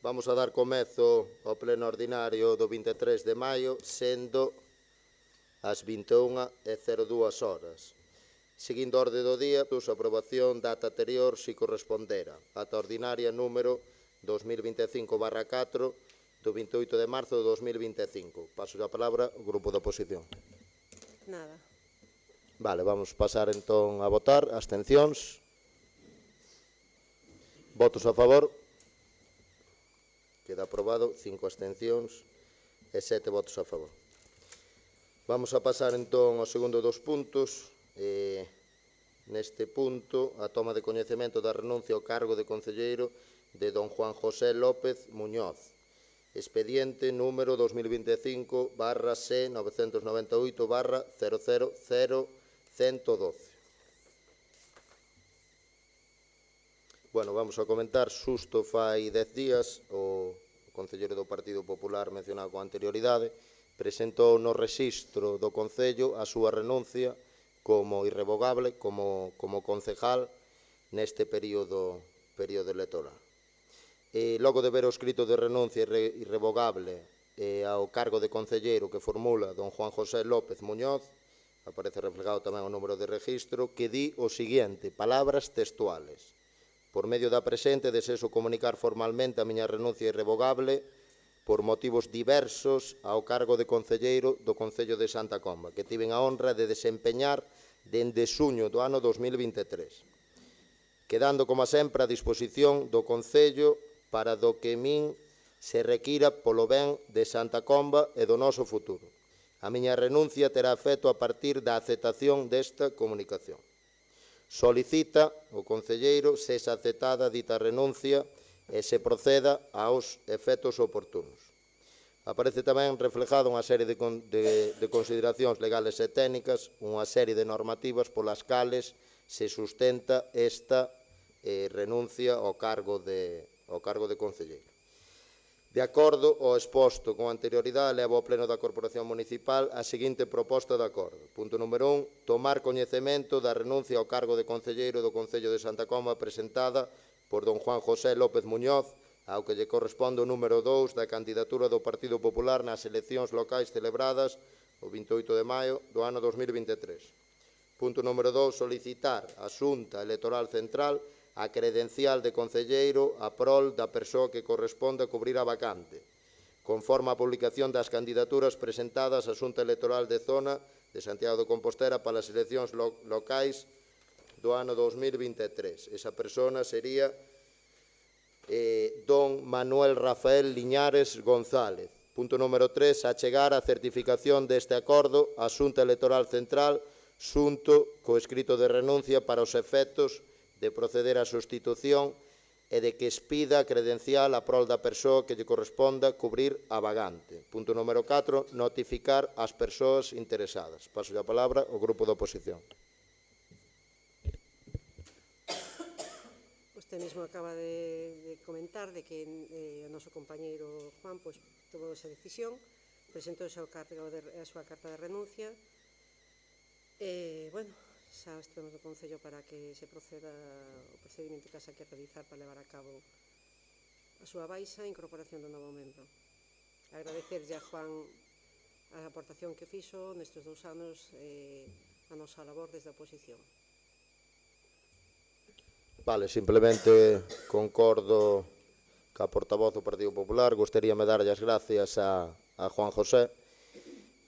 Vamos a dar comezo ao pleno ordinario do 23 de maio, sendo as 21:02 horas. Seguindo a orde do día, a aprobación data anterior si correspondera, ata ordinaria número 2025/4 do 28 de marzo de 2025. Paso a palabra ao grupo da oposición. Nada. Vale, vamos pasar entón a votar. Abstencións. Votos a favor. Queda aprobado. 5 abstencións e 7 votos a favor. Vamos a pasar entón ao segundo dos puntos. Neste punto, a toma de coñecemento da renuncia ao cargo de concelleiro de don Juan José López Muñoz. Expediente número 2025/C998/0000112. Bueno, vamos a comentar, xusto fai 10 días, o concelleiro do Partido Popular mencionado con anterioridade presentou no rexistro do Concello a súa renuncia como irrevogable, como concejal neste período electoral. Logo de ver o escrito de renuncia irrevogable ao cargo de concelleiro que formula don Juan José López Muñoz, aparece reflejado tamén o número de registro, que di o seguinte, palabras textuales: por medio da presente desexo comunicar formalmente a miña renuncia irrevogable por motivos diversos ao cargo de concelleiro do Concello de Santa Comba, que tiven a honra de desempeñar dende xuño do ano 2023, quedando, como sempre, a disposición do Concello para do que min se requira polo ben de Santa Comba e do noso futuro. A miña renuncia terá efecto a partir da aceptación desta comunicación. Solicita o concelleiro sexa aceptada dita renuncia e se proceda aos efectos oportunos. Aparece tamén reflejado unha serie de consideracións legales e técnicas, unha serie de normativas polas cales se sustenta esta renuncia ao cargo de concelleiro. De acordo ao exposto con anterioridade, levo ao Pleno da Corporación Municipal a seguinte proposta de acordo. Punto número 1. Tomar coñecemento da renuncia ao cargo de concelleiro do Concello de Santa Comba presentada por don Juan José López Muñoz, ao que lle corresponde o número 2 da candidatura do Partido Popular nas eleccións locais celebradas o 28 de maio do ano 2023. Punto número 2. Solicitar á Xunta Electoral Central a credencial de concelleiro a prol da persoa que corresponde a cubrir a vacante, conforme a publicación das candidaturas presentadas á Xunta Electoral de Zona de Santiago de Compostela para as eleccións locais do ano 2023. Esa persona sería don Manuel Rafael Liñares González. Punto número 3. Achegar a certificación deste acordo á Xunta Electoral Central xunto co escrito de renuncia para os efectos de proceder á sustitución e de que expida a credencial a prol da persoa que lle corresponda cubrir a vagante. Punto número 4. Notificar as persoas interesadas. Paso a palabra ao grupo da oposición. Usted mesmo acaba de comentar de que o noso compañeiro Juan tomou esa decisión, presentou a súa carta de renuncia. Bueno, xa estivemos no Concello para que se proceda o procedimento que haxa que realizar para levar a cabo a súa baixa e incorporación do novo membro. Agradecerlle a Juan a aportación que fixo nestes 2 anos a nosa labor desde a oposición. Vale, simplemente concordo ca portavoz do Partido Popular. Gostaríame darlle as gracias a Juan José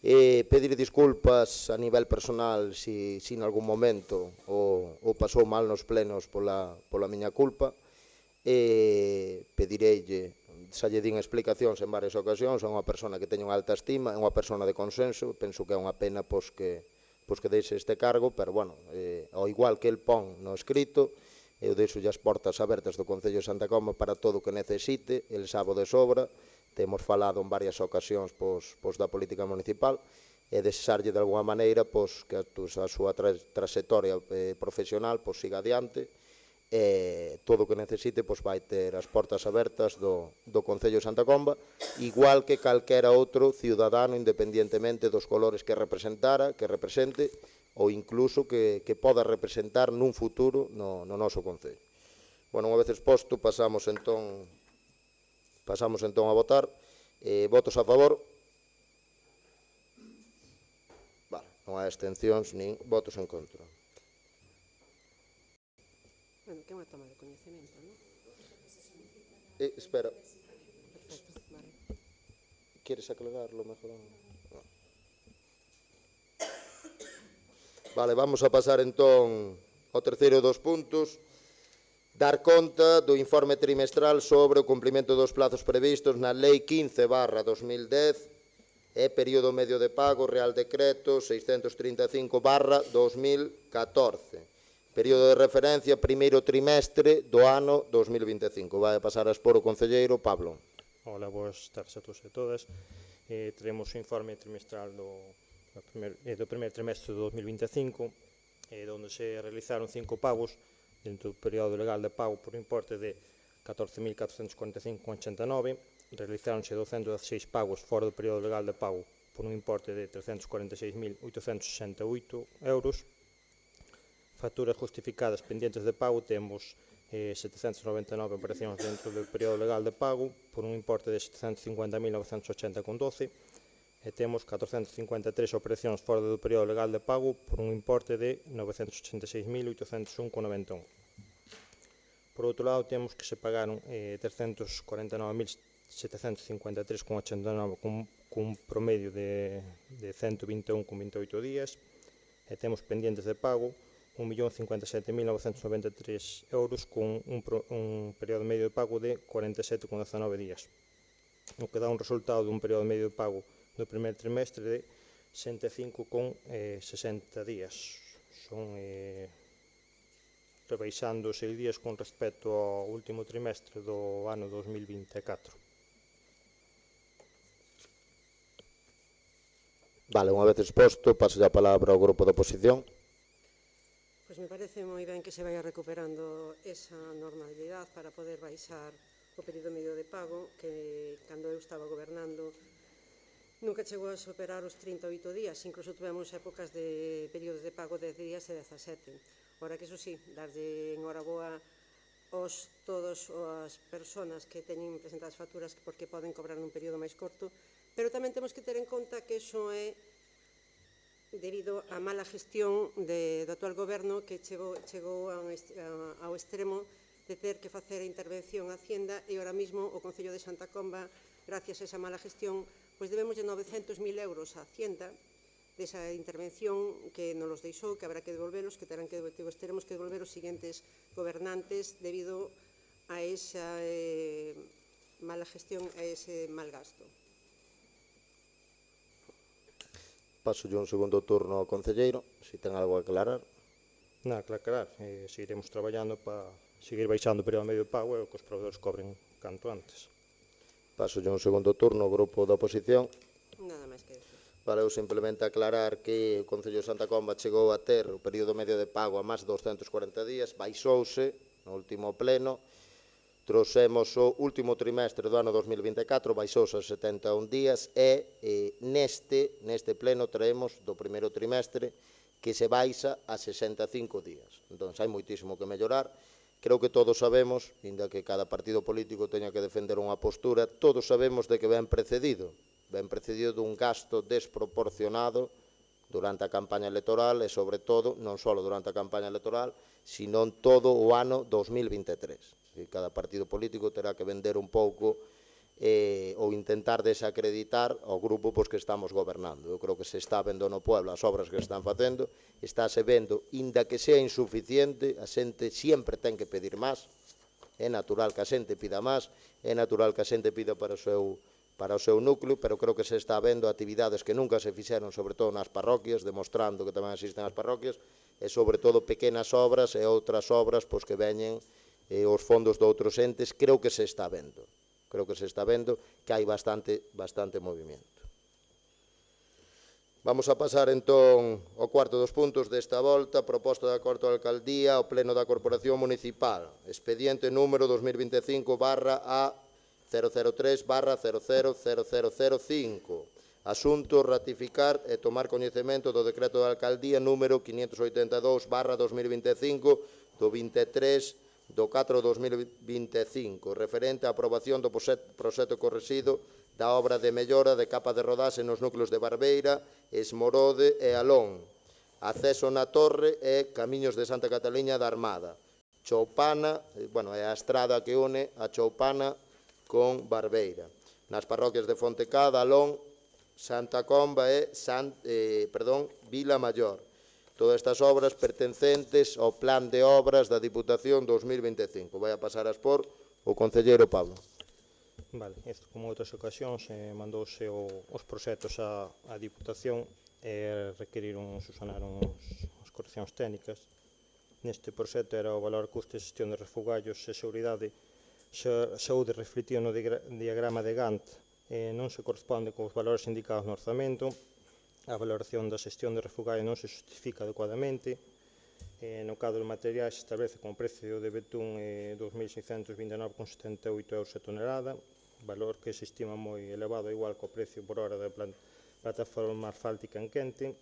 e pedir disculpas a nivel personal se en algún momento o pasou mal nos plenos pola miña culpa, e pedireille, xa lle din explicacións en varias ocasións, é unha persona que teño unha alta estima, é unha persona de consenso, penso que é unha pena que deixe este cargo, pero, bueno, ao igual que el pon no escrito, eu deixo as portas abertas do Concello de Santa Comba para todo o que necesite, el sabe de sobra. Temos falado en varias ocasións da política municipal e desexarlle de alguma maneira que a súa trayectoria profesional siga adiante e todo o que necesite vai ter as portas abertas do Concello de Santa Comba, igual que calquera outro ciudadano, independientemente dos colores que represente ou incluso que poda representar nun futuro no noso Concello. Bueno, unha vez exposto, pasamos entón Pasamos entón a votar. Votos a favor? Vale, non hai abstencións nin votos en contra. Bueno, que é unha toma de coñecemento, non? Espera, Perfecto, vale. queres aclararlo mejor? No. Vale, vamos a pasar entón ao terceiro dos puntos. Dar conta do informe trimestral sobre o cumprimento dos plazos previstos na Lei 15/2010 e período medio de pago, Real Decreto 635/2014. Período de referencia, primeiro trimestre do ano 2025. Vai a pasar a expor o concelleiro Pablo. Hola, boas tardes a todos e a todas. Teremos o informe trimestral do primeiro trimestre do 2025, onde se realizaron 5 pagos dentro do período legal de pago por importe de 14.445,89. Realizáronse 216 pagos fora do período legal de pago por un importe de 346.868 euros. Facturas justificadas pendientes de pago temos 799 operacións dentro do período legal de pago por un importe de 750.980,12 e temos 453 operacións fora do período legal de pago por un importe de 986.801,91. Por outro lado, temos que se pagaron 349.753,89 cun promedio de 121,28 días e temos pendientes de pago 1.057.993 euros con un período medio de pago de 47,19 días, o que dá un resultado dun período medio de pago do primeiro trimestre de 105,60 días. Son rebaixando 6 días con respecto ao último trimestre do ano 2024. Vale, unha vez exposto, paso a palabra ao grupo da oposición. Pois me parece moi ben que se vaya recuperando esa normalidade para poder baixar o período medio de pago, que cando eu estaba gobernando nunca chegou a superar os 38 días, incluso tivemos épocas de períodos de pago de 10 días e 17. Ora que, eso sí, darlle enhoraboa aos todas as persoas que teñen presentadas facturas porque poden cobrar nun período máis corto, pero tamén temos que ter en conta que iso é debido á mala gestión do actual goberno que chegou ao extremo de ter que facer a intervención a Hacienda e ahora mismo o Concello de Santa Comba, gracias a esa mala gestión, pois debemos de 900.000 euros a Hacienda desa intervención que nos los deixou, que habrá que devolvelos, que teremos que devolver os seguintes gobernantes debido a esa mala gestión e ese mal gasto. Paso un segundo turno ao concelleiro, se ten algo a aclarar. Nada, aclarar, seguiremos traballando para seguir baixando o período medio de pago e que os proveedores cobren canto antes. Paso un segundo turno ao grupo da oposición. Nada máis que decir. Vale, eu simplemente aclarar que o Concello de Santa Comba chegou a ter o período medio de pago a máis de 240 días, baixouse no último pleno, trouxemos o último trimestre do ano 2024, baixouse a 71 días e neste pleno traemos do primeiro trimestre que se baixa a 65 días. Entón, hai moitísimo que mellorar. Creo que todos sabemos, inda que cada partido político teña que defender unha postura, todos sabemos de que ven precedido dun gasto desproporcionado durante a campaña electoral e, sobre todo, non só durante a campaña electoral, sino todo o ano 2023. Cada partido político terá que vender un pouco ou intentar desacreditar ao grupo que estamos gobernando. Eu creo que se está vendo no pueblo as obras que están facendo, estáse vendo, inda que sea insuficiente, a xente sempre ten que pedir máis, é natural que a xente pida máis, é natural que a xente pida para o seu núcleo, pero creo que se está vendo actividades que nunca se fixeron, sobre todo nas parroquias, demostrando que tamén existen as parroquias, e sobre todo pequenas obras e outras obras que veñen os fondos de outros entes. Creo que se está vendo que hai bastante movimento. Vamos a pasar entón ao cuarto dos puntos desta volta, proposta de acordo da alcaldía ao pleno da Corporación Municipal, expediente número 2025/A003/000005. Asunto: ratificar e tomar coñecemento do decreto da alcaldía número 582/2025 do 23 do 4 de 2025, referente á aprobación do proxecto correxido da obra de mellora de capa de rodaxe nos núcleos de Barbeira, Esmorode e Alón, acceso na Torre e Camiños de Santa Catalina da Armada, Choupana, é a estrada que une a Choupana con Barbeira, nas parroquias de Fontecada, Alón, Santa Comba e Vila Maior. Todas estas obras pertencentes ao Plan de Obras da Diputación 2025. Vai a pasar a expor o concelleiro Pablo. Vale, isto como outras ocasións mandouse os proxectos á Diputación e requeriron subsanar as correccións técnicas. Neste proxecto era o valor custe, xestión de refugallos e seguridade saúde refletido no diagrama de Gantt non se corresponde cos valores indicados no orzamento. A valoración da xestión de refugallo non se justifica adecuadamente. No cadro de materiais se establece como precio de betún 2.629,78 euros a tonelada, valor que se estima moi elevado, igual co precio por hora da plataforma asfáltica en quente,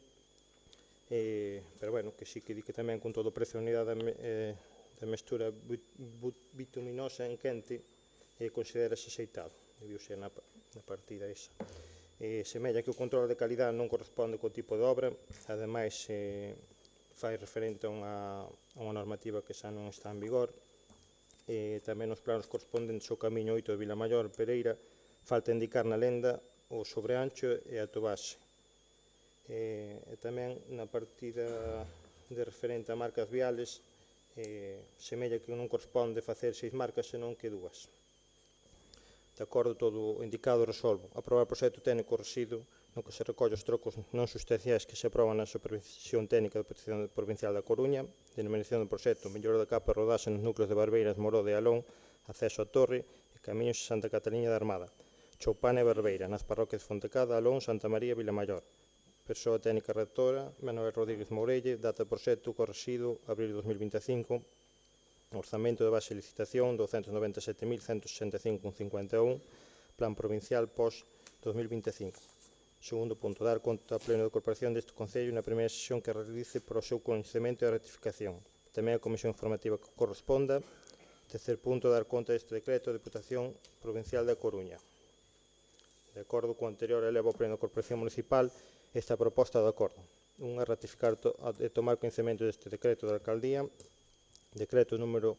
pero que sí que di que tamén con todo o precio de unidade da mestura bituminosa en quente considerase axeitado, debiu ser na partida esa. Semella que o control de calidad non corresponde co tipo de obra, ademais fai referente a unha normativa que xa non está en vigor. Tamén nos planos correspondentes ao camiño 8 de Vilamaior, Pereira, falta indicar na lenda o sobreancho e a tobaxe. Tamén na partida de referente a marcas viales, semella que non corresponde facer 6 marcas, senón que 2. De acordo todo o indicado, resolvo aprobar o proxecto técnico correxido no que se recolle os trocos non sustanciais que se aproban na Supervisión Técnica da Protección Provincial da Coruña, denominación do proxecto, mellora da capa e rodaxe nos núcleos de Barbeiras, Morode e Alón, acceso á Torre e Camiños de Santa Catalina da Armada, Choupana e Barbeira, nas parroquias de Fontecada, Alón, Santa María e Vilamaior. Persoa técnica rectora, Manuel Rodríguez Mourelle, data do proxecto correxido, abril de 2025, orzamento de base de licitación 297.165,51, plan provincial pos-2025. Segundo punto, dar conta a pleno de corporación deste Concello na primeira sesión que realice para o seu coñecemento e rectificación. Tamén a comisión informativa que corresponda. Tercer punto, dar conta deste decreto da Diputación Provincial da Coruña. De acordo co anterior, eleva o pleno de corporación municipal esta proposta de acordo. Unha, ratificar e tomar coñecemento deste decreto da Alcaldía, decreto número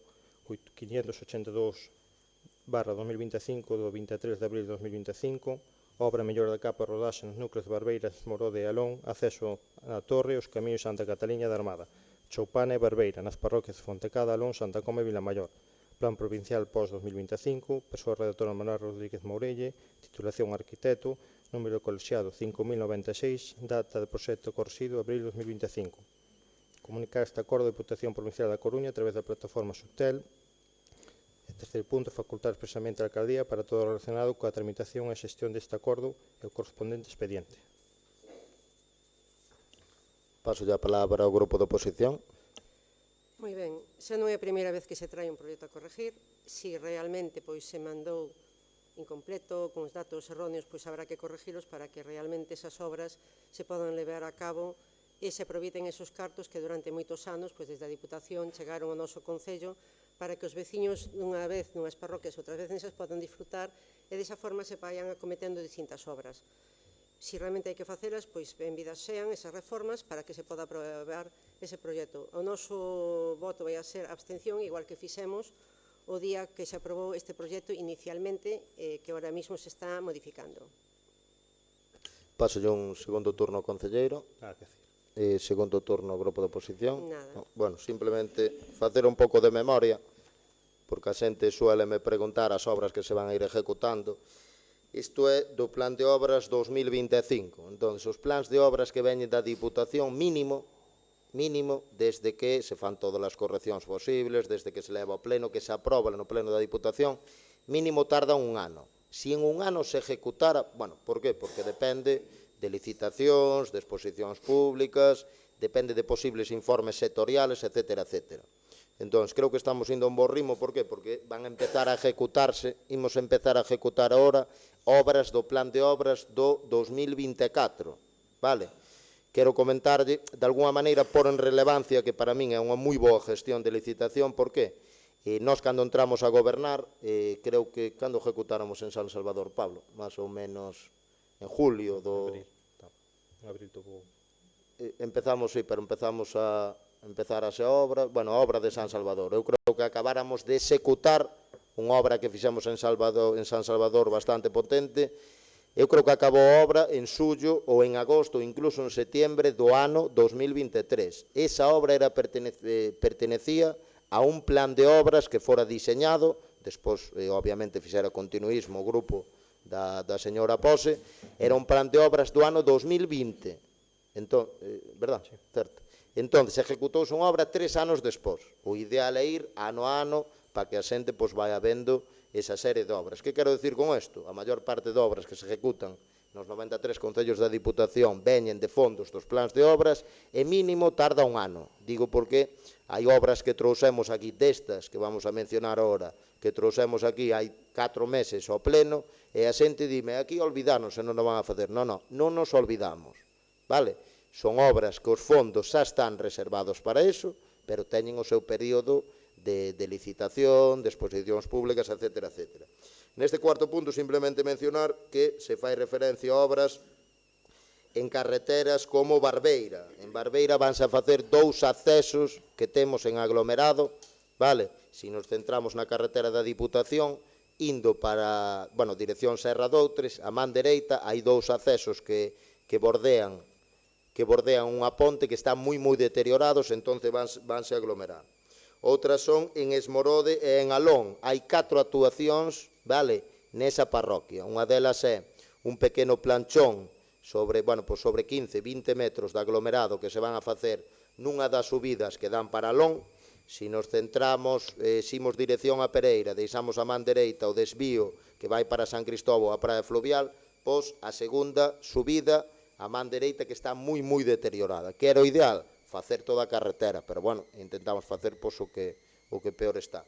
582/2025 do 23 de abril de 2025, obra mellora da capa e rodaxe nos núcleos de Barbeiras, Morode e Alón, acceso á Torre e os camiños Santa Catalina da Armada, Choupana e Barbeira, nas parroquias de Fontecada, Alón, Santa Coma e Vilamaior. Plan provincial pos-2025, persoa redactora Manuel Rodríguez Mourelle, titulación arquitecto, número colexiado 5096, data de proxecto correxido abril de 2025. Comunicar este acordo da Diputación Provincial da Coruña a través da plataforma Subtel. E terceiro punto, facultar expresamente a Alcaldía para todo o relacionado coa tramitación e xestión deste acordo e o correspondente expediente. Paso a palabra ao grupo de oposición. Moi ben, xa non é a primeira vez que se trae un proxecto a corregir. Si realmente se mandou incompleto, con os datos erróneos, habrá que corregilos para que realmente esas obras se podan levar a cabo e se aproveiten esos cartos que durante moitos anos, desde a Diputación, chegaron ao noso Concello para que os veciños, unha vez nunhas parroquias, outras veces nesas, podan disfrutar e desa forma se vayan acometendo distintas obras. Si realmente hai que facelas, benvidas sean esas reformas para que se poda aprobar ese proxecto. O noso voto vai a ser abstención, igual que fixemos o día que se aprobou este proxecto inicialmente, que ahora mismo se está modificando. Paso un segundo turno ao concelleiro. Segundo turno ao grupo de oposición. Nada. Simplemente facer un pouco de memoria, porque a xente suéleme preguntar as obras que se van a ir ejecutando. Isto é do Plan de Obras 2025. Entón, os plans de obras que veñen da Diputación mínimo, desde que se fan todas as correccións posibles, desde que se leva ao pleno, que se aproba no pleno da Diputación, mínimo tarda un ano. Si en un ano se ejecutara, por qué? Porque depende de licitacións, de exposicións públicas, depende de posibles informes sectoriales, etcétera, etcétera. Entón, creo que estamos indo a un bo ritmo, por qué? Porque van a empezar a ejecutarse, imos empezar a ejecutar agora obras do Plan de Obras do 2024, vale? Quero comentarlle, de alguna maneira, por en relevancia que para min é unha moi boa gestión de licitación, por qué? Nós, cando entramos a gobernar, creo que cando ejecutáramos en San Salvador, Pablo, máis ou menos en julio do... En abril tuvo... Empezamos, sí, pero empezamos a empezar a ser obra, bueno, a obra de San Salvador. Eu creo que acabáramos de executar unha obra que fixemos en San Salvador bastante potente. Eu creo que acabou a obra en xullo ou en agosto, ou incluso en setiembre do ano 2023. Esa obra pertenecía a un plan de obras que fora diseñado, despois, obviamente, fixera continuismo o grupo da señora Pose, era un plan de obras do ano 2020. Entón, verdad? Sí. Certo. Entón, se executouse unha obra 3 anos despois. O ideal é ir ano a ano para que a xente vai vendo esa serie de obras. Que quero dicir con isto? A maior parte de obras que se ejecutan nos 93 concellos da Diputación veñen de fondos dos plans de obras e mínimo tarda un ano. Digo porque hai obras que trouxemos aquí destas, que vamos a mencionar ahora, que trouxemos aquí hai 4 meses ao pleno, e a xente dime, aquí olvidanos se non o van a facer. Non, non nos olvidamos. Vale? Son obras que os fondos xa están reservados para iso, pero teñen o seu período de licitación, de exposicións públicas, etc. etc. Neste cuarto punto, simplemente mencionar que se fai referencia a obras en carreteras como Barbeira. En Barbeira vanse a facer 2 accesos que temos en aglomerado, vale? Se nos centramos na carretera da Diputación, indo para, bueno, dirección Serra d'Outres, a man dereita hai 2 accesos que bordean unha ponte que están moi deteriorados, entonces vanse a aglomerar. Outras son en Esmorode e en Alón. Hai 4 actuacións, vale, nesa parroquia. Unha delas é un pequeno planchón sobre 15, 20 metros de aglomerado que se van a facer nunha das subidas que dan para Alón. Se nos centramos, ximos dirección a Pereira, deixamos a man dereita o desvío que vai para San Cristóbal a Praia Fluvial, pois a segunda subida a man dereita que está moi deteriorada. Que era o ideal? Facer toda a carretera, pero bueno, intentamos facer pois o que peor está.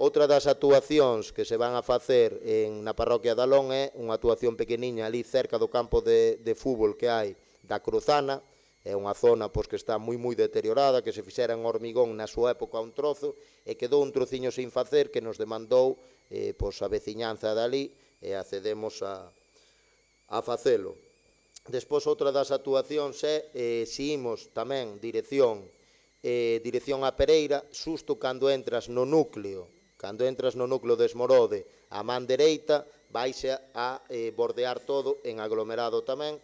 Outra das actuacións que se van a facer na parroquia de Alón é unha actuación pequeniña ali cerca do campo de fútbol que hai da Cruzana. É unha zona pois que está moi deteriorada, que se fixera en hormigón na súa época un trozo e quedou un trociño sin facer que nos demandou pois a veciñanza dali e accedemos a facelo. Despois, outra das actuacións é, se imos tamén dirección a Pereira, xusto cando entras no núcleo de Esmorode, a man dereita, vaise a bordear todo en aglomerado tamén,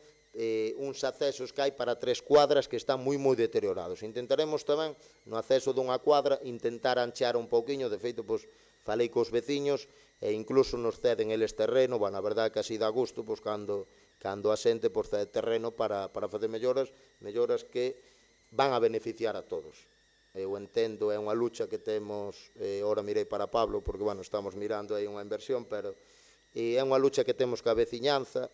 uns accesos que hai para 3 cuadras que están moi deteriorados. Intentaremos tamén, no acceso dunha cuadra, intentar anchear un pouquiño, de feito, pois, falei cos veciños, e incluso nos ceden eles terreno, bueno, a verdade que así dá gusto, pois, cando a xente cede terreno para facer melloras que van a beneficiar a todos. Eu entendo, é unha lucha que temos, ora mirei para Pablo, porque, bueno, estamos mirando aí unha inversión, pero é unha lucha que temos ca veciñanza,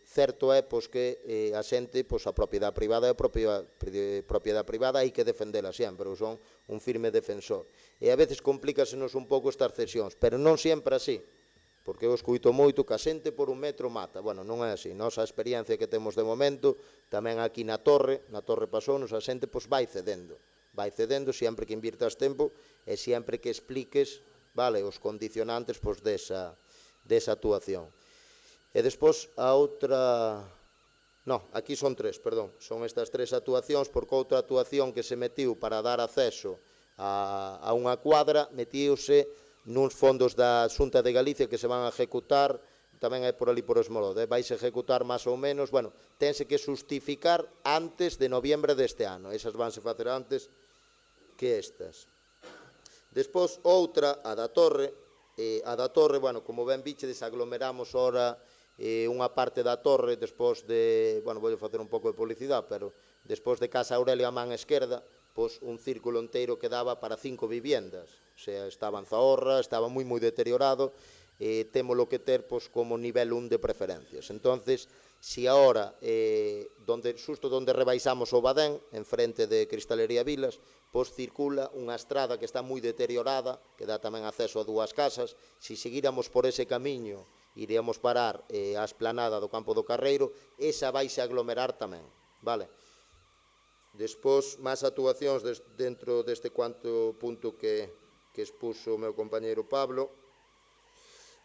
certo é, pois, que a xente, pois, a propiedade privada é a propiedade privada, hai que defendela sempre, eu son un firme defensor. E a veces complícasenos un pouco estas cesións, pero non sempre así. Porque eu escuito moito que a xente por 1 metro mata. Bueno, non é así. Nosa experiencia que temos de momento, tamén aquí na Torre pasounos, a xente pois vai cedendo sempre que invirtas tempo e sempre que expliques, vale, os condicionantes pois desa actuación. E despois a outra... No, aquí son 3, perdón. Son estas 3 actuacións, porque outra actuación que se metiu para dar acceso a unha cuadra, metíose nuns fondos da Xunta de Galicia que se van a ejecutar, tamén é por ali por Esmorode, vais a ejecutar máis ou menos, bueno, tense que justificar antes de noviembre deste ano, esas vanse facer antes que estas. Despois, outra, a da Torre, bueno, como ben bichedes, aglomeramos ora unha parte da Torre, despois de, bueno, vou facer un pouco de publicidade, pero despois de Casa Aurelio a man esquerda, pois un círculo inteiro que daba para 5 viviendas. O sea, estaba en Zahorra, estaba moi deteriorado, témolo que ter pois, como nivel 1 de preferencias. Entonces, se agora, xusto onde rebaixamos o Badén, en frente de Cristalería Vilas, pois circula unha estrada que está moi deteriorada, que dá tamén acceso a 2 casas. Se seguíramos por ese camiño, iríamos parar a esplanada do Campo do Carreiro, esa vaise aglomerar tamén, vale? Despois, máis actuacións dentro deste cuanto punto que que expuso o meu compañeiro Pablo.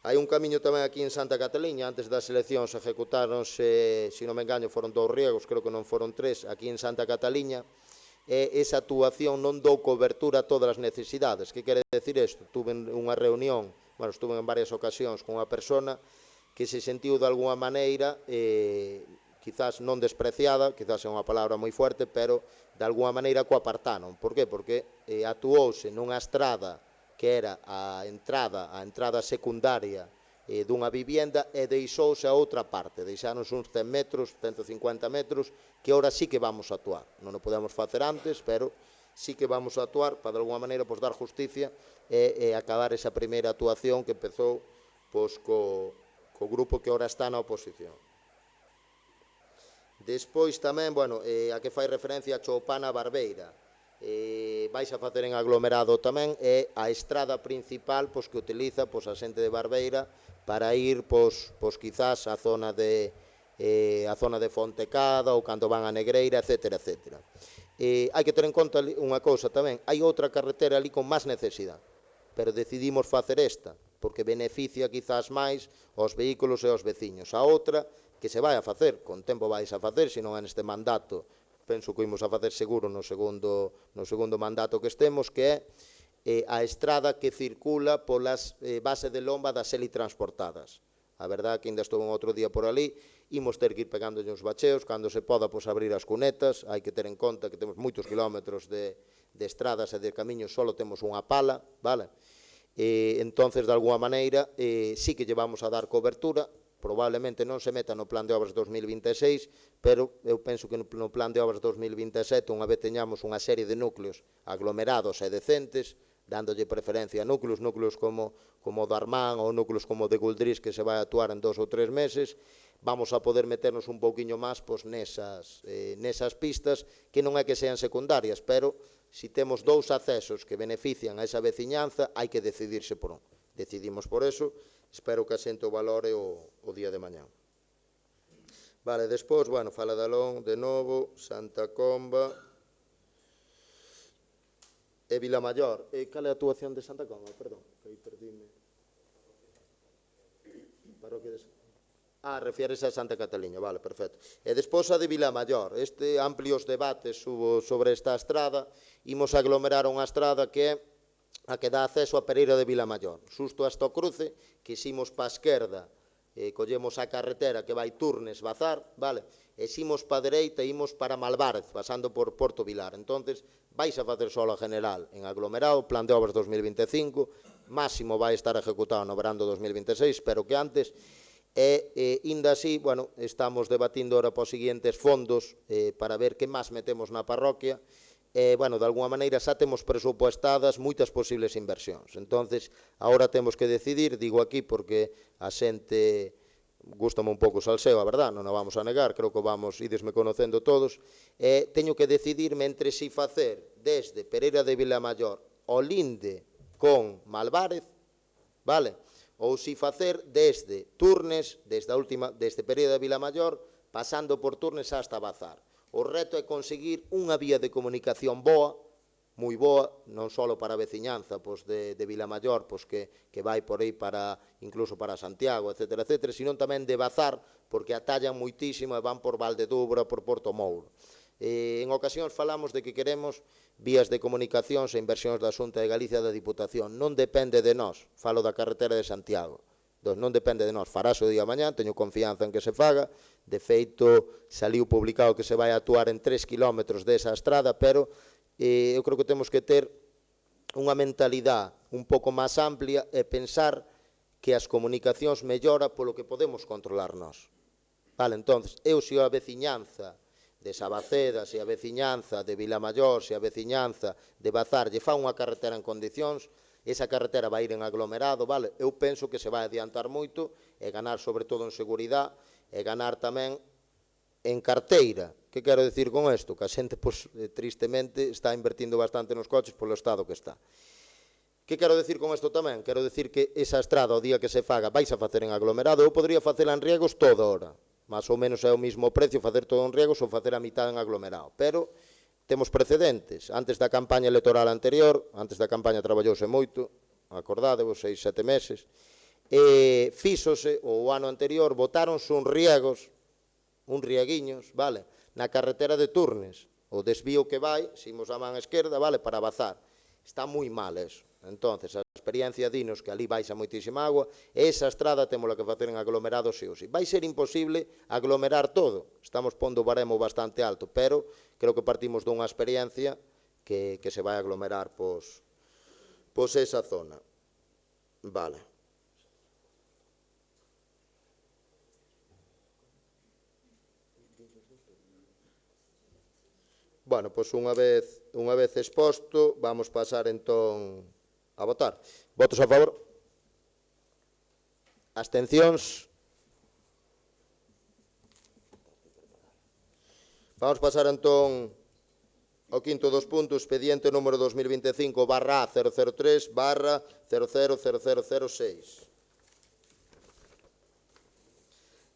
Hai un camiño tamén aquí en Santa Cataliña, antes das eleccións ejecutáronse, se non me engaño, foron 2 riegos, creo que non foron 3, aquí en Santa Cataliña, e esa actuación non dou cobertura a todas as necesidades. Que quere decir isto? Tuve unha reunión, estuve en varias ocasións con unha persona que se sentiu de alguna maneira, quizás non despreciada, quizás é unha palabra moi fuerte, pero de alguna maneira coapartaron. Por qué? Porque actuouse nunha estrada que era a entrada secundaria dunha vivienda e deixouse a outra parte, deixanos uns 100 metros, 150 metros, que ahora sí que vamos a actuar. Non o podemos facer antes, pero sí que vamos a actuar para de alguna maneira dar justicia e acabar esa primeira actuación que empezou co grupo que ahora está na oposición. Despois tamén, a que fai referencia a Choupana Barbeira, vais a facer en aglomerado tamén, é a estrada principal que utiliza a xente de Barbeira para ir, quizás a zona de Fontecada ou cando van a Negreira, etc. Hai que ter en conta unha cousa tamén, hai outra carretera ali con máis necesidade, pero decidimos facer esta, porque beneficia quizás máis aos vehículos e aos veciños. A outra, que se vai a facer, con tempo vais a facer, se non é neste mandato, penso que imos a facer seguro no segundo mandato que estemos, que é a estrada que circula polas bases de lomba das helitransportadas. A verdade que ainda estou un outro día por ali, imos ter que ir pegando uns bacheos, cando se poda abrir as cunetas, hai que ter en conta que temos moitos kilómetros de estradas e de camiños, só temos unha pala, vale? Entonces, de alguna maneira, sí que lle vamos a dar cobertura, probablemente non se meta no plan de obras 2026, pero eu penso que no plan de obras 2027, unha vez teñamos unha serie de núcleos aglomerados e decentes, dándolle preferencia a núcleos como o de Armán ou núcleos como o de Guldrís, que se vai a actuar en 2 ou 3 meses, vamos a poder meternos un pouquiño máis nesas pistas, que non é que sean secundarias, pero se temos 2 accesos que benefician a esa veciñanza, hai que decidirse por un. Decidimos por eso. Espero que a xente o valore o día de mañá. Vale, despois, fala de Alón, de novo, Santa Comba e Vilamaior. Cal é a actuación de Santa Comba? Perdón, que aí perdíme. Refírese a Santa Cataliña, vale, perfecto. E despois a de Vilamaior. Amplios debates sobre esta estrada. Imos aglomerar unha estrada que é a que dá acceso a Pereira de Vilamaior. Xusto hasta o cruce, que ximos pa esquerda, collemos a carretera que vai Turnes-Bazar, vale? E ximos pa dereita e imos para Malvárez, pasando por Porto Vilar. Entonces, vais a facer solo a general en aglomerado, plan de obras 2025, máximo vai estar ejecutado no verán do 2026, pero que antes, inda así, estamos debatindo ahora para os seguintes fondos para ver que máis metemos na parroquia, de alguna maneira xa temos presupuestadas moitas posibles inversións. Entonces, agora temos que decidir, digo aquí porque a xente gústame un pouco o salseo, a verdad, non o vamos a negar, creo que idesme conocendo todos, teño que decidirme entre si facer desde Pereira de Vilamaior o linde con Malvárez, vale? Ou si facer desde Turnes, desde Pereira de Vilamaior, pasando por Turnes hasta Bazar. O reto é conseguir unha vía de comunicación boa, moi boa, non só para a veciñanza de Vilamaior, que vai por aí incluso para Santiago, etc., sino tamén de Bazar, porque atallan moitísimo e van por Valdedubra, por Porto Mouro. En ocasións falamos de que queremos vías de comunicacións e inversións da Xunta de Galicia e da Diputación. Non depende de nós, falo da carretera de Santiago. Non depende de nós, farase o día mañá, teño confianza en que se faga. De feito, saliu publicado que se vai a actuar en 3 kilómetros desa estrada, pero eu creo que temos que ter unha mentalidade un pouco máis amplia e pensar que as comunicacións mellora polo que podemos controlar nós. Vale, entonces, eu se a veciñanza de Sabaceda, se a veciñanza de Vilamaior, se a veciñanza de Bazar lle fa unha carretera en condicións, esa carretera vai ir en aglomerado, vale? Eu penso que se vai adiantar moito e ganar sobre todo en seguridade e ganar tamén en carteira. Que quero dicir con isto? Que a xente, tristemente, está invertindo bastante nos coches polo estado que está. Que quero dicir con isto tamén? Quero dicir que esa estrada, o día que se faga, vais a facer en aglomerado. Eu podría facela en riegos toda hora. Más ou menos é o mismo precio facer todo en riegos ou facer a mitad en aglomerado. Pero temos precedentes. Antes da campaña electoral anterior, antes da campaña traballouse moito, acordádevos, 6-7 meses, e fíxose, o ano anterior, botáronse uns rieguiños, vale, na carretera de Turnes, o desvío que vai, se imos a man esquerda, vale, para Bazar. Está moi mal eso. Entonces, a experiencia dinos que ali baixa moitísima agua, e esa estrada temos que facer en aglomerado sí ou sí. Vai ser imposible aglomerar todo, estamos pondo o baremo bastante alto, pero creo que partimos dunha experiencia que se vai aglomerar pois esa zona. Vale. Bueno, pois unha vez exposto, vamos pasar entón a votar. Votos a favor? Abstencións? Vamos pasar entón ao quinto dos puntos, expediente número 2025/A003/000006.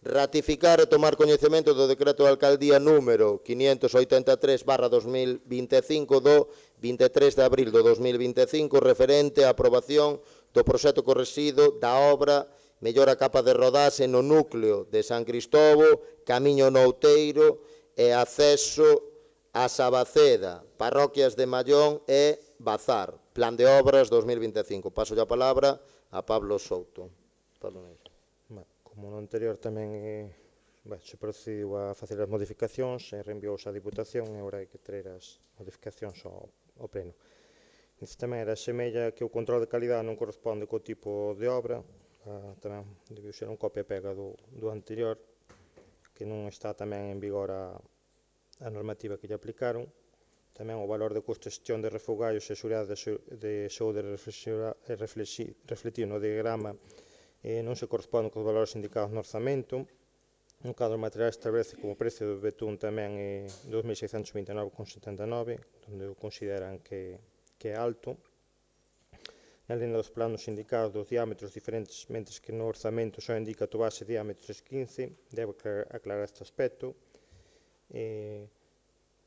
Ratificar e tomar coñecemento do decreto de alcaldía número 583/2025 do 23 de abril do 2025 referente á aprobación do proxecto correxido da obra mellora capa de rodaxe no núcleo de San Cristobo, Camiño no Outeiro e acceso a Sabaceda, parroquias de Mallón e Bazar. Plan de obras 2025. Paso a palabra a Pablo Souto. Como no anterior tamén se procediu a facer as modificacións e reenviouse á Diputación e agora hai que traer as modificacións ao Pleno. Neste tamén era semella que o control de calidade non corresponde co tipo de obra, tamén debiu ser un copia-pega do anterior, que non está tamén en vigor a normativa que lle aplicaron. Tamén o valor de custo de xestión de refugallos e seguridade de saúde refletido no diagrama non se corresponde cos valores indicados no orzamento. No cadro material establece como precio do betún tamén 2.629,79, onde o consideran que é alto. Na línea dos planos indicados dos diámetros diferentes, mentres que no orzamento só indica a base diámetros 15, debe aclarar este aspecto.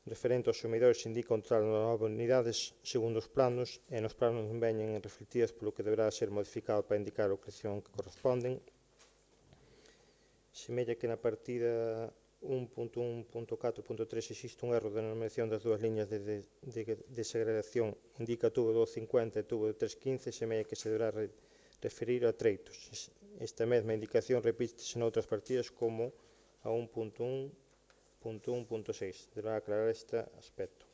Referente aos sumidores se indica un total de 9 unidades segundo os planos e nos planos non veñen refletidas polo que deberá ser modificado para indicar a creación que corresponden. Semella que na partida 1.1.4.3 existe un erro de denominación das dúas liñas de segregación, indica tubo de 250 e tubo de 315, semella que se deberá referir a treitos. Esta mesma indicación repítese noutras partidas como a 1.1.6. Deberá aclarar este aspecto.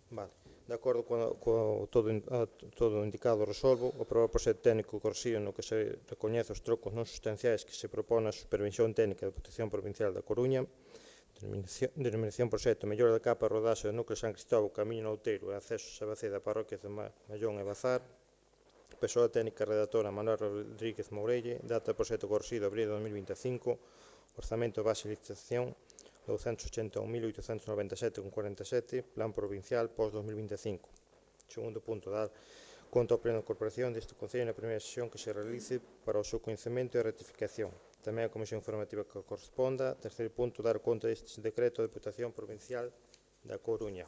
Vale. De acordo co todo indicado resolvo, o aprobado proxecto técnico correxido no que se recoñece os trocos non sustanciais que se propón a Supervisión Técnica da Protección Provincial da Coruña, denominación proxecto mellora da capa rodaxe do núcleo San Cristóbal, Camiño no Outeiro e acceso a Sabaceda, parroquias de Mallón e Bazar. Persoa técnica redactora Manuel Rodríguez Mourelle, data do proxecto correxido abril de 2025, orzamento base de licitación 281.897,47, plan provincial pós-2025. Segundo punto, dar conta ao Pleno de Corporación deste Concello na primeira sesión que se realice para o seu coñecemento e ratificación. Tamén a Comisión Informativa que corresponda. Terceiro punto, dar conta deste decreto da Deputación Provincial da Coruña.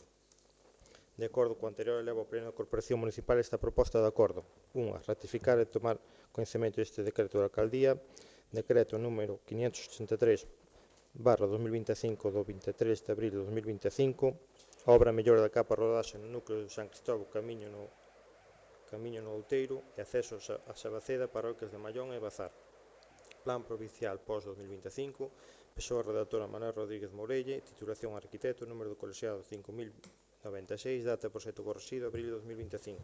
De acordo co anterior, eleva ao Pleno de Corporación Municipal esta proposta de acordo. 1. Ratificar e tomar coñecemento deste decreto da Alcaldía, decreto número 573/2025 do 23 de abril de 2025, obra mellora da capa rodaxe no núcleo de San Cristóbal, Camiño no Outeiro e acceso a Sabaceda, parroquias de Mallón e Bazar. Plan provincial pós-2025, persoa redactora Manuel Rodríguez Mourelle, titulación arquitecto, número do colexiado 5096, data de proxecto correxido, abril de 2025.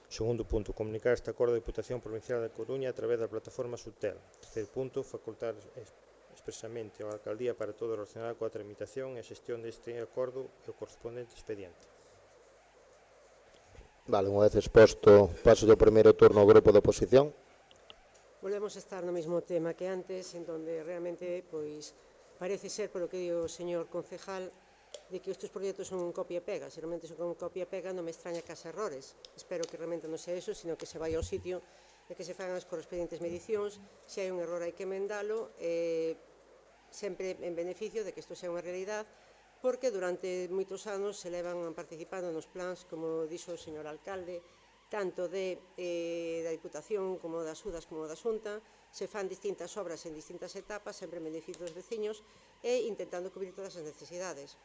Segundo punto, comunicar este acordo da Diputación Provincial da Coruña a través da plataforma Subtel. Terceiro punto, facultar expresamente a Alcaldía para todo relacionado coa tramitación e xestión deste acordo e o correspondente expediente. Vale, unha vez exposto, paso ao primeiro turno ao grupo de oposición. Volvemos a estar no mesmo tema que antes, en donde realmente, pois, parece ser, polo que di o señor concejal, de que estes proxectos son un copia-pega. Se realmente son un copia-pega, non me extraña que haxa errores. Espero que realmente non sea eso, sino que se vai ao sitio e que se fagan as correspondentes medicións. Se hai un error hai que emendalo, sempre en beneficio de que isto sea unha realidade, porque durante moitos anos se levan participando nos plans, como dixo o señor alcalde, tanto da Diputación como das UDAS como da Xunta, se fan distintas obras en distintas etapas, sempre en beneficio dos veciños e intentando cubrir todas as necesidades.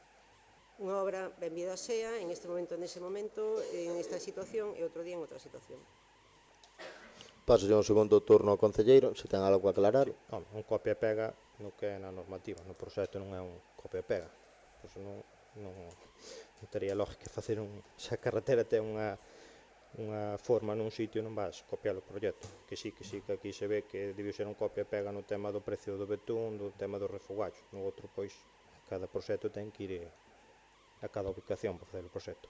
Unha obra benvida sea en este momento, nese momento, en esta situación e outro día en outra situación. Paso un segundo turno ao concelleiro, se ten algo a aclarar. Home, un copia e pega no que é na normativa, no proxecto non é un copia e pega. Pois non tería lógica facer se a carretera ten unha forma nun sitio non vas copiar o proxecto, que aquí se ve que debió ser un copia e pega no tema do precio do betún, do tema do refogallo. No outro, pois, cada proxecto ten que ir a cada ubicación para facer o proxecto.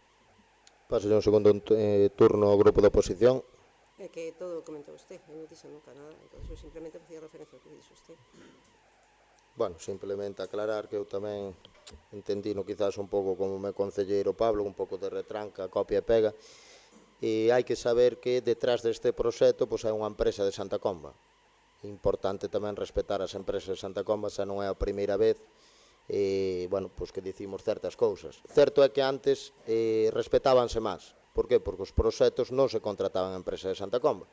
Paso un segundo turno ao grupo da oposición. É que todo o comentou usted, eu non dixo nunca nada, entón eu simplemente facía referencia ao que dixo usted. Bueno, simplemente aclarar que eu tamén entendino quizás un pouco como me concelleiro Pablo, un pouco de retranca, copia e pega, e hai que saber que detrás deste proxecto pois, hai unha empresa de Santa Comba. É importante tamén respetar as empresas de Santa Comba, xa non é a primeira vez bueno, pois que dicimos certas cousas. Certo é que antes respetábanse máis. Por que? Porque os proxectos non se contrataban a empresa de Santa Comba.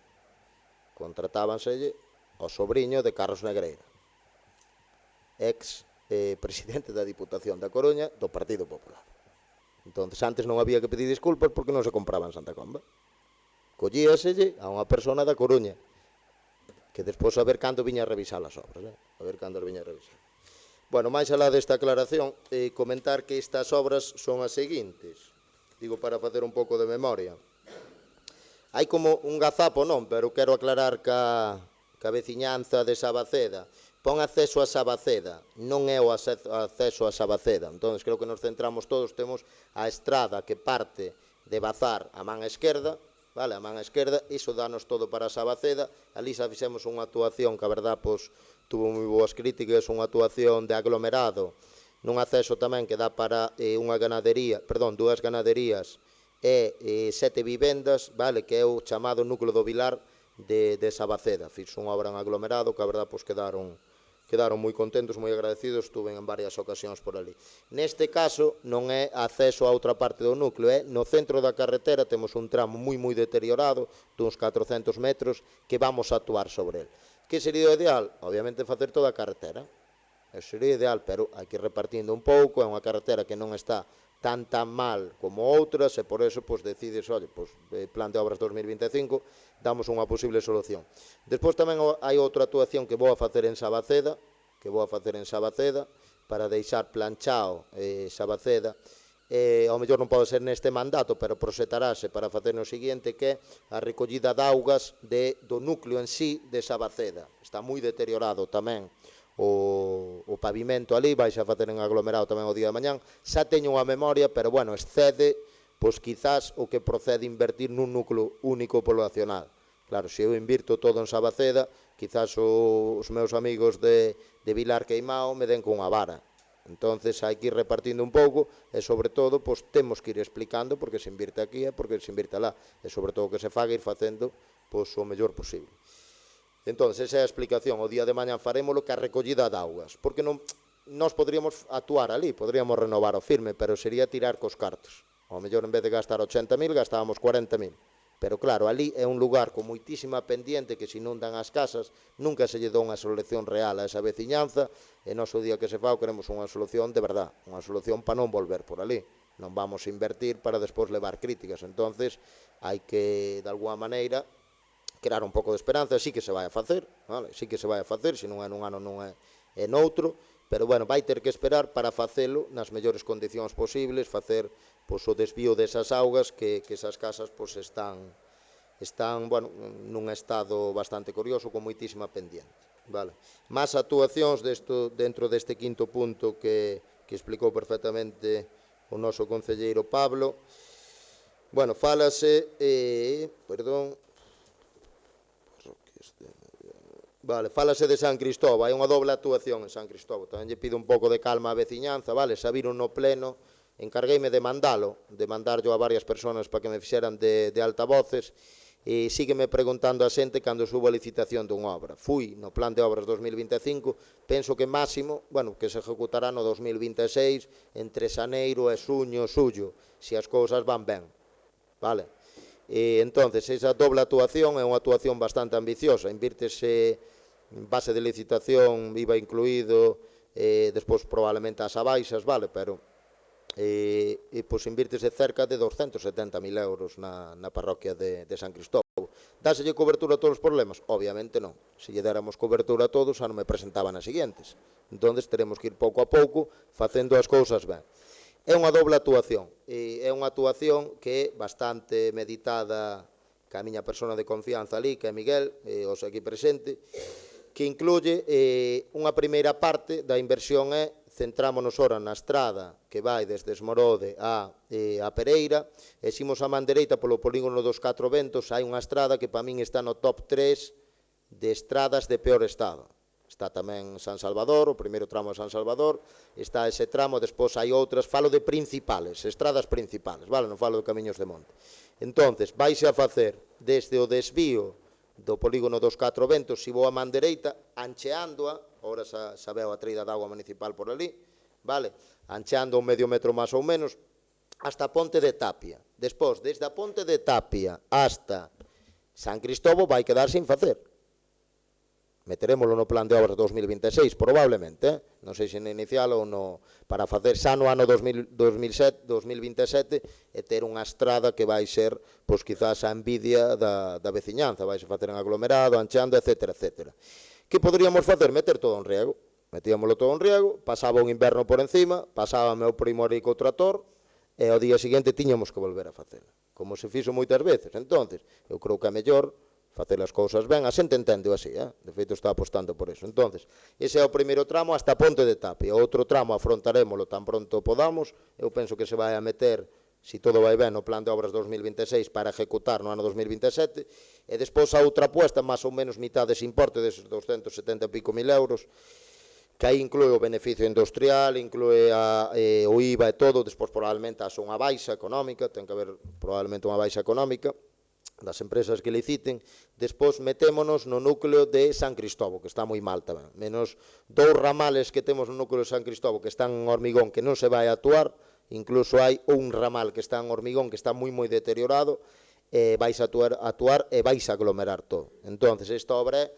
Contratábanselle ao sobriño de Carlos Negreira, ex presidente da Diputación da Coruña do Partido Popular. Entón, antes non había que pedir disculpas porque non se compraba en Santa Comba. Collíaselle a unha persona da Coruña, que despois a ver cando viña a revisar as obras, a ver cando viña a revisar. Bueno, máis alá desta aclaración, comentar que estas obras son as seguintes, digo para facer un pouco de memoria. Hai como un gazapo, non, pero quero aclarar ca veciñanza de Sabaceda. Pon acceso a Sabaceda, non é o acceso a Sabaceda. Entón, creo que nos centramos todos, temos a estrada que parte de Bazar a man esquerda, vale, a man esquerda, iso danos todo para Sabaceda. Ali xa fixemos unha actuación que a verdad, pois, tuvo moi boas críticas, unha actuación de aglomerado, nun acceso tamén que dá para unha ganadería, perdón, dúas ganaderías e 7 vivendas, vale, que é o chamado núcleo do Vilar de Sabaceda. Fiz unha obra en aglomerado que a verdad, pois, quedaron moi contentos, moi agradecidos, estuve en varias ocasións por ali. Neste caso, non é acceso a outra parte do núcleo, é no centro da carretera, temos un tramo moi deteriorado, duns 400 metros, que vamos a actuar sobre ele. Que sería o ideal? Obviamente facer toda a carretera, sería ideal, pero hai que ir repartindo un pouco, é unha carretera que non está tan mal como outras, e por eso, pois, decides, olha, pois, plan de obras 2025, damos unha posible solución. Despois tamén hai outra actuación que vou a facer en Sabaceda, para deixar planchado Sabaceda, ao mellor non pode ser neste mandato, pero proxetarase para facer no seguinte, que é a recollida de augas do núcleo en sí de Sabaceda. Está moi deteriorado tamén o pavimento ali, vais a facer en aglomerado tamén o día de mañán. Xa teño unha memoria, pero bueno, excede pois quizás o que procede invertir nun núcleo único poblacional. Claro, se eu invirto todo en Sabaceda, quizás os meus amigos de Vilar Queimao me den con unha vara. Entonces hai que ir repartindo un pouco e, sobre todo, pois temos que ir explicando porque se invirte aquí e porque se invirte lá. E, sobre todo, que se faga ir facendo pois o mellor posible. Entón, esa é a explicación. O día de mañán farémolo que a recollida de augas. Porque nós poderíamos actuar ali, poderíamos renovar o firme, pero sería tirar cos cartos. Ao mellor, en vez de gastar 80.000, gastábamos 40.000. Pero claro, ali é un lugar con moitísima pendiente que se inundan as casas, nunca se lle dá unha solución real a esa veciñanza, e nós o día que se fa queremos unha solución de verdad, unha solución para non volver por ali. Non vamos a invertir para despois levar críticas. Entonces, hai que, de alguma maneira, crear un pouco de esperanza. Sí que se vai a facer, vale? Sí que se vai a facer, se non é nun ano non é noutro, pero, bueno, vai ter que esperar para facelo nas mellores condicións posibles, facer pois, o desvío desas augas que esas casas pois, están bueno, nun estado bastante curioso, con moitísima pendiente. Vale. Más actuacións dentro deste quinto punto que explicou perfectamente o noso concelleiro Pablo. Bueno, fálase, fálase de San Cristóbal, hai unha doble actuación en San Cristóbal. Tamén lle pido un pouco de calma á veciñanza, vale? Xa viron no pleno, encargueime de mandarllo a varias persoas para que me fixeran de altavoces, E sígueme preguntando a xente cando subo a licitación dunha obra. Fui no plan de obras 2025, penso que máximo, bueno, que se ejecutará no 2026, entre xaneiro e xuño, xullo, se as cousas van ben, vale? E entonces, esa doble actuación é unha actuación bastante ambiciosa, invírtese en base de licitación, IVA incluído, despois probablemente as abaixas, vale, pero pois invírtese cerca de 270.000 euros na parroquia de San Cristóbal. Dáselle cobertura a todos os problemas? Obviamente non. Se lle déramos cobertura a todos, xa non me presentaban as seguintes. Entón, teremos que ir pouco a pouco facendo as cousas ben. É unha doble actuación. É unha actuación que é bastante meditada ca miña persona de confianza ali, que é Miguel, os aquí presente, que incluye unha primeira parte da inversión é centrámonos ora na estrada que vai desde Esmorode a Pereira, e ximos a man dereita polo polígono dos Catro Ventos, hai unha estrada que para min está no top 3 de estradas de peor estado. Está tamén San Salvador, o primeiro tramo de San Salvador, está ese tramo, despois hai outras, falo de principales, estradas principales, vale, non falo de camiños de monte. Entonces, vaise a facer desde o desvío do polígono dos Catro Ventos, si vou a man dereita, ancheándoa, ora xa veo a treida de agua municipal por ali, vale, ancheando un medio metro máis ou menos, hasta a Ponte de Tapia. Despois, desde a Ponte de Tapia hasta San Cristóbal vai quedar sin facer. Meterémolo no plan de obras 2026, probablemente, non sei se no inicial ou no, para facer xa no ano 2027 e ter unha estrada que vai ser, pois quizás a envidia da veciñanza, vai se facer en aglomerado, ancheando, etc. etc. Que poderíamos facer? Meter todo en riego. Metíamoslo todo en riego, pasaba un inverno por encima, pasaba meu primo ali co trator, e ao día seguinte tiñamos que volver a facer, como se fixo moitas veces. Entonces, eu creo que é mellor facer as cousas ben, a xente entende así, de feito está apostando por eso. Entonces, ese é o primeiro tramo hasta Ponte de Tapia. O outro tramo afrontarémolo tan pronto podamos, eu penso que se vai a meter, se todo vai ben, no plan de obras 2026 para ejecutar no ano 2027, e despois a outra apuesta, máis ou menos mitad dese importe, deses 270 e pico mil euros, que aí inclúe o beneficio industrial, inclúe o IVA e todo, despois probablemente haxa unha baixa económica, ten que haber probablemente unha baixa económica das empresas que liciten. Despois metémonos no núcleo de San Cristóbal, que está moi mal tamén. Menos 2 ramales que temos no núcleo de San Cristóbal que están en hormigón, que non se vai a actuar, incluso hai un ramal que está en hormigón que está moi deteriorado, e vais a actuar e vais a aglomerar todo. Entonces, esta obra é,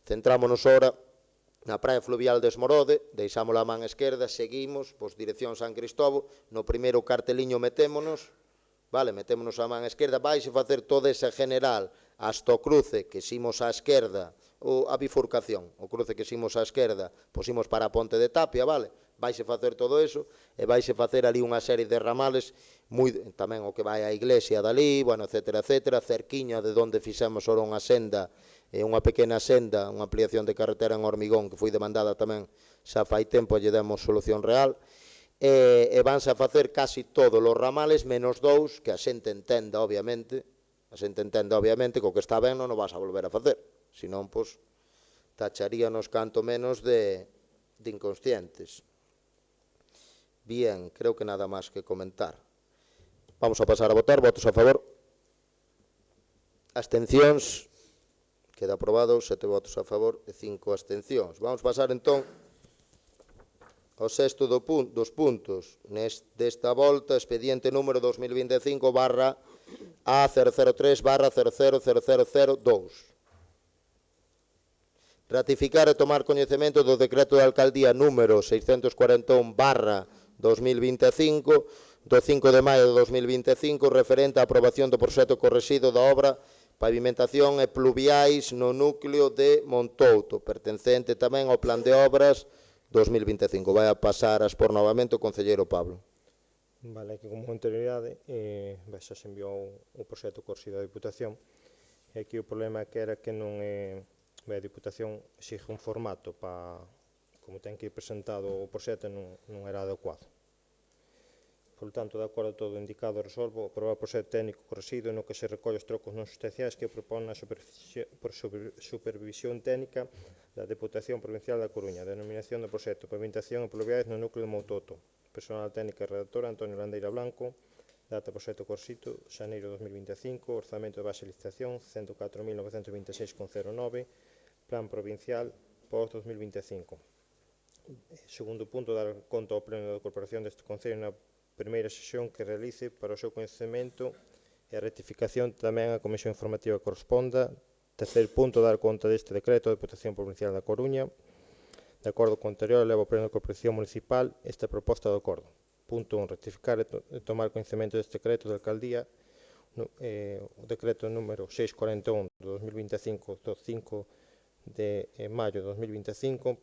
centrámonos ora na praia fluvial de Esmorode, deixámola a man esquerda, seguimos, pois dirección San Cristóbal, no primeiro carteliño metémonos, vale, metémonos a man esquerda, vais a facer toda esa general hasta o cruce que ximos á esquerda, a bifurcación, o cruce que ximos á esquerda, pois imos para a Ponte de Tapia, vale, vais a facer todo eso, e vais a facer ali unha serie de ramales, tamén o que vai á iglesia dali, bueno, etcétera, etcétera, cerquiña de onde fixemos ora unha senda, unha pequena senda, unha ampliación de carretera en hormigón, que foi demandada tamén xa fai tempo, lle demos solución real, e vanse a facer casi todos os ramales menos 2 que a xente entenda, obviamente, co que está ben non o vas a volver a facer, senón, pois, tacharíanos canto menos de inconscientes. Bien, creo que nada máis que comentar. Vamos a pasar a votar. Votos a favor. Abstencións. Queda aprobado, 7 votos a favor e 5 abstencións. Vamos pasar entón o sexto dos puntos desta volta, expediente número 2025 barra A003 barra 00002. Ratificar e tomar coñecemento do decreto de alcaldía número 641 barra 2025 do 5 de maio de 2025 referente á aprobación do proxecto correxido da obra pavimentación e pluviais no núcleo de Montouto, pertencente tamén ao plan de obras 2025. Vai a pasar a expor novamente o concelleiro Pablo. Vale, que como anterioridade, xa se enviou o proxecto correxido da Diputación, e aquí o problema que era que non é... A Diputación exige un formato para, como ten que ir presentado o proxecto, non era adecuado. Por tanto, de acordo a todo indicado, resolvo aprobar o proxecto técnico correxido no que se recolle os trocos non sustanciais que propón a supervisión técnica da Deputación Provincial da Coruña. Denominación do proxecto: Pavimentación e pluviais no núcleo de Montouto. Personal técnica e redactora: Antonio Landeira Blanco. data proxecto Corsito, xaneiro 2025, orzamento de base de licitación 104.926,09, plan provincial pós 2025. Segundo punto, dar conta ao Pleno da Corporación deste Concello na primeira sesión que realice para o seu coñecemento e a rectificación tamén a Comisión Informativa corresponda. Terceiro punto, dar conta deste decreto da Deputación Provincial da Coruña. De acordo co anterior, leva ao Pleno da Corporación Municipal esta proposta de acordo. Punto 1. Rectificar e tomar coñecemento deste decreto de alcaldía, o decreto número 641 de 2025 do 5 de maio de 2025,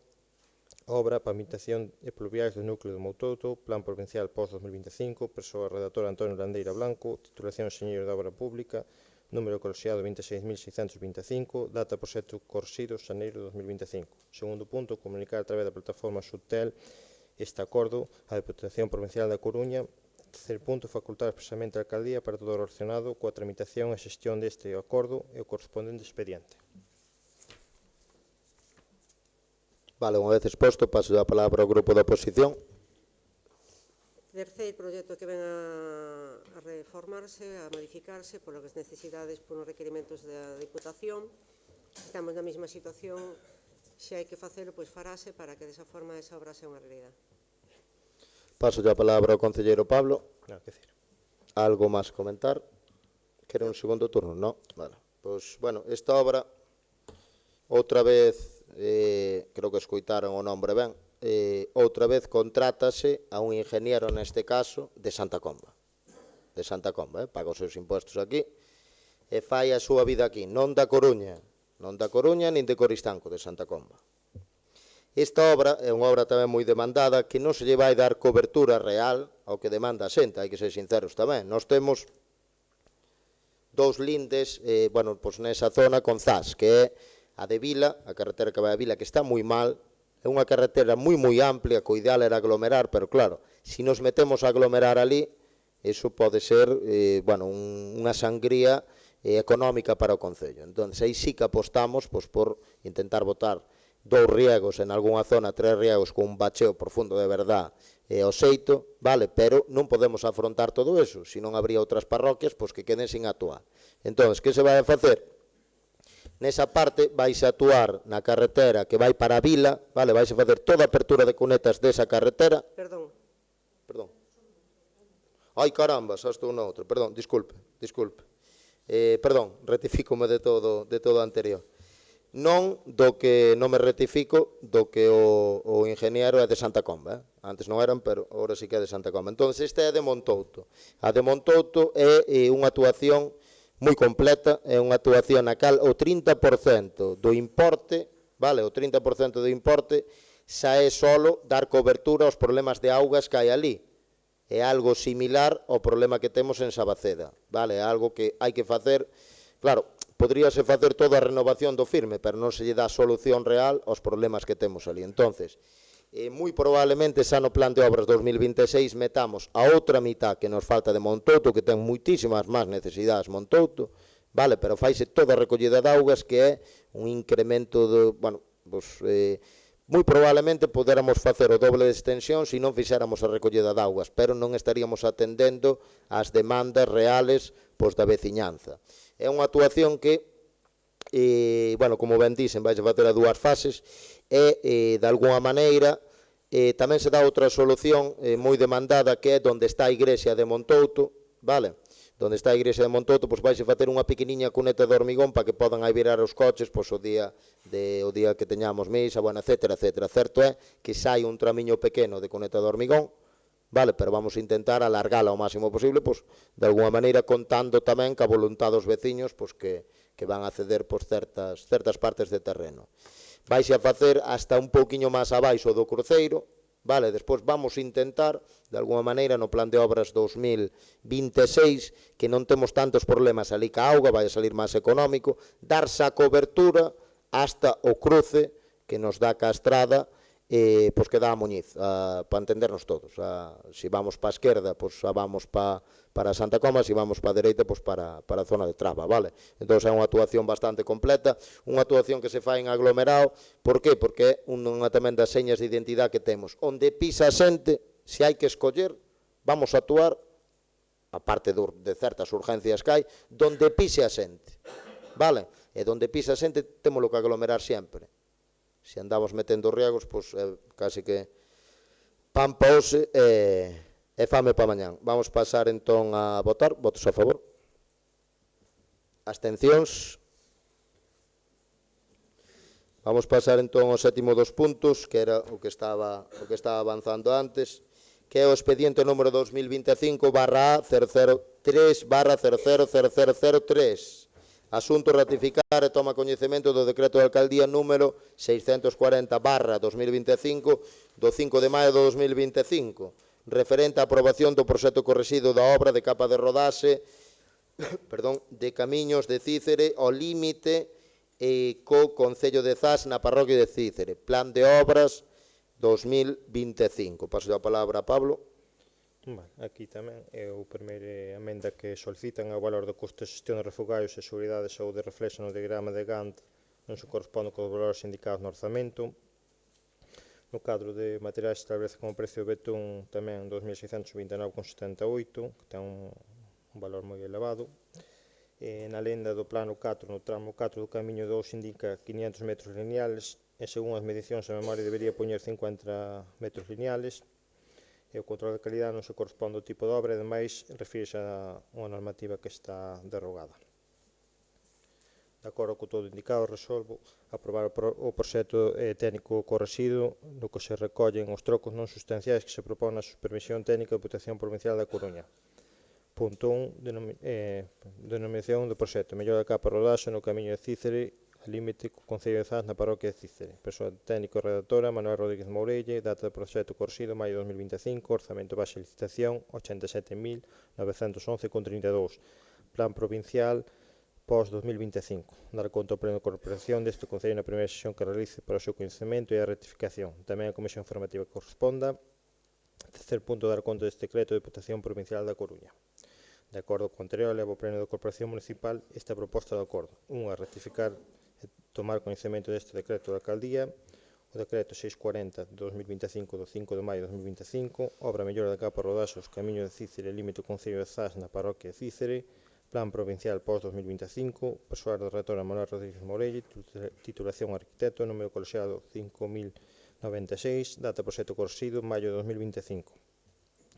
obra pavimentación e pluviais do núcleo de Moutouto, plan provincial pós-2025, persoa redactora Antonio Landeira Blanco, titulación enxeñeiro de obra pública, número colexiado 26.625, data proxecto Corsido, xaneiro 2025. Segundo punto, comunicar a través da plataforma Subtel este acordo á Deputación Provincial da Coruña. Terceiro punto, facultar expresamente a alcaldía para todo o relacionado coa tramitación e xestión deste acordo e o correspondente expediente. Vale, unha vez exposto, paso a palabra ao grupo da oposición. Terceiro proxecto que ven a reformarse, a modificarse polas necesidades, polos requerimentos da Diputación. Estamos na mesma situación, se hai que facelo, pois farase para que desa forma esa obra sea unha realidade. Paso a palabra ao concelleiro Pablo. Nada que decir. Algo máis comentar? Quere un segundo turno? Non? Vale. Pois, bueno, esta obra, outra vez, creo que escoitaron o nombre ben, outra vez contrátase a un ingeniero, neste caso, de Santa Comba. De Santa Comba, paga os seus impostos aquí, e fai a súa vida aquí, non da Coruña, nin de Coristanco, de Santa Comba. Esta obra é unha obra tamén moi demandada que non se lle vai dar cobertura real ao que demanda a xente, hai que ser sinceros tamén. Nós temos dous lindes, bueno, pois nesa zona con Zas, que é a de Vila, a carretera que vai a Vila, que está moi mal, é unha carretera moi amplia, que o ideal era aglomerar, pero claro, se nos metemos a aglomerar ali, iso pode ser, bueno, unha sangría económica para o Concello. Entón, aí sí que apostamos pois, por intentar botar 2 riegos en algunha zona, 3 riegos con un bacheo profundo de verdad ao xeito, vale, pero non podemos afrontar todo eso, se non habría outras parroquias pois, que queden sin actuar. Entón, que se vai a facer? Nesa parte vais a actuar na carretera que vai para a Vila, vale, vais a facer toda a apertura de cunetas desa carretera. Perdón. Ai, caramba, xa estou na outra. Perdón, disculpe. Perdón, rectifícome de todo o anterior. Non me rectifico do que o ingeniero é de Santa Comba. Antes non eran, pero agora sí que é de Santa Comba. Entón, esta é de Montouto. A de Montouto é unha actuación moi completa, é unha actuación na cal o 30% do importe, vale, o 30% do importe xa é solo dar cobertura aos problemas de augas que hai ali. É algo similar ao problema que temos en Sabaceda, vale, é algo que hai que facer. Claro, podríase facer toda a renovación do firme, pero non se lle dá solución real aos problemas que temos ali. Entonces, moi probablemente xa no plan de obras 2026 metamos a outra mitad que nos falta de Montouto, que ten moitísimas máis necesidades Montouto, vale, pero faise toda a recollida de augas, que é un incremento de, bueno, pues, moi probablemente podéramos facer o doble de extensión se non fixéramos a recollida de augas, pero non estaríamos atendendo ás demandas reales pois, da veciñanza. É unha actuación que, bueno, como ben dixen, vai a facer a 2 fases e, de alguna maneira, tamén se dá outra solución moi demandada, que é onde está a igrexa de Montouto, vale? Donde está a igrexa de Montouto, pois vai a facer unha pequeniña cuneta de hormigón para que podan aí virar os coches pois, o día que teñamos misa, bueno, etcétera, etcétera. Certo é que sai un tramiño pequeno de cuneta de hormigón, vale, pero vamos a intentar alargala ao máximo posible, pois, de alguna maneira contando tamén ca voluntad dos veciños pois, que van a ceder pois, certas partes de terreno. Vaise a facer hasta un pouquiño máis abaixo do cruceiro, vale, despois vamos a intentar, de alguna maneira, no plan de obras 2026, que non temos tantos problemas ali ca auga, vai a salir máis económico, darse a cobertura hasta o cruce que nos dá ca estrada, pois que dá a Muñiz, para entendernos todos. Se vamos para a esquerda, pois vamos para Santa Comba, se vamos para a dereita, pois para a zona de Traba, vale? Entón é unha actuación bastante completa, unha actuación que se fai en aglomerado. Por qué? Porque é unha tamén das señas de identidade que temos. Onde pisa a xente, se hai que escoller, vamos a actuar a parte de certas urgencias que hai, donde pise a xente, vale? E donde pise a xente temos que aglomerar sempre. Se andamos metendo riegos, pois casi que pan pa hoxe e fame pa mañán. Vamos pasar entón a votar. Votos a favor. Abstencións. Vamos pasar entón ao sétimo dos puntos, que era o que estaba avanzando antes, que é o expediente número 2025/A003/00003. Asunto ratificar e toma coñecemento do decreto de alcaldía número 640/2025 do 5 de maio de 2025, referente á aprobación do proxecto correxido da obra de capa de rodaxe de Camiños de Cícere ao límite co Concello de Zas na parroquia de Cícere. Plan de obras 2025. Paso a palabra a Pablo. Aquí tamén é a primeira emenda que solicitan o valor do custo de xestión de refugarios e seguridade de saúde reflexo no diagrama de Gantt non se corresponde cos valores indicados no orzamento. No cadro de materiais establece como precio de betún tamén 2.629,78, que ten un valor moi elevado. Na lenda do plano 4, no tramo 4 do camiño 2, indica 500 metros lineales e según as medicións a memoria debería poñer 50 metros lineales. E o control de calidad non se corresponde ao tipo de obra e, ademais, refírese a unha normativa que está derogada. De acordo con todo indicado, resolvo aprobar o proxecto técnico correxido no que se recollen os trocos non sustanciais que se propón na supervisión técnica da Deputación Provincial da Coruña. Punto 1. Denominación do proxecto. Mellora da capa rodaxe no camiño de Cícere, al límite co Concello de Zas na parroquia de Cícere. Persoa técnico redactora, Manuel Rodríguez Mourelle. Data do proxecto correxido, maio de 2025. Orzamento base licitación, 87.911,32. Plan provincial pós-2025. Dar conta ao pleno de corporación deste Concello na primeira sesión que realice para o seu coñecemento e a rectificación. Tamén a comisión informativa que corresponda. Tercer punto, dar conta deste decreto de Deputación Provincial da Coruña. De acordo co anterior, leva ao pleno da Corporación Municipal esta proposta de acordo. 1. A rectificar e tomar coñecemento deste decreto da alcaldía, o decreto 640 de 2025 do 5 de maio de 2025, obra mellora da capa rodaxe os camiños de Cícere, límite do Concello de Zas na parroquia de Cícere, plan provincial pós-2025, persoal do rector Manuel Rodríguez Mourelle, titulación arquitecto, número colexiado 5096, data proxecto correxido, maio de 2025.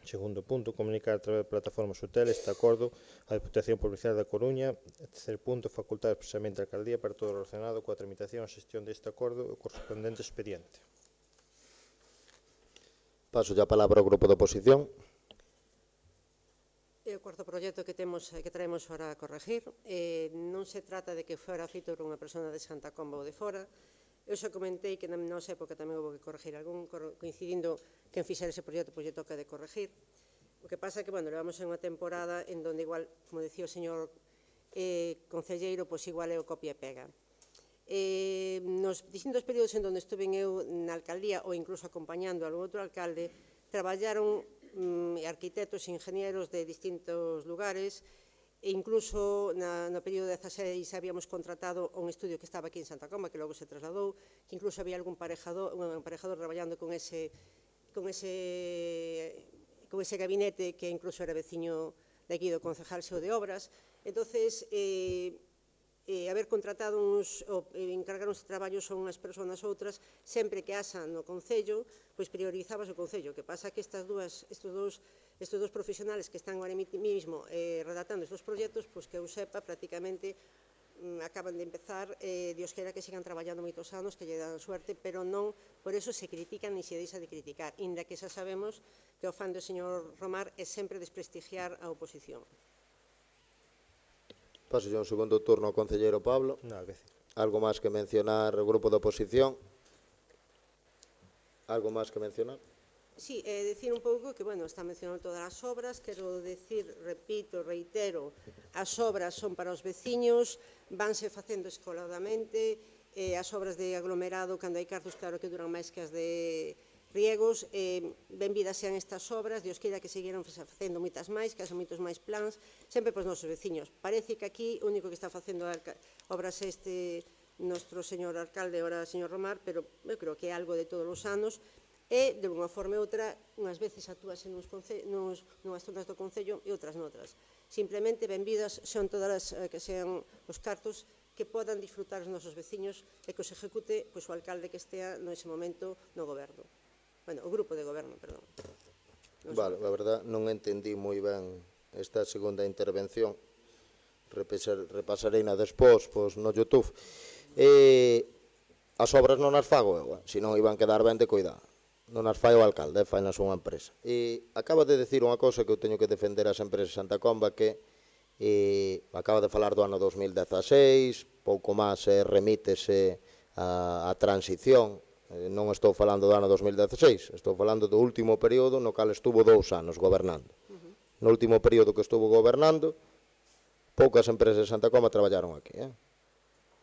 Segundo punto, comunicar a través de plataformas hotel este acordo á Deputación Provincial da Coruña. Tercer punto, facultar expresamente a alcaldía para todo o relacionado coa tramitación e xestión deste acordo e o correspondente expediente. Paso a palabra ao grupo da oposición. É o cuarto proxecto que traemos ahora a corregir. Non se trata de que fora feito por unha persona de Santa Comba ou de fora. Eu xa comentei que na nosa época tamén houve que corregir algún, coincidindo que en fixer ese proxecto pois lle toca de corregir. O que pasa é que, bueno, levamos en unha temporada en donde igual, como decía o señor concelleiro, pois igual é o copia e pega. Nos distintos períodos en donde estuve eu na alcaldía ou incluso acompañando a algún outro alcalde, traballaron arquitectos e ingenieros de distintos lugares. E incluso no período de 16 habíamos contratado un estudio que estaba aquí en Santa Comba, que logo se trasladou, que incluso había algún un emparejador traballando con ese gabinete que incluso era veciño de aquí do Concejal Xeo de Obras. Entonces, haber contratado encargar uns traballos a unhas persoas outras, sempre que asan no Concello, pois priorizabas o Concello. O que pasa que estes dous profesionales que están agora mesmo redactando estes proxectos, pois que eu sepa, prácticamente acaban de empezar, Dios queira que sigan traballando moitos anos, que lle dan suerte, pero non por eso se critican ni se deixa de criticar, inda que xa sabemos que o fan do señor Romar é sempre desprestigiar a oposición. Paso un segundo turno ao concelleiro Pablo. Algo máis que mencionar o grupo da oposición? Algo máis que mencionar? Sí, decir un pouco que, bueno, está mencionando todas as obras, quero decir, repito, reitero, as obras son para os veciños, vanse facendo escoladamente, as obras de aglomerado, cando hai cartos, claro que duran máis que as de riegos, benvidas sean estas obras, Dios queira que seguiran facendo moitas máis, que haxan moitos máis plans, sempre para os nosos veciños. Parece que aquí o único que está facendo obras este noso señor alcalde, ora señor Romar, pero eu creo que é algo de todos os anos. e, de unha forma ou outra, unhas veces actúase nunhas zonas do Concello e outras noutras. Simplemente, benvidas son todas que sean os cartos que podan disfrutar os nosos veciños e que os execute o alcalde que estea nese momento no goberno. Bueno, o grupo de goberno, perdón. Vale, a verdad non entendí moi ben esta segunda intervención. Repasarei na despois no YouTube. As obras non as fago eu, senón iban quedar ben de cuidado. Non as fai o alcalde, fai nas unha empresa. Acaba de decir unha cosa que eu teño que defender as empresas de Santa Comba, que acaba de falar do ano 2016, pouco máis remítese a transición. Non estou falando do ano 2016, estou falando do último período no cal estuvo 2 anos gobernando. No último período que estuvo gobernando, poucas empresas de Santa Comba traballaron aquí.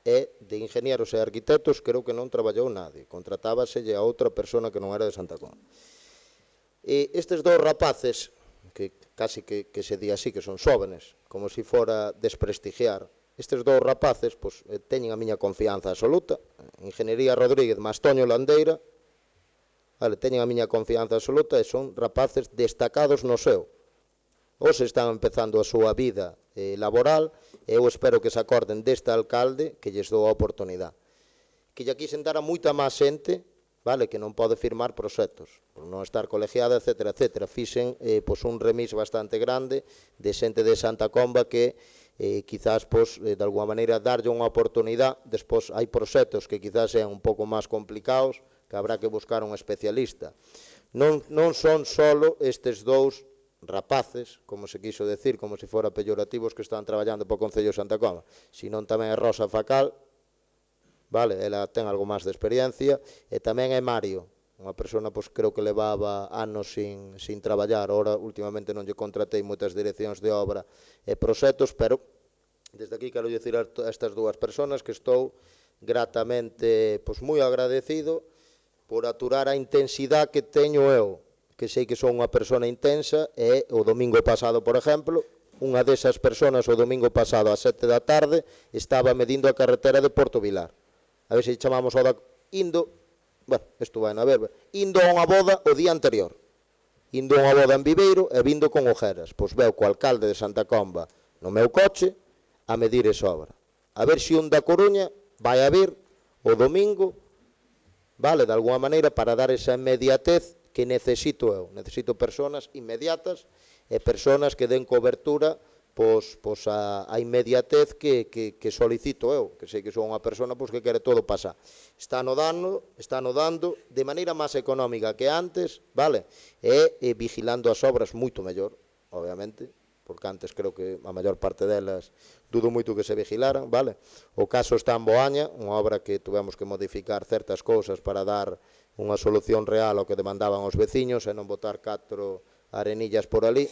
E de ingenieros e arquitectos creo que non traballou nadie, contratábaselle a outra persona que non era de Santa Comba. Estes 2 rapaces, que casi que se di así, que son xóvenes, como se fora desprestigiar, estes 2 rapaces teñen a miña confianza absoluta. Ingeniería Rodríguez máis Toño Landeira teñen a miña confianza absoluta e son rapaces destacados no seu. Os están empezando a súa vida laboral e eu espero que se acorden deste alcalde que lles dou a oportunidade. Que lle aquí sentara moita máis xente que non pode firmar proxectos, por non estar colegiada, etc. Fixen un remis bastante grande de xente de Santa Comba que quizás, de alguma maneira, darlle unha oportunidade. Despois hai proxectos que quizás sean un pouco máis complicados, que habrá que buscar un especialista. Non son solo estes 2 rapaces, como se quiso decir, como se fora peyorativos, que están traballando para o Concello de Santa Comba, senón tamén é Rosa Facal, ela ten algo máis de experiencia, e tamén é Mario, unha persona creo que levaba anos sin traballar. Ora, últimamente non lle contratei moitas direccións de obra e proxectos, pero desde aquí quero dicir a estas 2 persoas que estou gratamente moi agradecido por aturar a intensidade que teño eu, que sei que son unha persona intensa, e o domingo pasado, por exemplo, unha desas persoas o domingo pasado ás 7 da tarde estaba medindo a carretera de Porto Vilar. A ver se chamamos a indo a unha boda o día anterior, indo a unha boda en Viveiro e vindo con ojeras. Veu co alcalde de Santa Comba no meu coche a medir esa obra. A ver se un da Coruña vai a vir o domingo, de alguna maneira, para dar esa inmediatez que necesito eu. Necesito persoas inmediatas e persoas que den cobertura a inmediatez que solicito eu, que sei que son unha persona que quere todo pasar. Está no dando de maneira máis económica que antes, e vigilando as obras moito mellor, obviamente, porque antes creo que a maior parte delas dudo moito que se vigilaran. O caso está en Boaña, unha obra que tuvemos que modificar certas cousas para dar unha solución real ao que demandaban os veciños e non botar 4 arenillas por ali.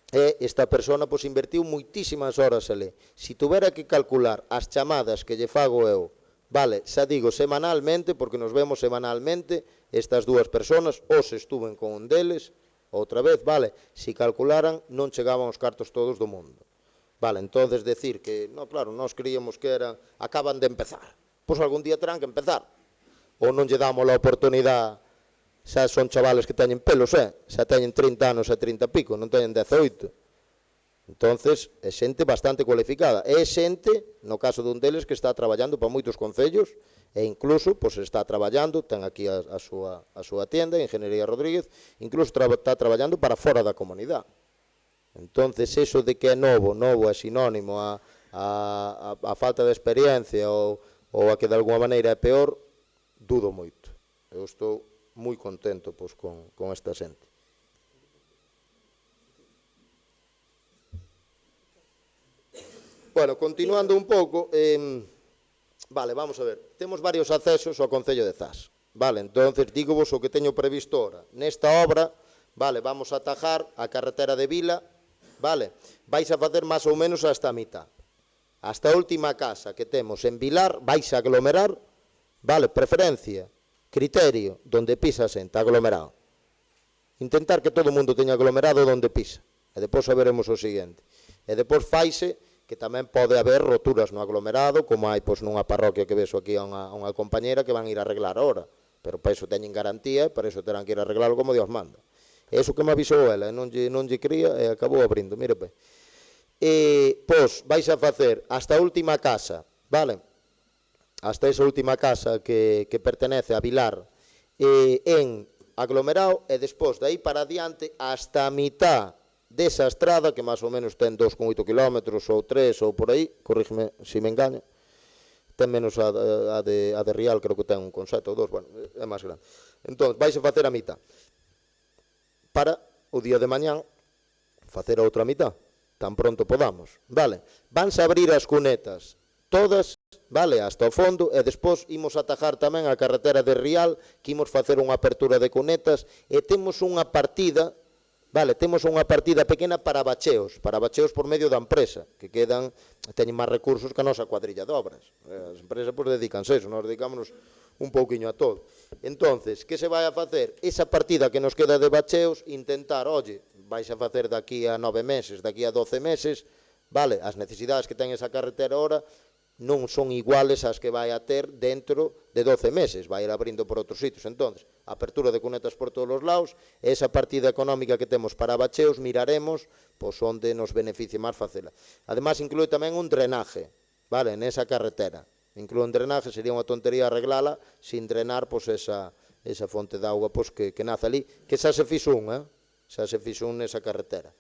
E esta persona invertiu moitísimas horas ali. Se tuvera que calcular as chamadas que lle fago eu, xa digo semanalmente, porque nos vemos semanalmente, estas 2 persoas, os estuven con un deles, outra vez, se calcularan non chegaban os cartos todos do mundo. Entonces decir que, claro, nós creíamos que acaban de empezar, algún día terán que empezar, ou non lle damos a oportunidade. Xa son chavales que teñen pelos, xa teñen 30 anos e 30 pico, non teñen 18. Entonces, é xente bastante cualificada. É xente, no caso dun deles, que está traballando para moitos concellos, e incluso, está traballando, ten aquí a súa tienda, Ingeniería Rodríguez, incluso está traballando para fora da comunidade. Entonces, eso de que é novo é sinónimo a falta de experiencia ou a que de alguma maneira é peor, dudo moito. Eu estou moi contento con esta xente. Continuando un pouco, vamos a ver, temos varios accesos ao Concello de Zas, entonces dígovos o que teño previsto ahora. Nesta obra, vamos a atajar a carretera de Vila, vais a facer máis ou menos hasta a mitad. Hasta a última casa que temos en Vilar, vais a aglomerar, preferencia, criterio, donde pisa a xente, aglomerado. Intentar que todo o mundo teña aglomerado donde pisa. E depois veremos o seguinte. E depois faise que tamén pode haber roturas no aglomerado, como hai nunha parroquia que vexo aquí a unha compañera que van ir a arreglar ahora. pero para iso teñen garantía, para iso terán que ir a arreglalo como Dios manda. Eso que me avisou ela, non lle cría e acabou abrindo, mire ben. Pois, vais a facer hasta a última casa, vale? Hasta esa última casa que pertenece a Vilar en aglomerado, e despois de aí para adiante hasta a mitad desa estrada, que máis ou menos ten 2,8 km ou 3 ou por aí, corrígeme se me engaño, ten menos a de Rial, creo que ten 1,7 ou 2, bueno, é máis grande. Entón, vais a facer a mitad para o día de mañán facer a outra mitad, tan pronto podamos, vale? Vanse abrir as cunetas todas, vale, hasta o fondo, e despois imos atajar tamén a carretera de Rial, que imos facer unha apertura de cunetas, e temos unha partida, vale, temos unha partida pequena para bacheos por medio da empresa, que teñen máis recursos que a nosa cuadrilla de obras. As empresas pois dedícanse a eso, nós dedicámonos un pouquiño a todo. Entonces, que se vai a facer? Esa partida que nos queda de bacheos, intentar, oye, vais a facer daqui a 9 meses, daqui a 12 meses, vale, as necesidades que ten esa carretera ahora non son iguales ás que vai a ter dentro de 12 meses, vai ir abrindo por outros sitios. Entonces, apertura de cunetas por todos os lados, esa partida económica que temos para bacheos, miraremos pois onde nos beneficie máis facela. Ademais, inclúe tamén un drenaje, vale, nesa carretera. Inclúe un drenaje, sería unha tontería arreglala sin drenar pois esa fonte de auga pois que nace ali, que xa se fixo nesa carretera.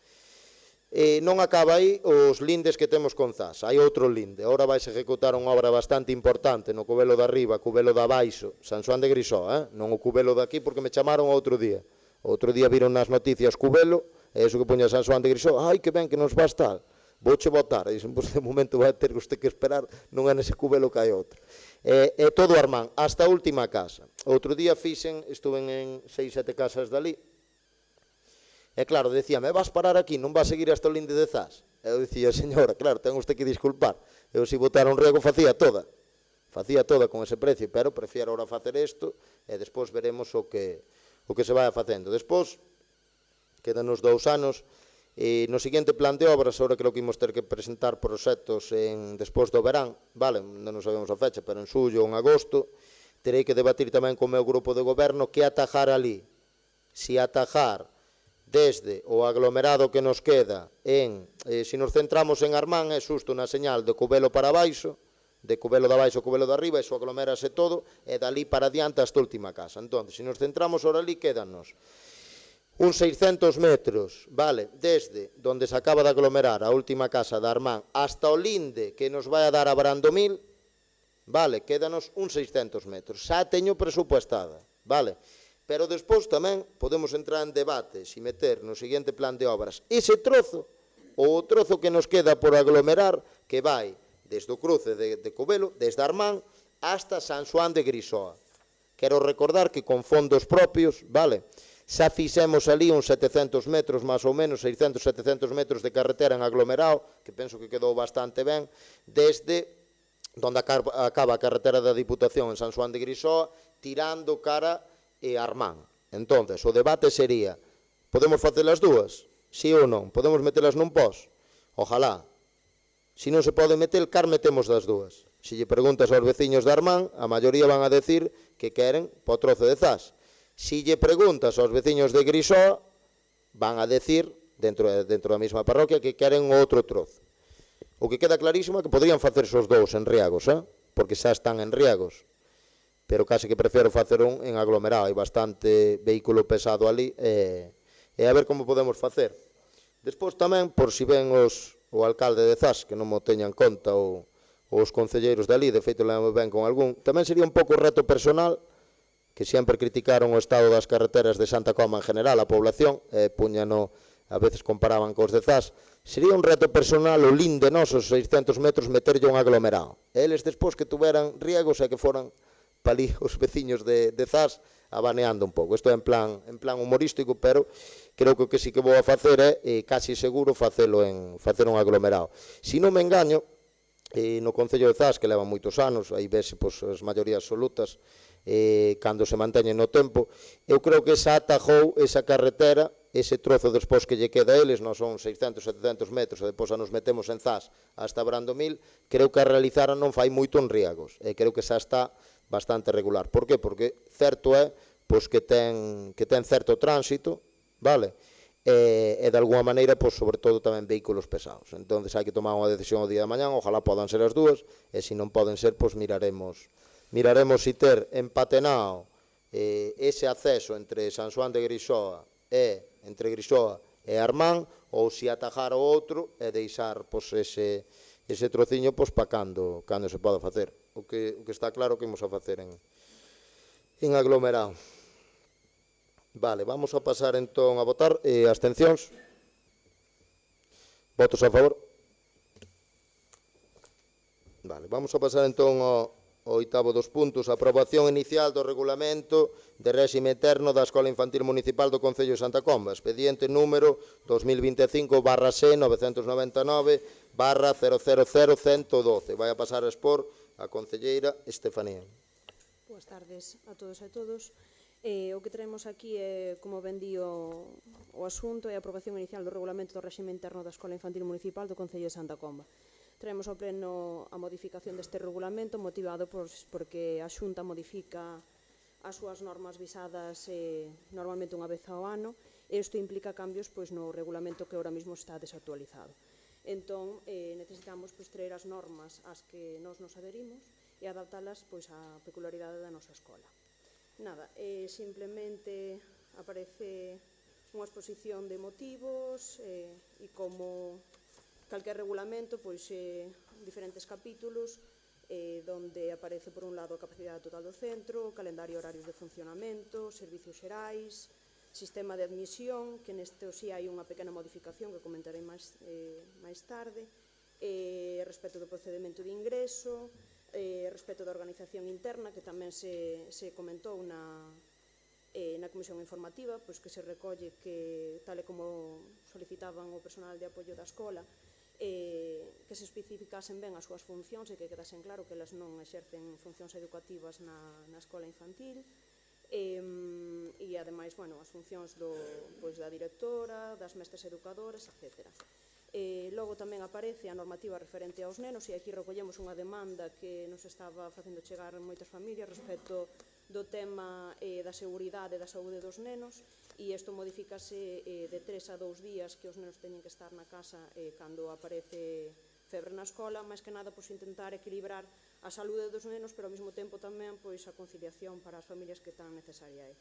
Non acaba aí os lindes que temos con Zas, hai outro linde. Ora vais a ejecutar unha obra bastante importante no Cubelo de arriba, Cubelo de abaixo, San Xoán de Grisó, non o Cubelo de aquí, porque me chamaron outro día. Outro día viron nas noticias Cubelo, e iso que poña San Xoán de Grisó, ai que ben que nos vas tal, vouche votar. E dixen, pois de momento vai ter usted que esperar, non é nese Cubelo que hai outro. E todo Armán, hasta a última casa. Outro día estuve en 6-7 casas dali. E claro, decíame, vas parar aquí, non vas seguir hasta o linde de Zas? Eu dicía, señora, claro, ten usted que disculpar. Eu se botaron riego facía toda con ese precio, pero prefiero ahora facer isto e despois veremos o que se vai facendo. Despois, quedanos 2 anos, e no seguinte plan de obras, ahora creo que imos ter que presentar proxectos despois do verán, vale, non sabemos a fecha, pero en xullo ou en agosto, terei que debatir tamén co meu grupo de goberno que atajar ali. Si atajar desde o aglomerado que nos queda se nos centramos en Armán, é xusto na señal de Cubelo para baixo, de Cubelo de abaixo, Cubelo de arriba, iso aglomerase todo, e dali para diante hasta a última casa. Entón, se nos centramos ahora ali, quédanos uns 600 metros, vale, desde donde se acaba de aglomerar a última casa de Armán hasta o linde que nos vai a dar a Brandomil, vale, quédanos uns 600 metros. Xa teño presupuestada, vale, pero despois tamén podemos entrar en debate e meter no seguinte plan de obras ese trozo, ou o trozo que nos queda por aglomerar, que vai desde o cruce de Cubelo, desde Armán, hasta San Xoán de Grisoa. Quero recordar que con fondos propios, vale, xa fixemos ali uns 700 metros, máis ou menos, 600-700 metros de carretera en aglomerado, que penso que quedou bastante ben, desde donde acaba a carretera da Diputación en San Xoán de Grisoa, tirando cara Armán. Entonces, o debate sería, podemos facer as dúas? Sí ou non? Podemos metelas nun pos? Ojalá. Se non se pode meter, car metemos das dúas. Se lle preguntas aos veciños de Armán, a maioría van a decir que queren po trozo de Zas. Se lle preguntas aos veciños de Grisoa, van a decir, dentro da mesma parroquia, que queren outro trozo. O que queda clarísimo é que podrían facerse os dous en riagos, porque xa están en riagos. Pero case que prefiero facer un en aglomerado, hai bastante vehículo pesado ali, e a ver como podemos facer. Despois tamén, por si ven o alcalde de Zas, que non mo teñan conta, ou os concelleiros dali, de feito levamos ben con algún, tamén sería un pouco reto personal, que sempre criticaron o estado das carreteras de Santa Coma en general, a población, puñano, a veces comparaban cos de Zas, sería un reto personal o linde nosos 600 metros meterlle un aglomerado. E eles despois que tuveran riegos e que foran palí os veciños de Zas abaneando un pouco. Isto é en plan humorístico, pero creo que o que sí que vou a facer é casi seguro facer un aglomerado. Se non me engaño, no Concello de Zas, que leva moitos anos, aí vese as maiorías absolutas, cando se manteñen no tempo, eu creo que xa atajou esa carretera, ese trozo despois que lle queda a eles, non son 600-700 metros, e despois nos metemos en Zas hasta Brandomil, creo que a realizaran non fai moito en riagos, e creo que xa está bastante regular. Por que? Porque certo é pois, que ten certo tránsito, vale? E de alguma maneira, pois, sobre todo tamén vehículos pesados. Entón, hai que tomar unha decisión o día de mañán, ojalá podan ser as dúas, e se non poden ser, pois miraremos se ter empatenado ese acceso entre San Xoán de Grixoa entre Grixoa e Armán, ou se atajar o outro e deixar pois, ese trociño pois, para cando se poda facer. O que está claro que imos a facer en aglomerado. Vale, vamos a pasar entón a votar. Abstencións? Votos a favor? Vale, vamos a pasar entón ao oitavo dos puntos, a aprobación inicial do regulamento de réxime eterno da Escola Infantil Municipal do Concello de Santa Comba, expediente número 2025/C 999/0000112. Vai a pasar a expor a concelleira Estefanía. Boas tardes a todos e todos. O que traemos aquí é, como ben di o asunto, é a aprobación inicial do regulamento do réxime interno da Escola Infantil Municipal do Concello de Santa Comba. Traemos ao pleno a modificación deste regulamento motivado porque a Xunta modifica as súas normas visadas normalmente unha vez ao ano, e isto implica cambios no regulamento que ahora mesmo está desactualizado. Entón, necesitamos traer as normas ás que nós nos adherimos e adaptalas á peculiaridade da nosa escola. Nada, simplemente aparece unha exposición de motivos e como calquer regulamento, diferentes capítulos donde aparece por un lado a capacidade total do centro, calendario horarios de funcionamento, servicios xerais, sistema de admisión, que neste sí hai unha pequena modificación que comentarei máis tarde, respecto do procedimento de ingreso, respecto da organización interna, que tamén se comentou na comisión informativa, que se recolle que, tal e como solicitaban o personal de apoio da escola, que se especificasen ben as súas funcións e que quedasen claro que elas non exercen funcións educativas na escola infantil, e, ademais, as funcións da directora, das mestres educadoras, etc. Logo tamén aparece a normativa referente aos nenos, e aquí recollemos unha demanda que nos estaba facendo chegar moitas familias respecto do tema da seguridade e da saúde dos nenos, e isto modifícase de 3 a 2 días que os nenos teñen que estar na casa cando aparece febre na escola, máis que nada intentar equilibrar a saúde dos nenos, pero ao mesmo tempo tamén a conciliación para as familias que tan necesaria é.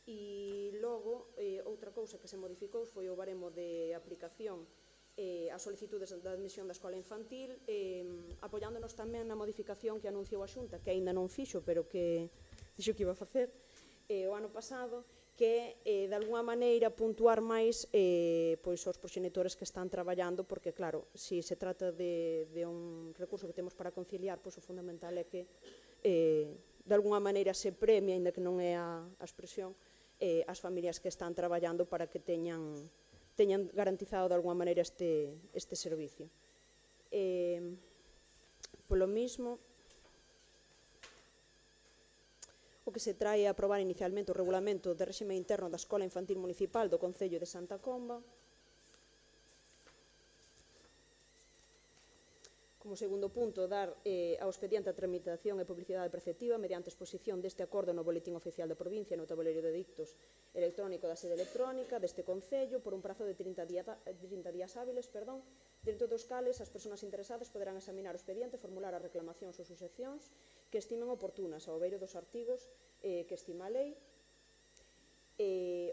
E logo, outra cousa que se modificou foi o baremo de aplicación as solicitudes da admisión da escola infantil, apoiándonos tamén na modificación que anunciou a Xunta, que aínda non fixo, pero que dixo que iba a facer o ano pasado, que é, de alguna maneira, puntuar máis os proxenitores que están traballando, porque, claro, se se trata de un recurso que temos para conciliar, o fundamental é que, de alguna maneira, se premia, ainda que non é a expresión, as familias que están traballando para que teñan garantizado de alguna maneira este servicio. Polo mismo, o que se trae a aprobar inicialmente o regulamento de réxime interno da Escola Infantil Municipal do Concello de Santa Comba. Como segundo punto, dar ao expediente a tramitación e publicidade preceptiva mediante exposición deste acordo no Boletín Oficial da Provincia e no tabuleiro de dictos electrónico da sede electrónica deste Concello por un prazo de 30 días hábiles, dentro dos cales as persoas interesadas poderán examinar o expediente e formular as reclamacións ou suxestións que estimen oportunas ao beiro dos artigos que estima a lei.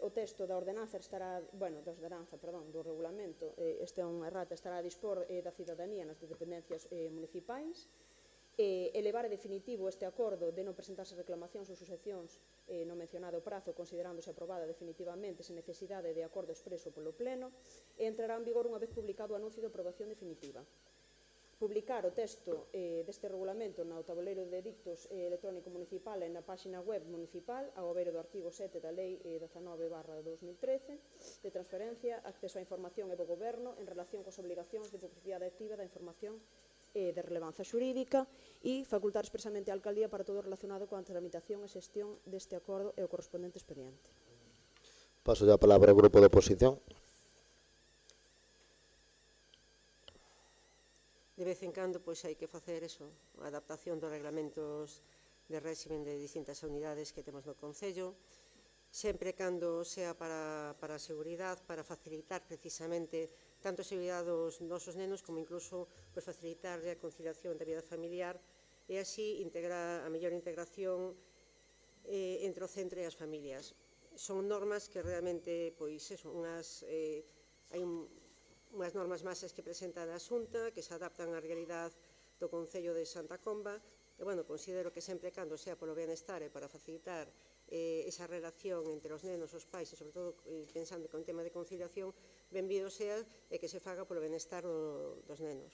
O texto da ordenanza do regulamento, este é un errata, estará a dispor da cidadanía nas dependencias municipais. Elevar a definitivo este acordo de non presentarse reclamacións ou suxestións no mencionado prazo, considerándose aprobada definitivamente sen necesidade de acordo expreso polo Pleno, e entrará en vigor unha vez publicado o anuncio de aprobación definitiva. Publicar o texto deste regulamento no tabuleiro de dictos electrónico municipal e na páxina web municipal ao beiro do artigo 7 da Lei 19/2013 de transferencia, acceso á información e bo goberno en relación coas obligacións de publicidade activa da información de relevancia xurídica, e facultar expresamente a alcaldía para todo relacionado coa tramitación e xestión deste acordo e o correspondente expediente. Paso a palabra ao grupo de oposición. De vez en cando hai que facer a adaptación dos reglamentos de réximen de distintas unidades que temos no Concello, sempre cando sea para a seguridade, para facilitar precisamente tanto a seguridade dos nosos nenos como incluso facilitar a conciliación da vida familiar e así integrar a mellor integración entre o centro e as familias. Son normas que realmente, hai unhas normas bases que presenta a Xunta que se adaptan á realidade do Concello de Santa Comba e, considero que sempre cando sea polo benestar e para facilitar esa relación entre os nenos, os pais e, sobre todo, pensando que é un tema de conciliación, benvido sea e que se faga polo benestar dos nenos.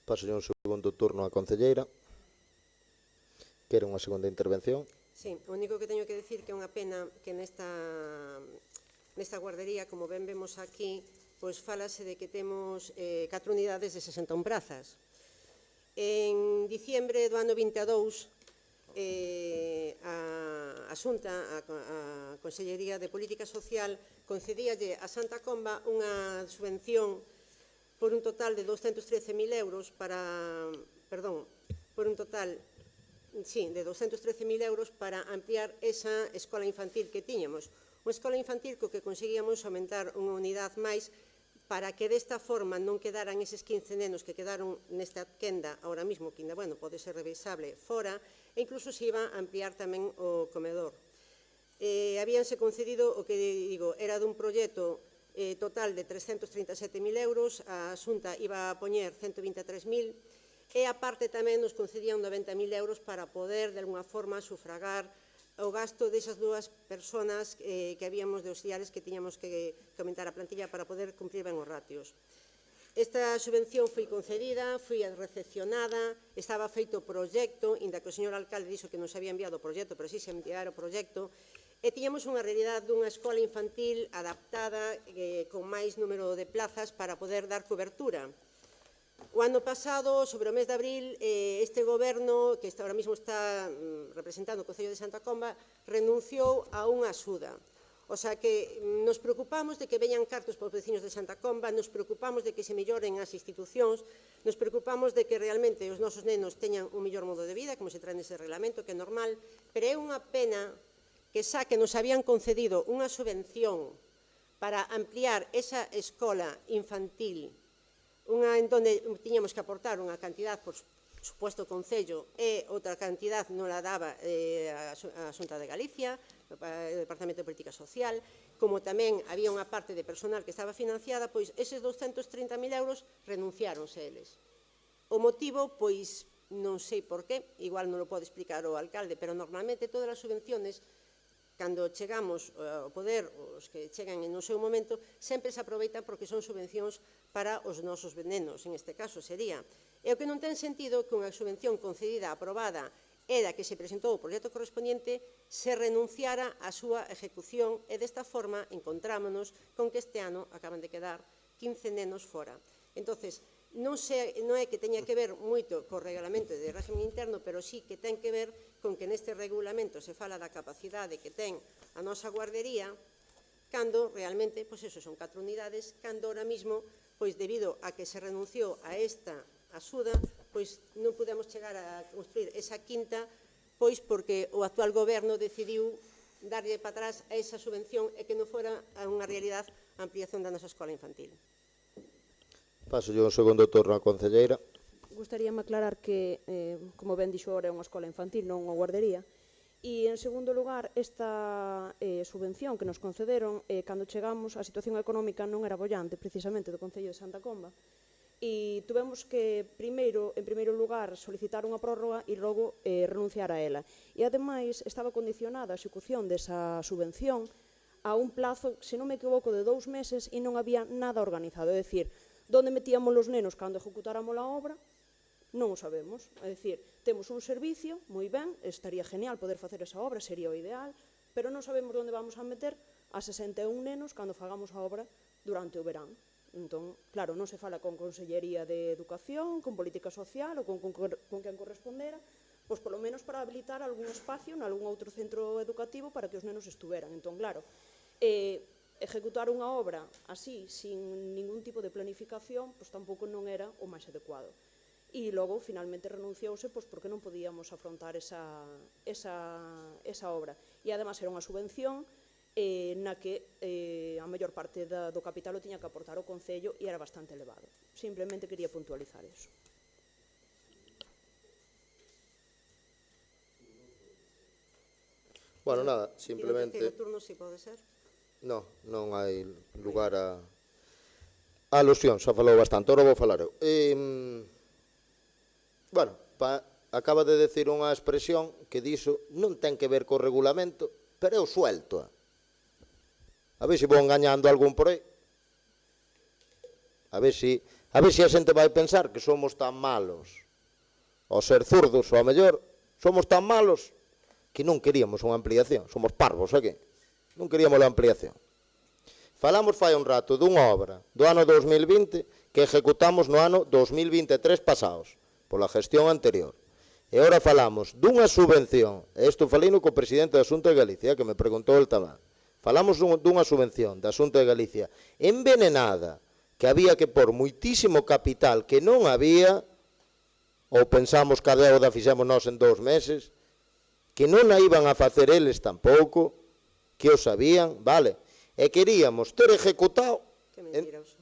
Paso un segundo turno á concelleira. Quere unha segunda intervención? Sí, o único que teño que decir que é unha pena que nesta guardería, como ben vemos aquí, falase de que temos 4 unidades de 61 prazas. En diciembre do ano 22, a Xunta, a Consellería de Política Social, concedíalle a Santa Comba unha subvención por un total de 213.000 euros para ampliar esa escola infantil que tiñamos. Unha escola infantil co que conseguíamos aumentar unha unidade máis para que desta forma non quedaran eses 15 nenos que quedaron nesta quenda ahora mismo, que ainda, pode ser revisable fora, e incluso se iba a ampliar tamén o comedor. Habíanse concedido, o que digo, era dun proxecto total de 337.000 euros, a Xunta iba a poñer 123.000 e aparte tamén nos concedían 90.000 euros para poder, de alguna forma, sufragar o gasto desas dúas persoas que habíamos de auxiliares que tiñamos que aumentar a plantilla para poder cumprir ben os ratios. Esta subvención foi concedida, foi recepcionada, estaba feito o proxecto, inda que o señor alcalde dixo que non se había enviado o proxecto, pero sí se enviara o proxecto, e tiñamos unha realidade dunha escola infantil adaptada con máis número de plazas para poder dar cobertura. O ano pasado, sobre o mes de abril, este goberno, que ahora mesmo está representando o Concello de Santa Comba, renunciou a unha axuda. O sea que nos preocupamos de que veñan cartos para os veciños de Santa Comba, nos preocupamos de que se melloren as institucións, nos preocupamos de que realmente os nosos nenos teñan un mellor modo de vida, como se trae nese reglamento, que é normal, pero é unha pena que xa que nos habían concedido unha subvención para ampliar esa escola infantil, unha en donde tiñamos que aportar unha cantidad, por suposto, o Concello, e outra cantidad non la daba a Xunta de Galicia, o Departamento de Política Social, como tamén había unha parte de personal que estaba financiada, pois eses 230.000 euros renunciáronse eles. O motivo, pois, non sei por qué, igual non lo pode explicar o alcalde, pero normalmente todas as subvenciones, cando chegamos ao poder, os que chegan no seu momento, sempre se aproveitan porque son subvencións para os nosos nenos, en este caso sería. E o que non ten sentido que unha subvención concedida, aprobada, e da que se presentou o proxecto correspondiente, se renunciara á súa ejecución e desta forma encontrámonos con que este ano acaban de quedar 15 nenos fora. Entón, non é que teña que ver moito co reglamento de régimen interno, pero sí que ten que ver con que neste regulamento se fala da capacidade que ten a nosa guardería, cando realmente, pois eso, son 4 unidades, cando ahora mismo, pois debido a que se renunciou a esta axuda, pois non podemos chegar a construir esa quinta, pois porque o actual goberno decidiu darlle para atrás a esa subvención e que non fora unha realidade a ampliación da nosa escola infantil. Paso un segundo turno á concelleira. Gustaríame aclarar que, como ben dixo ahora, é unha escola infantil, non unha guardería. E, en segundo lugar, esta subvención que nos concederon, cando chegamos, a situación económica non era bollante, precisamente, do Concello de Santa Comba. E tuvemos que, en primeiro lugar, solicitar unha prórroga e logo renunciar a ela. E, ademais, estaba condicionada a execución desa subvención a un plazo, se non me equivoco, de 2 meses e non había nada organizado. É dicir, onde metíamos os nenos cando ejecutáramos a obra, non o sabemos. É dicir, temos un servicio, moi ben, estaría genial poder facer esa obra, sería o ideal, pero non sabemos onde vamos a meter a 61 nenos cando fagamos a obra durante o verán. Entón, claro, non se fala con Consellería de Educación, con Política Social ou con quen correspondera, pois polo menos para habilitar algún espacio en algún outro centro educativo para que os nenos estuveran. Entón, claro, ejecutar unha obra así, sin ningún tipo de planificación, pois tampouco non era o máis adecuado. e logo finalmente renunciouse porque non podíamos afrontar esa obra. E además era unha subvención na que a maior parte do capital o tiña que aportar o Concello e era bastante elevado. Simplemente quería puntualizar iso. Bueno, nada, E no simplemente... terceiro turno, si pode ser. Non hai lugar a alusión, xa falou bastante, ora vou falar eu. Bueno, acaba de decir unha expresión que diso non ten que ver co regulamento, pero eu suelto. A ver se vou engañando algún por aí. A ver se a xente vai pensar que somos tan malos. Ao ser zurdos, ou a mellor, somos tan malos que non queríamos unha ampliación. Somos parvos aquí. Non queríamos a ampliación. Falamos fai un rato dunha obra do ano 2020 que ejecutamos no ano 2023 pasados, pola gestión anterior. E ora falamos dunha subvención, e isto falino co presidente da Xunta de Galicia, que me preguntou el tamén. Falamos dunha subvención da Xunta de Galicia envenenada, que había que pôr moitísimo capital que non había, ou pensamos que a deuda fixemos nós en 2 meses, que non a iban a facer eles tampouco, que o sabían, vale, e queríamos ter ejecutado... Que mentiroso.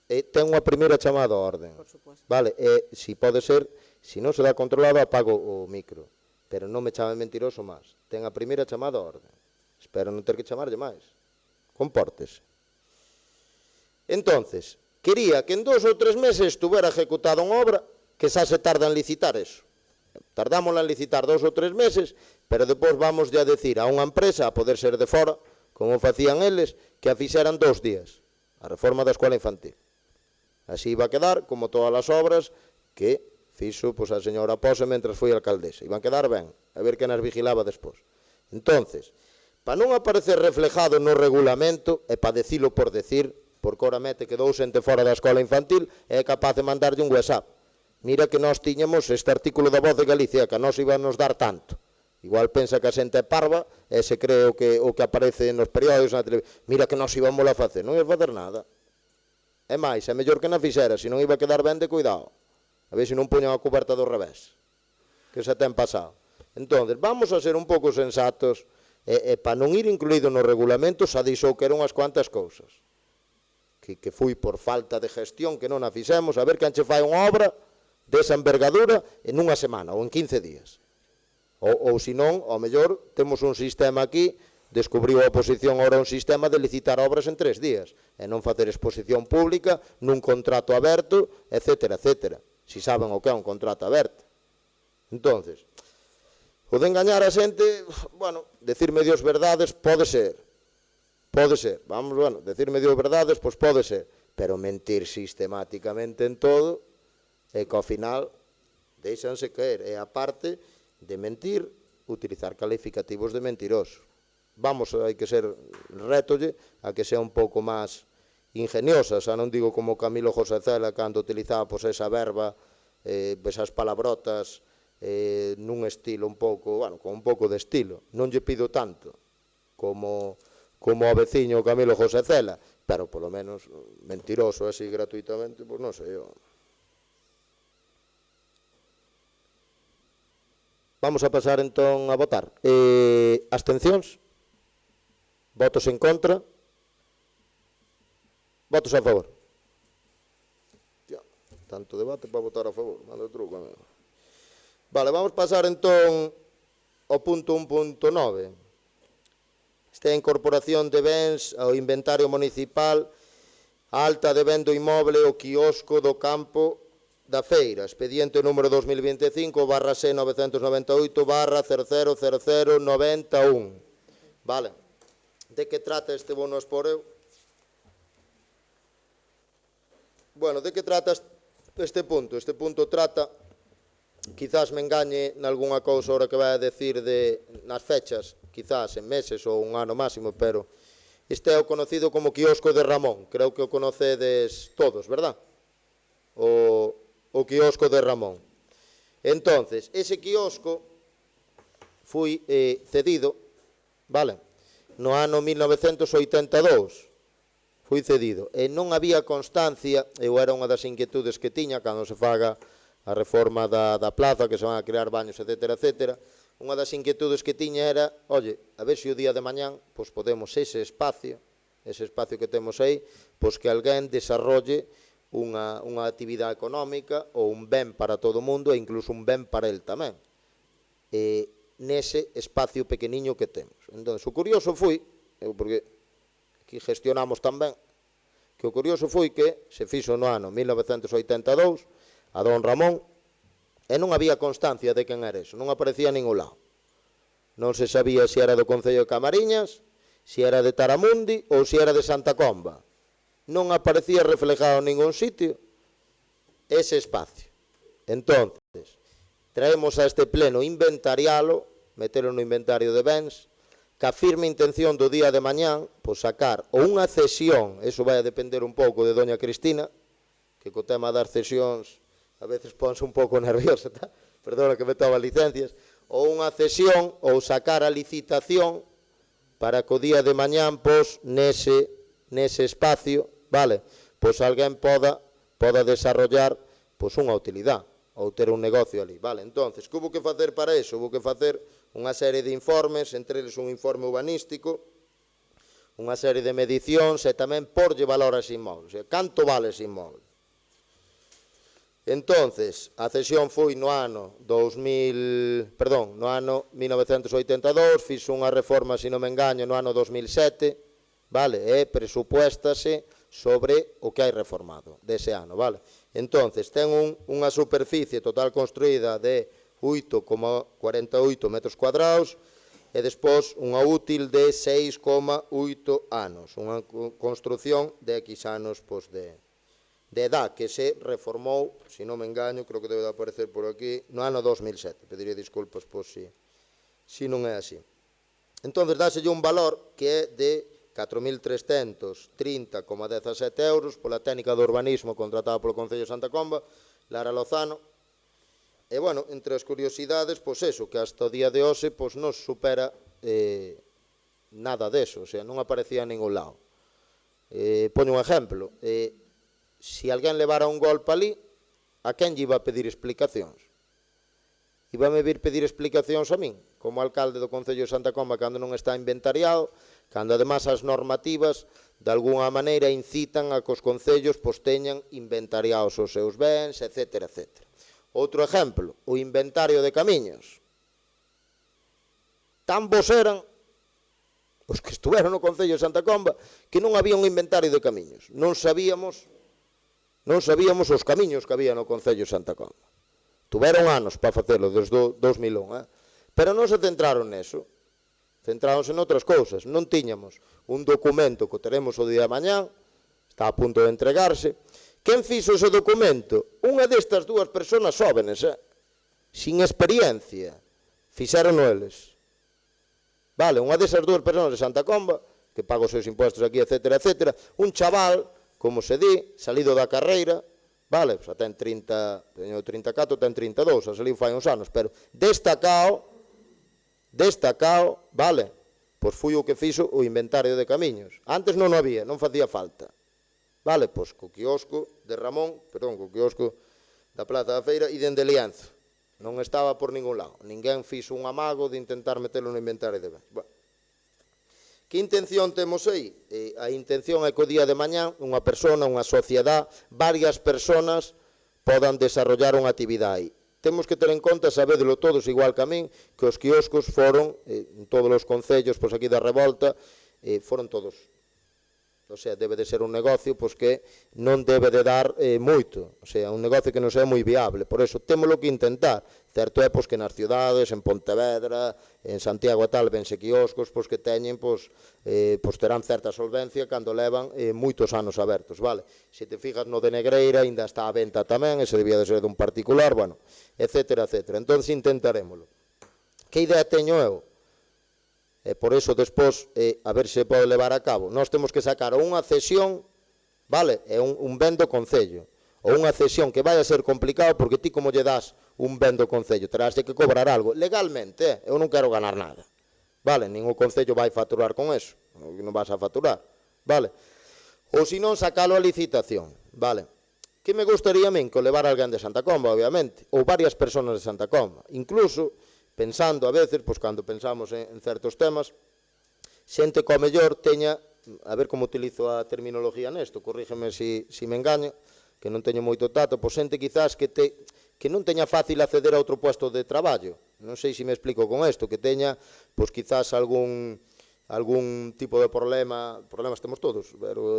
Ten unha primeira chamada a orden. Por supuesto. Vale, si pode ser, si non se dá controlado, apago o micro. Pero non me chame mentiroso máis. Ten a primeira chamada a orden. Espero non ter que chamarlle máis. Compórtese. Entonces, quería que en 2 ou 3 meses estuvera ejecutada unha obra que xa se tarda en licitar eso. Tardámosla en licitar 2 ou 3 meses, pero depois vamos a decir a unha empresa, a poder ser de fora, como facían eles, que a fixeran 2 días. A reforma da escola infantil. Así iba a quedar, como todas as obras que fixo a señora Pose mentras foi alcaldesa. Iban a quedar ben, a ver quen as vigilaba despois. Entonces, para non aparecer reflejado no regulamento, e para decilo por decir, porque ora mete que 2 xente fora da escola infantil é capaz de mandarlle un WhatsApp. Mira que nós tiñamos este artículo da Voz de Galicia, que a nós iban nos dar tanto. Igual pensa que a xente é parva e se cree o que aparece nos periódicos na televisión. Mira que nós íbamos a facer, non ia facer nada. É máis, é mellor que na fixera, se non iba a quedar ben de cuidado. A ver se non poñan a coberta do revés, que se ten pasado. Entón, vamos a ser un pouco sensatos, e para non ir incluído no regulamento, xa dixou que eran unhas cuantas cousas. Que foi por falta de gestión, que non a fixemos, a ver quen che fai unha obra desa envergadura en unha semana, ou en 15 días. Ou senón, ao mellor, temos un sistema aquí, descubriu a oposición ora un sistema de licitar obras en 3 días, e non facer exposición pública, nun contrato aberto, etcétera, etcétera. Si saben o que é un contrato aberto. Entonces, o de engañar a xente, bueno, decir medios verdades pode ser. Pode ser. Vamos, bueno, decir medios verdades, pois pode ser. Pero mentir sistemáticamente en todo, é que ao final deixanse caer. E a parte de mentir, utilizar calificativos de mentiroso. Vamos, hai que ser rétolle a que sea un pouco máis ingeniosa, xa non digo como Camilo José Cela cando utilizaba esa verba, esas palabrotas nun estilo un pouco, bueno, con un pouco de estilo. Non lle pido tanto como o veciño Camilo José Cela, pero polo menos mentiroso así gratuitamente, pois non sei eu. Vamos a pasar entón a votar. Abstencións? Votos en contra? Votos a favor? Tanto debate para votar a favor. Manda truco, amigo. Vale, vamos pasar entón ao punto 1.9. Esta é a incorporación de bens ao inventario municipal, a alta de vendo inmoble o quiosco do campo da feira, expediente número 2025/C 998/000091. Vale. De que trata este bono esporeu? Bueno, de que trata este punto? Este punto trata, quizás me engañe nalgúnha cousa ahora que vai a decir nas fechas, quizás en meses ou un ano máximo, pero este é o conocido como quiosco de Ramón. Creo que o conocedes todos, verdad? O quiosco de Ramón. Entonces, ese quiosco foi cedido, vale, no ano 1982, foi cedido, e non había constancia, eu era unha das inquietudes que tiña cando se faga a reforma da plaza, que se van a crear baños, etcétera, etcétera. Unha das inquietudes que tiña era, oye, a ver se o día de mañán pois podemos ese espacio que temos aí, pois que alguén desarrolle unha actividade económica ou un ben para todo o mundo e incluso un ben para el tamén, nese espacio pequeniño que temos. Entón, o curioso foi, porque aquí gestionamos tamén, que o curioso foi que se fixo no ano 1982 a don Ramón e non había constancia de quen era eso, non aparecía a ningún lado. Non se sabía se era do Concello de Camariñas, se era de Taramundi ou se era de Santa Comba. Non aparecía reflejado en ningún sitio ese espacio. Entonces, traemos a este pleno inventarialo, metelo no inventario de bens, ca firme intención do día de mañán, pois sacar ou unha cesión, eso vai a depender un pouco de doña Cristina, que co tema das cesións a veces ponse un pouco nerviosa, tá? Perdona que me toma licencias, ou unha cesión ou sacar a licitación para que o día de mañán, pois, nese espacio, vale, pois alguén poda desarrollar pois unha utilidade ou ter un negocio ali, vale. Entonces, que houve que facer para iso? Houve que facer unha serie de informes, entre eles un informe urbanístico, unha serie de medicións e tamén porlle valor a ese inmóvel, o sea, canto vale ese inmóvel. Entonces, a cesión foi no ano 1982, fixo unha reforma, se non me engaño, no ano 2007, vale, e presupuéstase sobre o que hai reformado dese ano, vale. Entonces, ten unha superficie total construída de 8,48 metros cuadrados e despois unha útil de 6,8 anos, unha construción de X anos pois, de edad que se reformou, se non me engaño, creo que debe de aparecer por aquí, no ano 2007. Pediría disculpas por si non é así. Entón, dáselle un valor que é de 4.330,17 euros pola técnica de urbanismo contratada polo Concello de Santa Comba, Lara Lozano. E, bueno, entre as curiosidades, pois eso, que hasta o día de hoxe pois non supera nada deso, o sea, non aparecía en ningún lado. Poño un exemplo. Se alguén levara un golpe ali, a quen lle iba a pedir explicacións? Iba a me vir pedir explicacións a min, como alcalde do Concello de Santa Comba, cando non está inventariado, cando además as normativas de alguna maneira incitan a que os concellos pois teñan inventariados os seus bens, etcétera, etcétera. Outro exemplo, o inventario de camiños. Tan bos eran os que estuveron no Concello de Santa Comba que non había un inventario de camiños. Non sabíamos os camiños que había no Concello de Santa Comba. Tuveron anos para facelo, desde 2001, pero non se centraron neso. Centráronse noutras cousas. Non tiñamos un documento que teremos o día de mañán, está a punto de entregarse. Quen fixo ese documento? Unha destas dúas persoas xóvenes, sin experiencia, fixeron eles. Vale, unha desas dúas persoas de Santa Comba, que paga os seus impostos aquí, etcétera, etcétera, un chaval, como se di, salido da carreira, vale, xa ten 34, ten 32, xa saliu fai uns anos, pero destacado, vale, pois foi o que fixo o inventario de camiños. Antes non o había, non facía falta. Vale, pois co quiosco de Ramón, co quiosco da Plaza da Feira e dende Lienzo. Non estaba por ningún lado. Ninguén fixo un amago de intentar metelo no inventario de bens. Bueno, que intención temos aí? A intención é que o día de mañán unha persona, unha sociedade, varias personas podan desarrollar unha actividade aí. Temos que ter en conta, sabedelo todos, igual que a min, que os quioscos foron, en todos os concellos, pois aquí da Revolta, foron todos. O sea, debe de ser un negocio pois que non debe de dar moito, o sea, un negocio que non sea moi viable. Por eso, témolo que intentar. Certo é pois que nas ciudades, en Pontevedra, en Santiago e tal, vense quioscos pois que teñen, pois terán certa solvencia cando levan moitos anos abertos, vale? Se te fijas no de Negreira, ainda está a venta tamén, ese debía de ser dun particular, bueno, etcétera, etcétera. Entón, intentarémolo. Que idea teño eu? E por iso, despois, a ver se pode levar a cabo. Nós temos que sacar unha cesión, vale, é un ben do Concello, ou unha cesión que vai a ser complicado, porque ti como lle das un ben do Concello, terás de que cobrar algo, legalmente, eu non quero ganar nada, vale, nin o Concello vai facturar con eso, non vas a facturar, vale, ou se non, sacalo a licitación, vale. Que me gustaría a min que o levar alguén de Santa Comba, obviamente, ou varias personas de Santa Comba. Incluso, pensando a veces, pois cando pensamos en certos temas, xente que ao mellor teña, a ver como utilizo a terminología nesto, corrígeme se me engaña, que non teño moito tato, pois xente quizás que non teña fácil acceder a outro puesto de traballo. Non sei se me explico con isto, que teña, pois quizás algún tipo de problemas temos todos, pero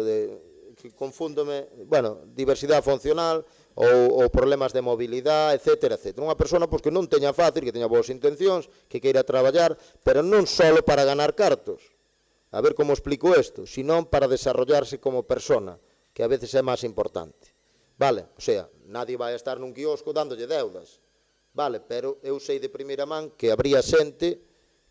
que confúndome, bueno, diversidade funcional ou problemas de mobilidade, etcétera, etcétera. Unha persona pois, que non teña fácil, que teña boas intencións, que queira traballar, pero non só para ganar cartos. A ver como explico isto, senón para desarrollarse como persona, que a veces é máis importante. Vale? O sea, nadie vai a estar nun quiosco dándolle deudas. Vale? Pero eu sei de primeira man que habría xente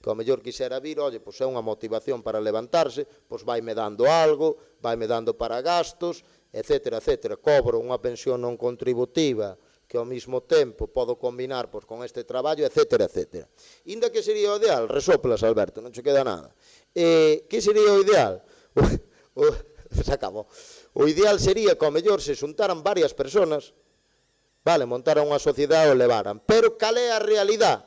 que ao mellor quixera vir, oye, pois é unha motivación para levantarse, pois vaime dando algo, vaime dando para gastos, etcétera, etcétera. Cobro unha pensión non contributiva que ao mesmo tempo podo combinar pois, con este traballo, etcétera, etcétera. Inda que sería o ideal, resoplas, Alberto, non che queda nada. Que sería o ideal? Se acabou. O ideal sería que ao mellor se xuntaran varias personas, vale, montaran unha sociedade ou levaran, pero cal é a realidade?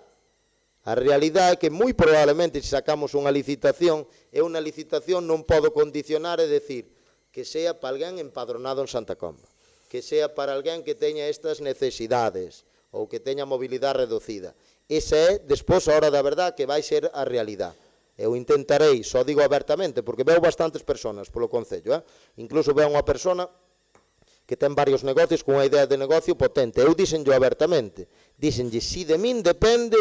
A realidade é que moi probablemente se sacamos unha licitación e unha licitación non podo condicionar e decir que sea para alguén empadronado en Santa Comba, que sea para alguén que teña estas necesidades ou que teña mobilidade reducida. Esa é, despois, a hora da verdade, que vai ser a realidade. Eu intentarei, só digo abertamente, porque veo bastantes personas polo Concello, incluso veo unha persona que ten varios negocios con unha idea de negocio potente. Eu díxenllo abertamente, díxenlle, si de min depende,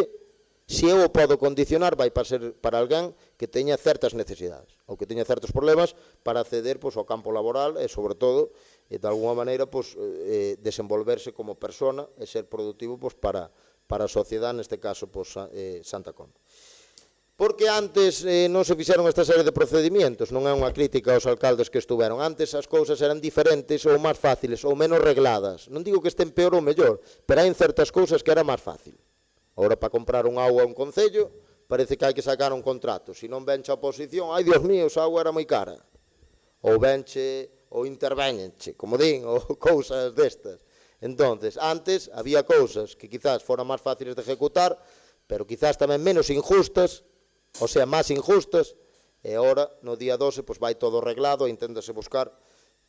se eu o podo condicionar, vai ser para alguén que teña certas necesidades ou que teña certos problemas para acceder pois, ao campo laboral e, sobre todo, de alguma maneira, pois, desenvolverse como persona e ser productivo pois, para a sociedade, neste caso, pois, Santa Comba. Porque antes non se fixeron esta serie de procedimentos, non é unha crítica aos alcaldes que estuveron. Antes as cousas eran diferentes ou máis fáciles ou menos regladas. Non digo que estén peor ou mellor, pero hai certas cousas que era máis fácil. Ora, para comprar un agua a un concello, parece que hai que sacar un contrato. Se non venche a oposición, ai, Dios mío, esa agua era moi cara. Ou venche, ou intervéñenche, como din, ou cousas destas. Entonces, antes había cousas que quizás foran máis fáciles de ejecutar, pero quizás tamén menos injustas, o sea, máis injustas, e ora, no día 12, pois vai todo arreglado e inténtase buscar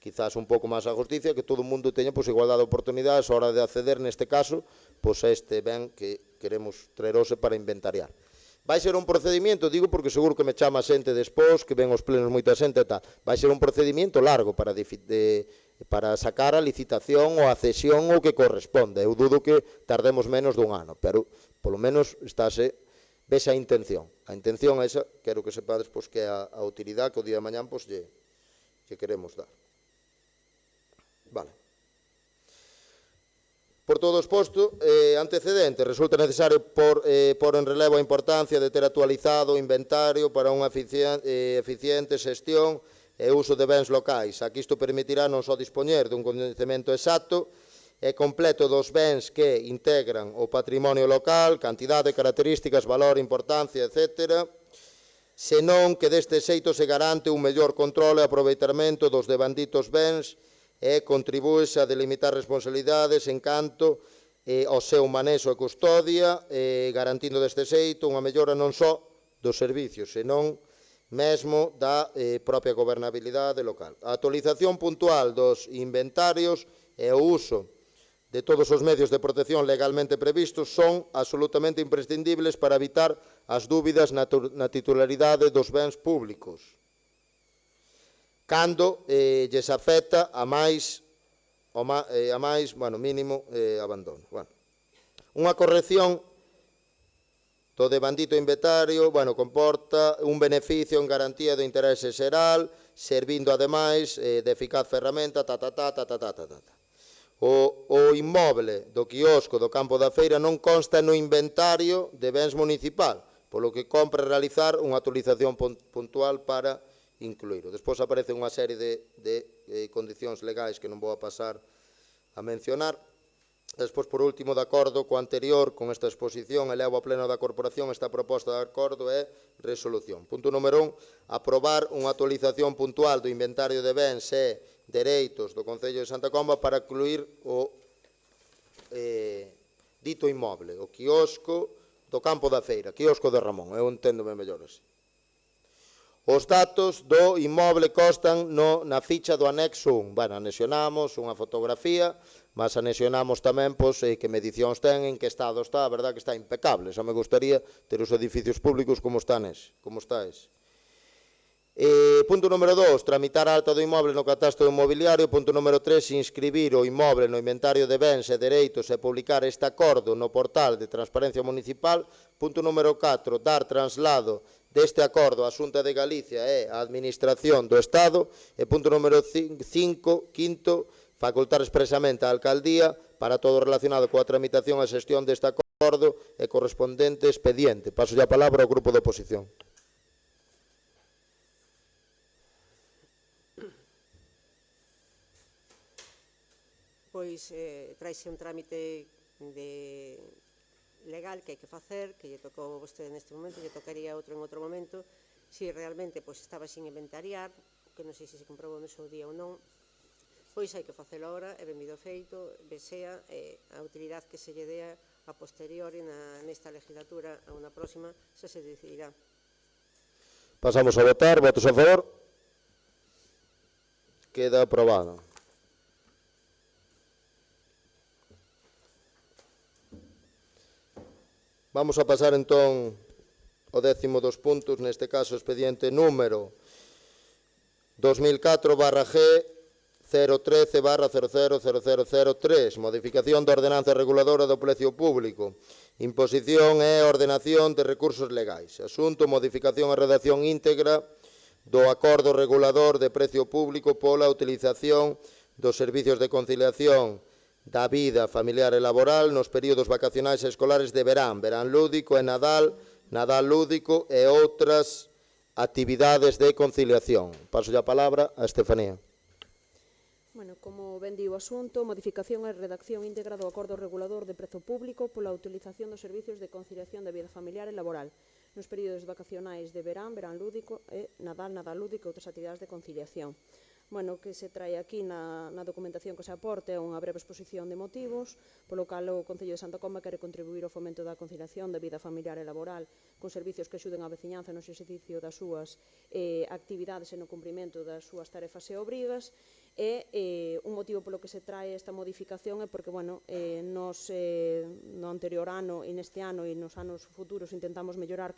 quizás un pouco máis a justicia, que todo o mundo teña pois, igualdade de oportunidades a hora de acceder, neste caso, pois, a este ben que queremos traer hoxe para inventariar. Vai ser un procedimento, digo porque seguro que me chama xente despois, que ven os plenos moita xente e tal, vai ser un procedimento largo para sacar a licitación ou a cesión ou que corresponda. Eu dudo que tardemos menos dun ano, pero polo menos vese a intención. A intención esa, quero que sepades pois, que é a utilidade que o día de mañán pois, lle queremos dar. Vale. Por todo exposto, antecedente, resulta necesario por en relevo a importancia de ter actualizado o inventario para unha eficiente xestión e uso de bens locais. Aquí isto permitirá non só dispoñer dun coñecemento exacto e completo dos bens que integran o patrimonio local, cantidade, características, valor, importancia, etc., senón que deste xeito se garante un mellor controle e aproveitamento dos devanditos bens e contribúese a delimitar responsabilidades en canto ao seu manexo e custodia, garantindo deste xeito unha mellora non só dos servicios, senón mesmo da propia gobernabilidade local. A actualización puntual dos inventarios e o uso de todos os medios de protección legalmente previstos son absolutamente imprescindibles para evitar as dúbidas na titularidade dos bens públicos, cando lles afecta a máis, mínimo abandono. Unha corrección do devandito inventario comporta un beneficio en garantía do interese xeral, servindo ademais de eficaz ferramenta, O inmoble do quiosco do campo da feira non consta no inventario de bens municipal, polo que compre realizar unha actualización puntual para incluíro. Despois aparece unha serie de condicións legais que non vou a pasar a mencionar. Despois, por último, de acordo co anterior, con esta exposición, elevo a pleno da Corporación esta proposta de acordo e resolución. Punto número 1. Aprobar unha actualización puntual do inventario de bens e dereitos do Concello de Santa Comba para incluir o dito inmoble, o quiosco do campo da feira, quiosco de Ramón, eu enténdome mellor así. Os datos do inmoble constan na ficha do anexo 1. Bueno, anexionamos unha fotografía, mas anexionamos tamén que medicións ten, en que estado está, a verdad que está impecable. Xa me gustaría ter os edificios públicos como está ese. Punto número 2, tramitar a alta do inmoble no catastro inmobiliario. Punto número 3, inscribir o inmoble no inventario de bens e dereitos e publicar este acordo no portal de transparencia municipal. Punto número 4, dar traslado deste acordo á Xunta de Galicia e á Administración do Estado. E punto número 5, quinto, facultar expresamente á Alcaldía para todo relacionado coa tramitación e xestión deste acordo e correspondente expediente. Paso a palabra ao grupo de oposición. Pois traise un trámite legal que hai que facer, que lle tocou a vostede neste momento, lle tocaría outro en outro momento, si realmente estaba sin inventariar, que non sei se se comprobou no seu día ou non, pois hai que facelo ahora, e benvido feito, vesea a utilidade que se lle dea a posteriori nesta legislatura, a unha próxima, se decidirá. Pasamos a votar, votos a favor. Queda aprobado. Vamos a pasar entón ao 10º dos puntos, neste caso expediente número 2004/G 013/000003, modificación da ordenanza reguladora do precio público, imposición e ordenación de recursos legais. Asunto, modificación e redacción íntegra do acordo regulador de precio público pola utilización dos servicios de conciliación da vida familiar e laboral nos períodos vacacionais e escolares de verán, verán lúdico e Nadal, Nadal lúdico e outras actividades de conciliación. Paso a palabra a Estefanía. Bueno, como ben di o asunto, modificación e redacción íntegra do acordo regulador de prezo público pola utilización dos servicios de conciliación da vida familiar e laboral nos períodos vacacionais de verán, verán lúdico e Nadal, Nadal lúdico e outras actividades de conciliación. Bueno, o que se trae aquí na documentación que se aporte é unha breve exposición de motivos, polo cal o Concello de Santa Comba quere contribuir ao fomento da conciliación da vida familiar e laboral con servicios que axuden a veciñanza no exercicio das súas actividades e no cumprimento das súas tarefas e obrigas. E un motivo polo que se trae esta modificación é porque, bueno, nos no anterior ano e neste ano e nos anos futuros intentamos mellorar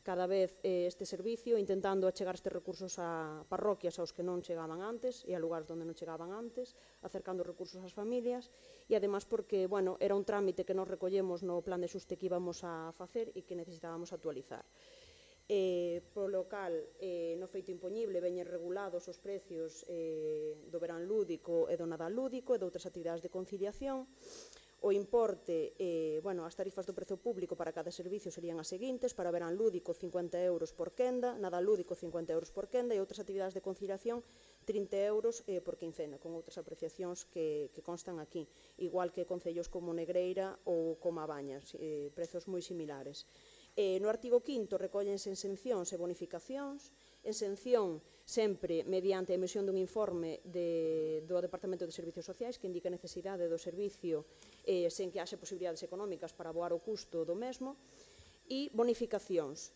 cada vez este servicio, intentando achegar estes recursos a parroquias aos que non chegaban antes e a lugares onde non chegaban antes, acercando recursos ás familias e además porque, bueno, era un trámite que nos recollemos no plan de xuste que íbamos a facer e que necesitábamos actualizar. Polo cal, no feito impoñible veñen regulados os precios do verán lúdico e do Nadal lúdico e de outras actividades de conciliación. O importe, bueno, as tarifas do prezo público para cada servicio serían as seguintes: para verán lúdico 50 euros por quenda, Nadal lúdico 50 euros por quenda e outras actividades de conciliación 30 euros por quincena, con outras apreciacións que constan aquí, igual que concellos como Negreira ou como A Bañas, prezos moi similares. No artigo 5 recóllense exencións e bonificacións, exención sempre mediante a emisión dun informe do Departamento de Servicios Sociais que indica a necesidade do servicio sen que haxe posibilidades económicas para aboar o custo do mesmo, e bonificacións.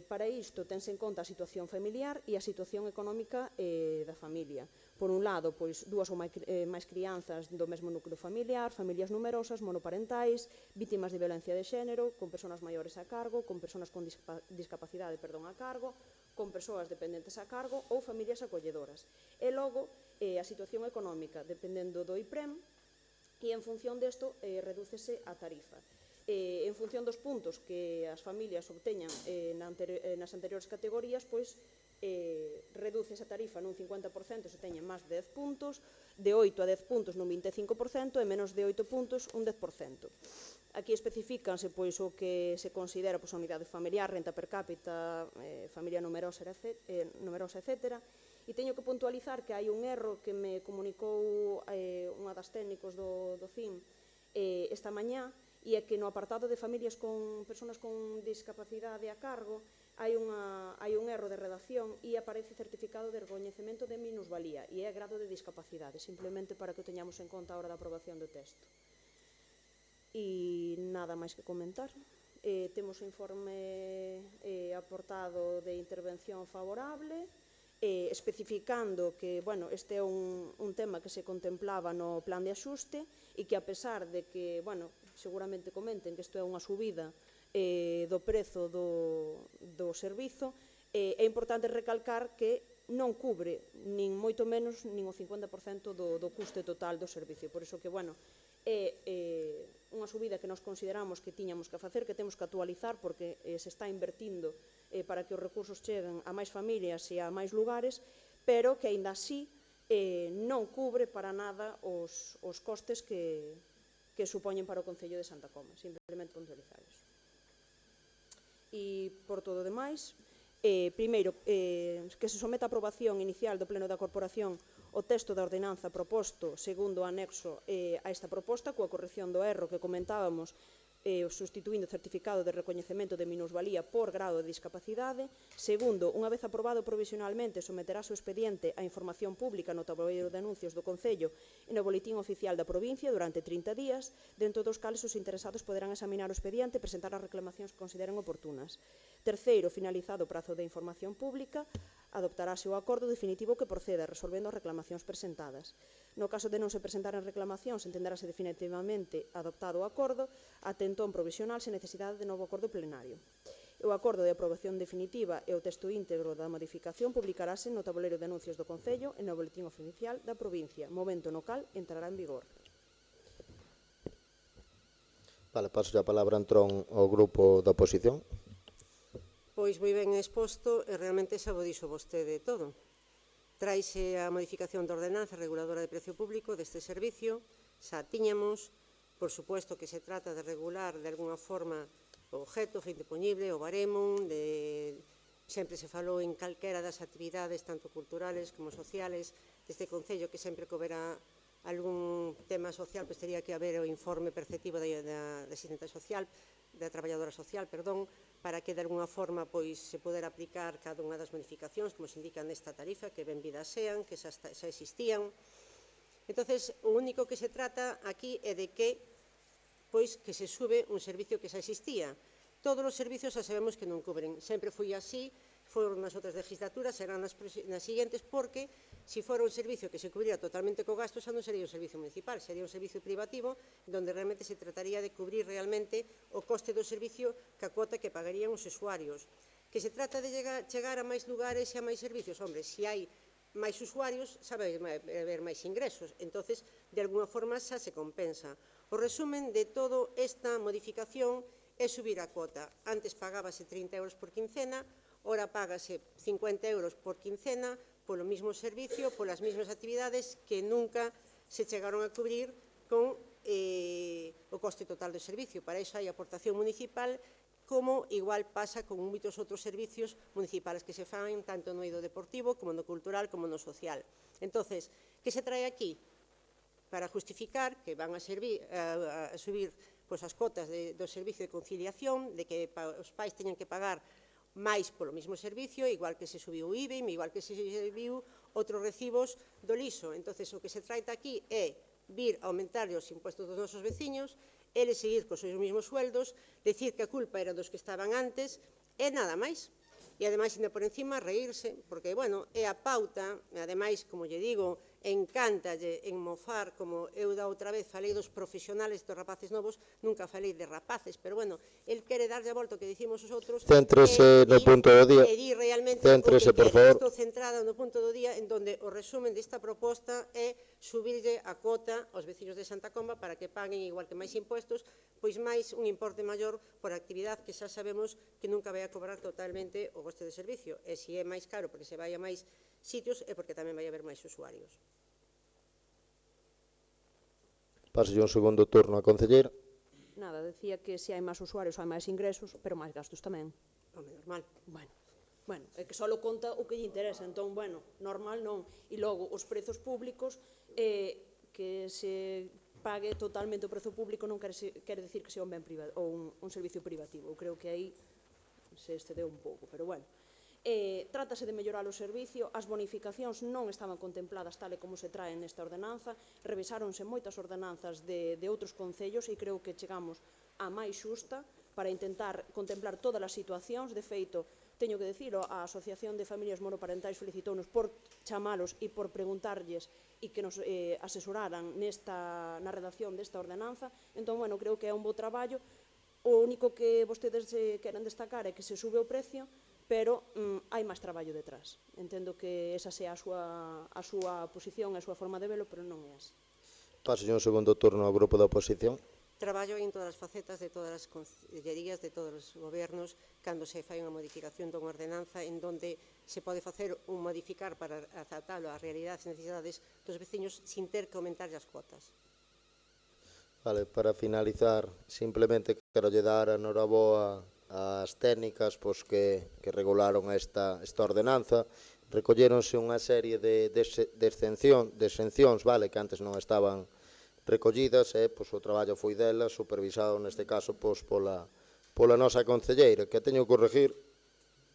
Para isto tense en conta a situación familiar e a situación económica da familia. Por un lado, pois, dúas ou máis crianzas do mesmo núcleo familiar, familias numerosas, monoparentais, vítimas de violencia de xénero, con persoas maiores a cargo, con persoas con discapacidade a cargo, con persoas dependentes a cargo ou familias acolledoras. E logo, a situación económica, dependendo do IPREM, e en función desto redúcese a tarifa. En función dos puntos que as familias obteñan nas anteriores categorías, pois reduce esa tarifa nun 50% se teñen máis de 10 puntos, de 8 a 10 puntos nun 25% e menos de 8 puntos un 10%. Aquí especificanse pois o que se considera a unidade familiar, renta per cápita, familia numerosa, etc. E teño que puntualizar que hai un erro que me comunicou unha das técnicos do CIM esta mañá, e é que no apartado de familias con persoas con discapacidade a cargo hai un erro de redacción e aparece certificado de recoñecemento de minusvalía e é grado de discapacidade, simplemente para que o teñamos en conta a hora da aprobación do texto. E nada máis que comentar. Temos o informe aportado de intervención favorable, especificando que, bueno, este é un tema que se contemplaba no plan de axuste e que, a pesar de que, bueno, seguramente comenten que isto é unha subida do prezo do servizo, é importante recalcar que non cubre, nin moito menos, nin o 50% do custe total do servicio. Por iso que, bueno, é unha subida que nos consideramos que tiñamos que facer, que temos que actualizar, porque se está invertindo para que os recursos cheguen a máis familias e a máis lugares, pero que, aínda así, non cubre para nada os costes que supoñen para o Concello de Santa Comba, simplemente puntualizarlos. E, por todo o demais, primeiro, que se someta a aprobación inicial do Pleno da Corporación o texto da ordenanza proposto segundo o anexo a esta proposta, coa corrección do erro que comentábamos, sustituindo o certificado de recoñecemento de minusvalía por grado de discapacidade. Segundo, unha vez aprobado provisionalmente, someterase o expediente a información pública no tabuleiro de anuncios do Concello e no boletín oficial da provincia durante 30 días, dentro dos cales os interesados poderán examinar o expediente e presentar as reclamacións que consideren oportunas. Terceiro, finalizado o prazo de información pública, adoptarase o acordo definitivo que proceda, resolvendo as reclamacións presentadas. No caso de non se presentaren reclamacións, entenderase definitivamente adoptado o acordo, até entón provisional sen necesidade de novo acordo plenario. O acordo de aprobación definitiva e o texto íntegro da modificación publicarase no tabuleiro de anuncios do Concello e no boletín oficial da provincia, momento no cal entrará en vigor. Vale, paso a palabra entón ao grupo da oposición. Pois moi ben exposto e realmente xa o dixo vostede todo. Traise a modificación da ordenanza reguladora de precio público deste servicio, xa tiñamos, por suposto que se trata de regular de alguna forma o objeto, o fin depoñible, o baremo, sempre se falou en calquera das actividades, tanto culturales como sociales, deste Concello, que sempre que houbera algún tema social, pois teria que haber o informe perceptivo da asistente social, da traballadora social, perdón, para que de alguna forma pois se poder aplicar cada unha das modificacións, como se indica nesta tarifa, que benvidas sean, que xa existían. Entonces, o único que se trata aquí é de que se sube un servicio que xa existía. Todos os servicios xa sabemos que non cubren. Sempre foi así, foron nas outras legislaturas, serán nas seguintes, porque se fora un servicio que se cubriera totalmente co gasto, xa non sería un servicio municipal, sería un servicio privativo, onde realmente se trataría de cubrir realmente o coste do servicio que a cuota que pagarían os usuarios. Que se trata de chegar a máis lugares e a máis servicios, hombre, se hai máis usuarios, xa vai haber máis ingresos, entonces, de alguna forma, xa se compensa. O resumen de toda esta modificación é subir a cuota. Antes pagábase 30 euros por quincena, ora págase 50 euros por quincena, polo mismo servicio, polas mesmas actividades que nunca se chegaron a cubrir con o coste total do servicio. Para iso hai aportación municipal, como igual pasa con moitos outros servicios municipales que se fan tanto no eido deportivo, como no cultural, como no social. Entonces, que se trae aquí? Para justificar que van a subir as cotas do servicio de conciliación, de que os pais teñan que pagar máis polo mesmo servicio, igual que se subiu o IBI, igual que se subiu outros recibos do liso. Entón, o que se traita aquí é vir a aumentar os impuestos dos nosos veciños, eles seguir cos seus mesmos sueldos, decir que a culpa era dos que estaban antes, e nada máis. E, ademais, ainda por encima, reírse, porque, bueno, é a pauta, e, ademais, como lle digo, encántalle en mofar, como eu da outra vez falei dos profesionales dos rapaces novos, nunca falei de rapaces, pero, bueno, el quere darlle a volta o que dicimos os outros, Céntrese no punto do día. E di realmente o que quere. Estou centrada no punto do día, en donde o resumen desta proposta é subirlle a cota aos veciños de Santa Comba para que paguen, igual que máis impuestos, pois máis un importe maior por actividade que xa sabemos que nunca vai a cobrar totalmente o coste de servicio. E se é máis caro porque se vai a máis sitios é porque tamén vai haber máis usuarios. Paso un segundo turno a concelleira. Nada, decía que se hai máis usuarios hai máis ingresos, pero máis gastos tamén. Home, normal. Bueno, é que só conta o que lle interesa, entón, bueno, normal non. E logo, os prezos públicos que se pague totalmente o prezo público non quere dicir que sea un ben privado ou un servicio privativo. Eu creo que aí se excedeu un pouco, pero bueno. Trátase de mellorar o servicio, as bonificacións non estaban contempladas tal e como se traen nesta ordenanza, revisáronse moitas ordenanzas de outros concellos e creo que chegamos a máis xusta para intentar contemplar todas as situacións. De feito, teño que dicilo, a Asociación de Familias Monoparentais felicitounos por chamalos e por preguntarlles e que nos asesoraran na redacción desta ordenanza. Entón, bueno, creo que é un bo traballo. O único que vostedes queren destacar é que se sube o precio, pero hai máis traballo detrás. Entendo que esa sea a súa posición, a súa forma de velo, pero non é así. Paso un segundo turno ao grupo da oposición. Traballo en todas as facetas de todas as concellerías, de todos os gobernos, cando se fai unha modificación dunha ordenanza en donde se pode facer un modificar para adaptalo ás realidades e necesidades dos veciños sin ter que aumentar as cuotas. Vale, para finalizar, simplemente quero lle dar a noraboa ás técnicas que regularon esta ordenanza. Recolléronse unha serie de exencións, vale, que antes non estaban recollidas, e o traballo foi delas, supervisado neste caso pola nosa concelleira, que teño que corregir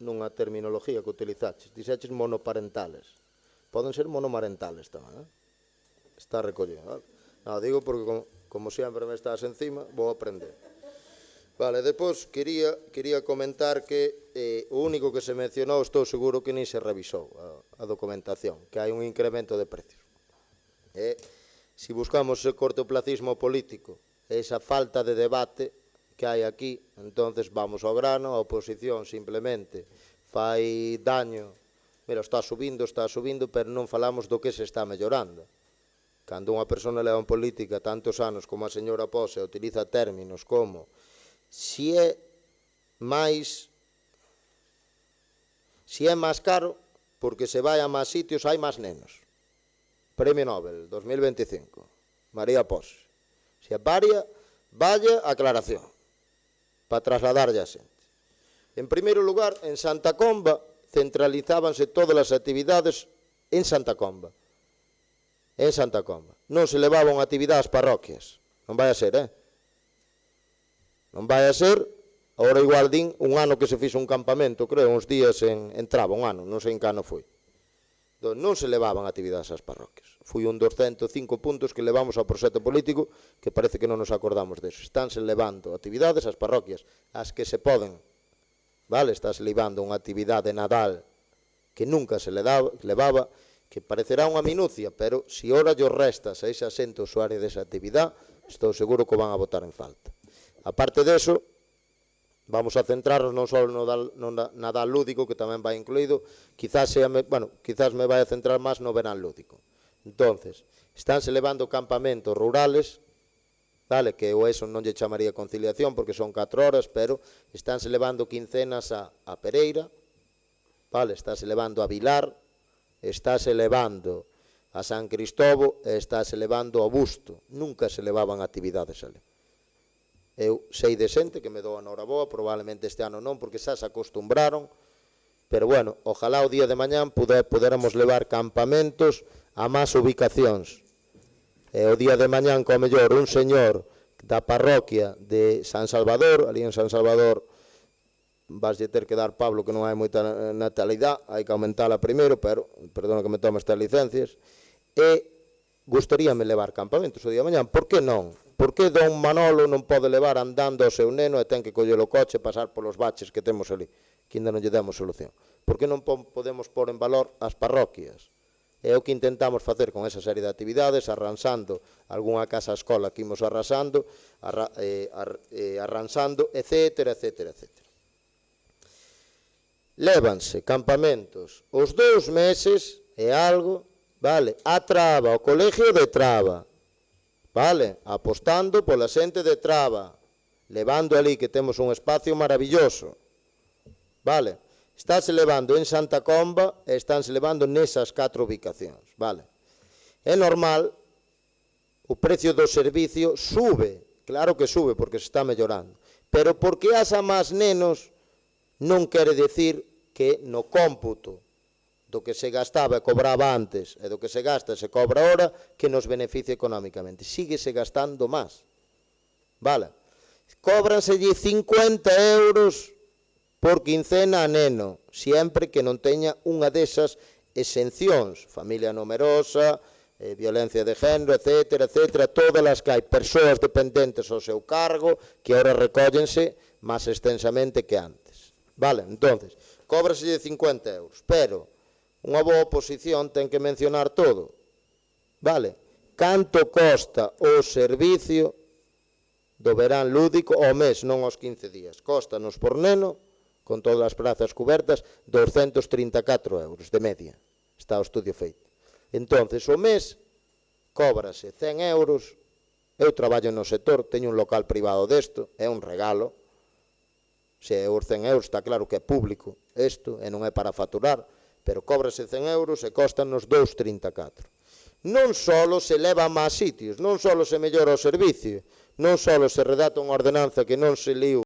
nunha terminología que utilizaches. Dixeches monoparentales. Poden ser monomarentales tamén, está recollido, vale? Non, digo porque como sempre me estás encima, vou aprender. Vale, depois quería comentar que o único que se mencionou, estou seguro que nin se revisou a documentación, que hai un incremento de precios. Se buscamos ese cortoplacismo político, esa falta de debate que hai aquí, entonces vamos ao grano, a oposición simplemente fai daño. Mira, está subindo, pero non falamos do que se está mellorando. Cando unha persona leva en política tantos anos como a señora Pose utiliza términos como si é máis caro porque se vai a máis sitios hai máis nenos. Premio Nobel 2025, María Pose. Se é varia, vaya aclaración para trasladarlle a xente. En primeiro lugar, en Santa Comba centralizábanse todas as actividades en Santa Comba. En Santa Comba. Non se levaban actividade ás parroquias. Non vai a ser, Non vai a ser. Agora igual din un ano que se fixo un campamento, creo, uns días en Traba, un ano, non sei en que ano foi. Non se levaban actividades ás parroquias. Foi un dos 105 puntos que levamos ao proxecto político, que parece que non nos acordamos deso. Estánse levando actividades ás parroquias, as que se poden. Vale, estás levando unha actividade Nadal que nunca se levaba, que parecerá unha minucia, pero se ora llo restas a esa xente usuaria desa actividade, estou seguro que o van a botar en falta. Aparte deso, vamos a centrarnos non só no Nadal lúdico, que tamén vai incluído, quizás me vai a centrar máis no verán lúdico. Entonces, estánse levando campamentos rurales, vale, que o eso non lle chamaría conciliación porque son 4 horas, pero estánse levando quincenas a Pereira, vale, estáse levando a Vilar, estáse levando a San Cristobo e estáse levando a Busto. Nunca se levaban actividades ali. Eu sei de xente que me dou a noraboa, probablemente este ano non, porque xa se acostumbraron, pero bueno, ojalá o día de mañán puderamos levar campamentos a máis ubicacións. E o día de mañán, co mellor, un señor da parroquia de San Salvador, ali en San Salvador, vaslle ter que dar, Pablo, que non hai moita natalidade, hai que aumentala primeiro, pero, perdona que me tome estas licencias, e gustaríame levar campamentos o día de mañán. Por que non? Por que don Manolo non pode levar andando ao seu neno e ten que coller o coche e pasar polos baches que temos ali, que ainda non lle demos solución? Por que non podemos pôr en valor as parroquias? É o que intentamos facer con esa serie de actividades, arransando algunha casa a escola que imos arransando, etcétera, etcétera, etcétera. Lévanse campamentos os 2 meses e algo, vale, a Traba, o colegio de Traba, vale, apostando pola xente de Traba, levando ali que temos un espacio maravilloso, vale. Estáse levando en Santa Comba e estánse levando nesas 4 ubicacións, vale. É normal, o precio do servicio sube, claro que sube porque se está mellorando, pero porque haxa máis nenos non quere decir que no cómputo do que se gastaba e cobraba antes e do que se gasta e se cobra ahora que nos beneficia económicamente. Síguese gastando máis. Vale? Cóbranselle 50 euros por quincena a neno, sempre que non teña unha desas exencións, familia numerosa, violencia de género, etcétera, etcétera, todas as que hai persoas dependentes ao seu cargo que ahora recóllense máis extensamente que antes. Vale, entonces, cóbraselle 50 euros, pero unha boa oposición ten que mencionar todo. Vale, canto costa o servicio do verán lúdico ao mes, non aos 15 días. Cóstanos por neno, con todas as prazas cubertas, 234 euros de media. Está o estudio feito. Entonces, o mes, cóbrase 100 euros. Eu traballo no sector, teño un local privado desto, é un regalo. Se os 100 euros está claro que é público isto, e non é para faturar, pero cóbrase 100 euros e costanos 234. Non só se leva a máis sitios, non só se mellora o servicio, non só se redacta unha ordenanza que non se liu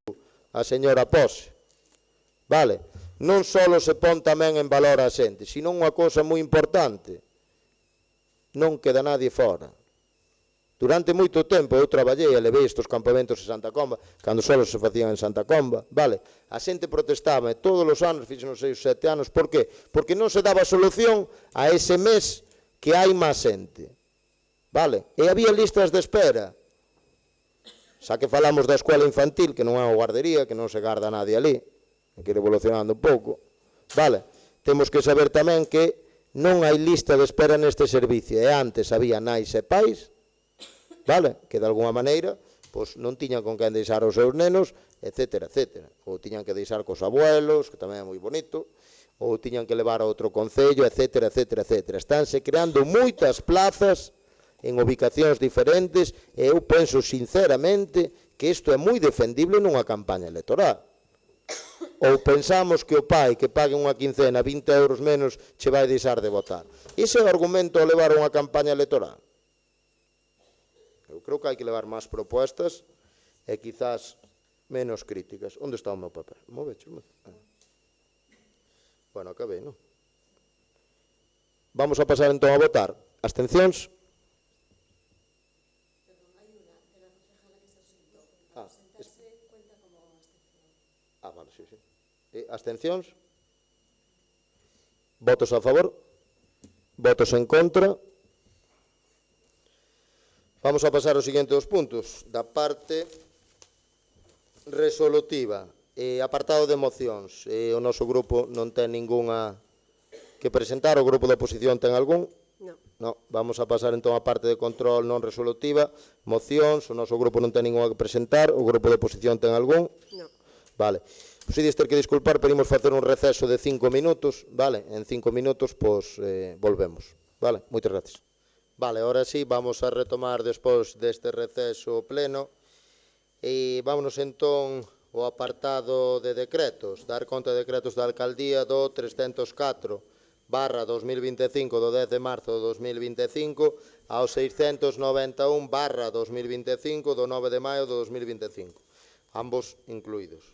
a señora Pose, vale? Non só se pon tamén en valor a xente, sino unha cousa moi importante, non queda nadie fora. Durante moito tempo eu traballei e levei estes campamentos en Santa Comba, cando só se facían en Santa Comba, vale? A xente protestaba e todos os anos, fixeron 6 ou 7 anos, por qué? Porque non se daba solución a ese mes que hai máis xente, vale? E había listas de espera. Xa que falamos da escola infantil, que non é unha guardería, que non se garda nadie ali, que ir evolucionando un pouco, vale? Temos que saber tamén que non hai lista de espera neste servicio, e antes había nais e pais, vale? Que de alguma maneira pois non tiñan con quen deixar os seus nenos, etcétera, etcétera. Ou tiñan que deixar cos abuelos, que tamén é moi bonito, ou tiñan que levar a outro concello, etcétera, etcétera, etcétera. Estánse creando moitas plazas en ubicacións diferentes e eu penso sinceramente que isto é moi defendible nunha campaña electoral. Ou pensamos que o pai que pague unha quincena 20 euros menos che vai deixar de votar. Ese é o argumento a levar unha campaña electoral. Eu creo que hai que levar máis propostas e quizás menos críticas. Onde está o meu papel? Movecho. Bueno, acabei, non? Vamos a pasar entón a votar. Abstencións? Vale, sí, sí. Abstencións? Votos a favor? Votos en contra? Vamos a pasar aos seguintes puntos. Da parte resolutiva, apartado de mocións. O noso grupo non ten ningunha que presentar. O grupo da oposición ten algún? Non. Vamos a pasar entón a parte de control non resolutiva. Mocións, o noso grupo non ten ningunha que presentar. O grupo da oposición ten algún? Non. Vale. Os ides ter que disculpar, pedimos facer un receso de 5 minutos, vale? En 5 minutos, pois, volvemos, vale? Moitas gracias. Vale, ahora sí, vamos a retomar despois deste receso pleno e vámonos entón ao apartado de decretos, dar conta de decretos da Alcaldía do 304/2025 do 10 de marzo do 2025 ao 691/2025 do 9 de maio do 2025, ambos incluídos.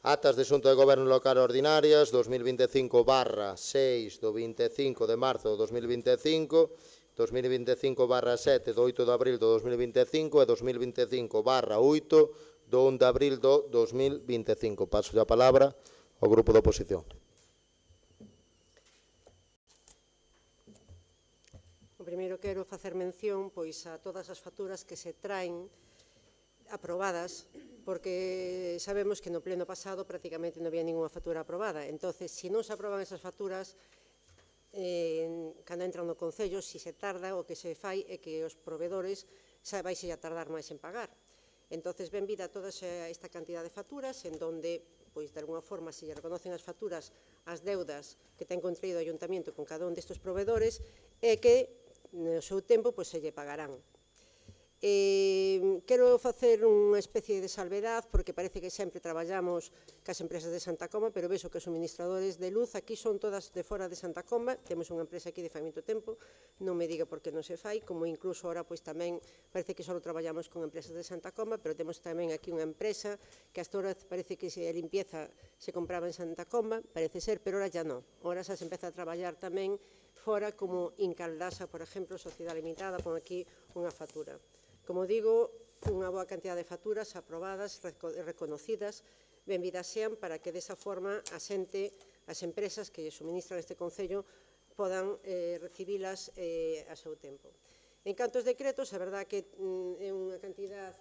Actas de Xunta de Goberno Local Ordinarias 2025/6 do 25 de marzo do 2025, 2025/7 do 8 de abril do 2025 e 2025/8 do 1 de abril do 2025. Paso a palabra ao grupo da oposición. O primeiro quero facer mención pois a todas as facturas que se traen aprobadas, porque sabemos que no pleno pasado prácticamente non había ninguna factura aprobada. Entonces, se non se aproban esas facturas, cando entran no Concello, se tarda, o que se fai é que os proveedores vaise a tardar máis en pagar. Entonces, benvida toda esta cantidad de facturas, en donde, pois, de alguna forma, se lle reconocen as facturas, as deudas que ten contraído o Ayuntamiento con cada un destes proveedores, e que, no seu tempo, pois, se lle pagarán. Quero facer unha especie de salvedad, porque parece que sempre traballamos cas empresas de Santa Comba, pero vexo que os suministradores de luz aquí son todas de fora de Santa Comba. Temos unha empresa aquí de fai moito tempo, non me diga por que non se fai, como incluso ora pois tamén parece que só traballamos con empresas de Santa Comba, pero temos tamén aquí unha empresa que hasta ora parece que a limpieza se compraba en Santa Comba, parece ser, pero ora ya non. Ora xa se empeza a traballar tamén fora, como Incaldasa, por exemplo, Sociedade Limitada, pon aquí unha factura. Como digo, unha boa cantidad de facturas aprobadas, reconocidas, benvidas sean, para que desa forma a xente, as empresas que suministran este Concello podan recibilas a seu tempo. En canto aos decretos, a verdad que é unha cantidad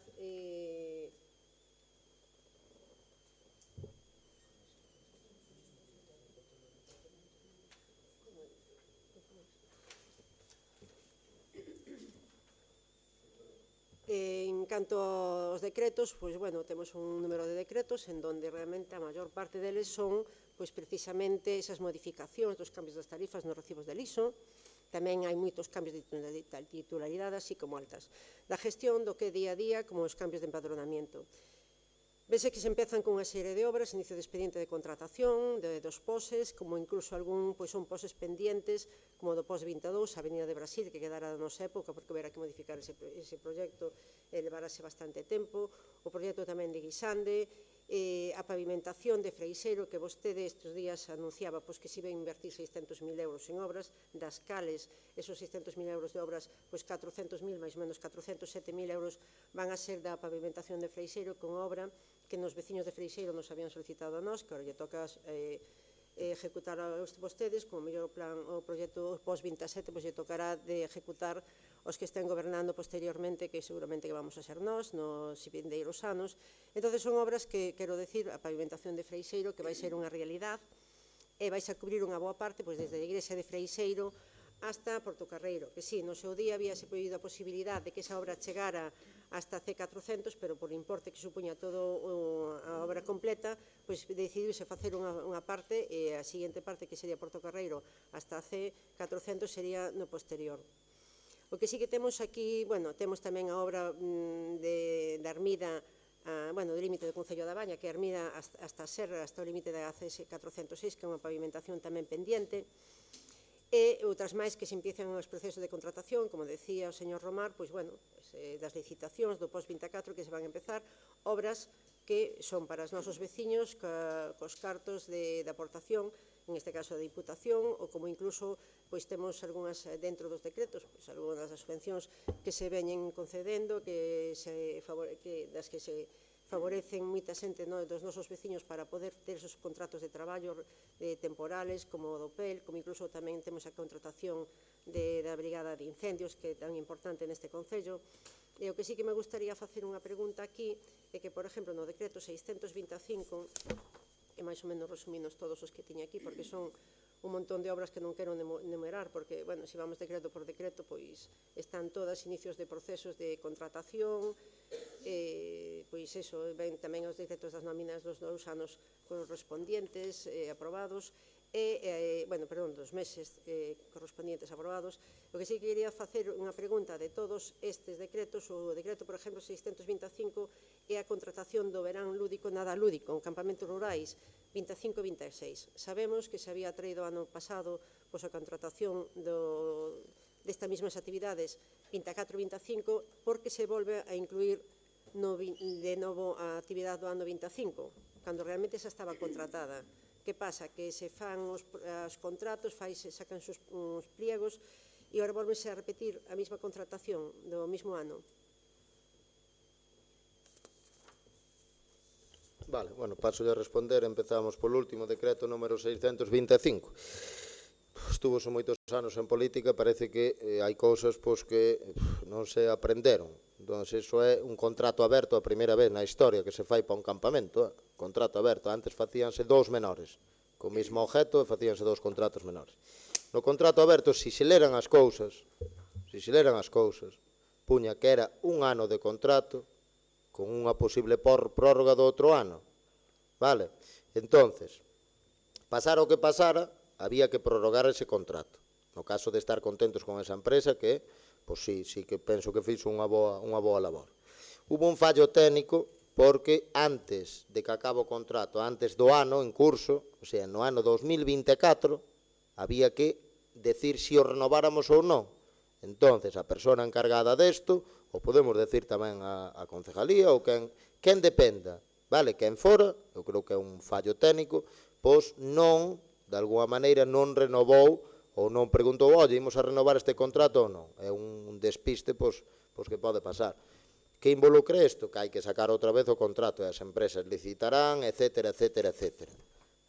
En canto aos decretos, pois, bueno, temos un número de decretos en donde realmente a maior parte deles son pois, precisamente esas modificacións dos cambios das tarifas nos recibos del ISO. Tamén hai moitos cambios de titularidade, así como altas. Da gestión do que día a día, como os cambios de empadronamiento. Vese que se empezan cunha serie de obras, inicio de expediente de contratación, dos poses, como incluso algún, pois son poses pendientes, como do POS 22, a Avenida de Brasil, que quedara da nosa época, porque verá que modificar ese proxecto levarase bastante tempo, o proxecto tamén de Guisande, a pavimentación de Freixeiro, que vostede estes días anunciaba pois, que se iba a invertir 600.000 euros en obras, das cales esos 600.000 euros de obras, pois 400.000, máis ou menos 407.000 euros van a ser da pavimentación de Freixeiro, con obra que nos veciños de Freixeiro nos habían solicitado a nós, que ahora lle toca ejecutar a vostedes, como mellor o proxecto POS 27, pois lle tocará de ejecutar os que estén gobernando posteriormente, que seguramente que vamos a ser nós, nos vindeiros anos. Entón, son obras que, quero decir, a pavimentación de Freixeiro, que vai ser unha realidade, e vais a cubrir unha boa parte, pois desde a igrexa de Freixeiro hasta Portocarreiro, que sí, no seu día habíase pedido a posibilidade de que esa obra chegara hasta C400, pero por importe que supoña toda a obra completa, pois decidiuse facer unha parte, e a seguinte parte, que sería Portocarreiro hasta C400, sería no posterior. O que sí que temos aquí, bueno, temos tamén a obra da Armida, bueno, do límite do Concello da Baña, que é a Armida hasta a Serra, hasta o límite da CS 406, que é unha pavimentación tamén pendiente, e outras máis que se empiezan os procesos de contratación, como decía o señor Romar, pois, bueno, das licitacións do POS 24 que se van a empezar, obras que son para os nosos veciños cos cartos de aportación, en este caso de imputación, ou como incluso pois temos algunhas dentro dos decretos, pois algunhas das subvencións que se veñen concedendo, das que se favorecen moita xente dos nosos veciños para poder ter esos contratos de traballo temporales, como o do PEL, como incluso tamén temos a contratación da Brigada de Incendios, que é tan importante neste Concello. E o que sí que me gustaría facer unha pregunta aquí é que, por exemplo, no decreto 625, e máis ou menos resuminos todos os que tiña aquí, porque son un montón de obras que non quero enumerar, porque, bueno, se vamos decreto por decreto, pois están todas inicios de procesos de contratación, pois eso, ven tamén os decretos das nóminas dos 2 anos correspondientes aprobados, bueno, perdón, dos meses correspondientes aprobados. O que sí que quería facer unha pregunta de todos estes decretos, o decreto, por exemplo, 625, é a contratación do verán lúdico nada lúdico, en campamentos rurais, 25-26. Sabemos que se había traído ano pasado pois, a contratación destas mesmas actividades 24-25, porque se volve a incluir de novo a actividade do ano 25, cando realmente xa estaba contratada. Que pasa? Que se fan os contratos, sacan uns pliegos, e agora volvense a repetir a mesma contratación do mesmo ano. Vale, bueno, paso a responder. Empezamos polo último decreto número 625. Estuvose moitos anos en política, parece que hai cousas que non se aprenderon. Entón, iso é un contrato aberto a primeira vez na historia que se fai para un campamento. Contrato aberto. Antes facíanse 2 menores, co mesmo objeto, facíanse 2 contratos menores. No contrato aberto, se se leran as cousas, puña que era un ano de contrato, con unha posible prórroga do outro ano. Vale? Entonces, pasara o que pasara, había que prorrogar ese contrato. No caso de estar contentos con esa empresa que pois sí que penso que fixo unha boa labor. Hubo un fallo técnico porque antes de que acabe o contrato, antes do ano en curso, o sea, no ano 2024, había que decir se o renováramos ou non. Entonces, a persona encargada desto, ou podemos decir tamén a concejalía, ou quen dependa, vale, quen fora, eu creo que é un fallo técnico, pois non, de alguma maneira, non renovou ou non preguntou, oye, imos a renovar este contrato ou non. É un despiste, pois que pode pasar. Que involucre isto? Que hai que sacar outra vez o contrato e as empresas licitarán, etcétera, etcétera, etcétera.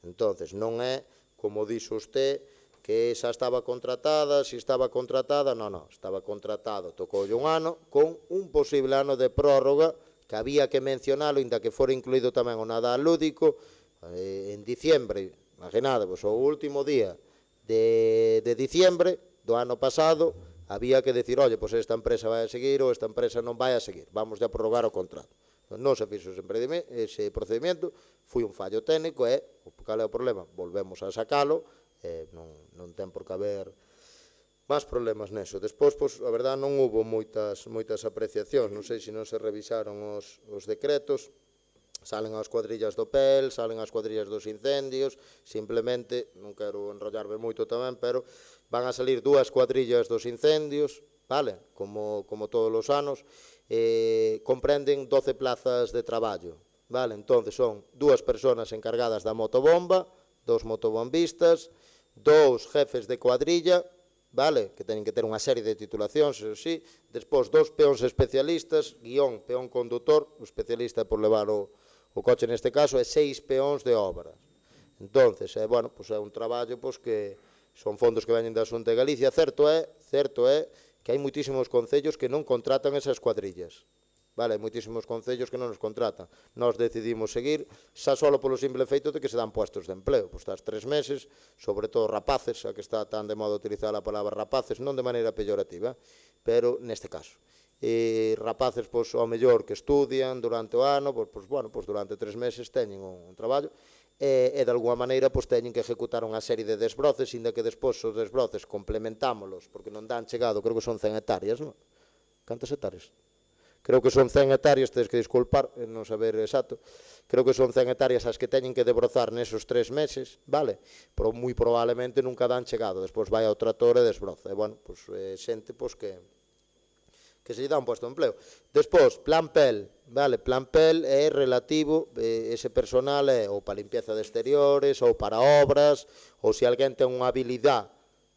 Entonces, non é, como dixo usted, que xa estaba contratada, si estaba contratada, non, estaba contratado, tocoulle un ano, con un posible ano de prórroga, que había que mencionalo, inda que fora incluído tamén o Nadal lúdico, en diciembre, imaginadevos, o último día de diciembre do ano pasado, había que decir, oye, pois esta empresa vai a seguir ou esta empresa non vai a seguir, vamos a prorrogar o contrato. Non se fixo ese procedimento, foi un fallo técnico e, cal é o problema? Volvemos a sacalo, non ten por que haber máis problemas neso. Despois, pois, a verdade, non hubo moitas apreciacións, non sei se non se revisaron os decretos, salen as cuadrillas do PEL, salen as cuadrillas dos incendios, simplemente, non quero enrollarme moito tamén, pero van a salir 2 cuadrillas dos incendios, vale, como todos os anos, comprenden 12 plazas de traballo, vale, entonces son 2 persoas encargadas da motobomba, 2 motobombistas, 2 jefes de cuadrilla, vale, que teñen que ter unha serie de titulacións, eso sí, despois 2 peóns especialistas, guión, peón condutor, o especialista por levar o coche neste caso, e 6 peóns de obra. Entonces, bueno, pois é un traballo pois que son fondos que veñen da Xunta de Galicia. Certo é que hai moitísimos concellos que non contratan esas cuadrillas. Vale, hai moitísimos concellos que non nos contratan. Nós decidimos seguir, xa só polo simple feito de que se dan puestos de empleo. Pois estás 3 meses, sobre todo rapaces, xa que está tan de moda utilizar a palabra rapaces, non de maneira peyorativa, pero neste caso. Rapaces, pois, ao mellor que estudian durante o ano, pois durante 3 meses teñen un traballo, e de alguma maneira pois teñen que ejecutar unha serie de desbroces, inda que despois os desbroces complementámolos, porque non dan chegado, creo que son 100 hectáreas, non? Cantas hectáreas? Creo que son 100 hectáreas, tedes que disculpar, non saber exacto, creo que son 100 hectáreas as que teñen que debrozar nesos 3 meses, vale? Pero moi probablemente nunca dan chegado, despois vai ao trator e desbroza, e bueno, pois xente pois que se lle dá un posto de empleo. Despois, plan PEL, vale? Plan PEL é relativo, ese personal é ou para limpieza de exteriores, ou para obras, ou se alguén ten unha habilidade,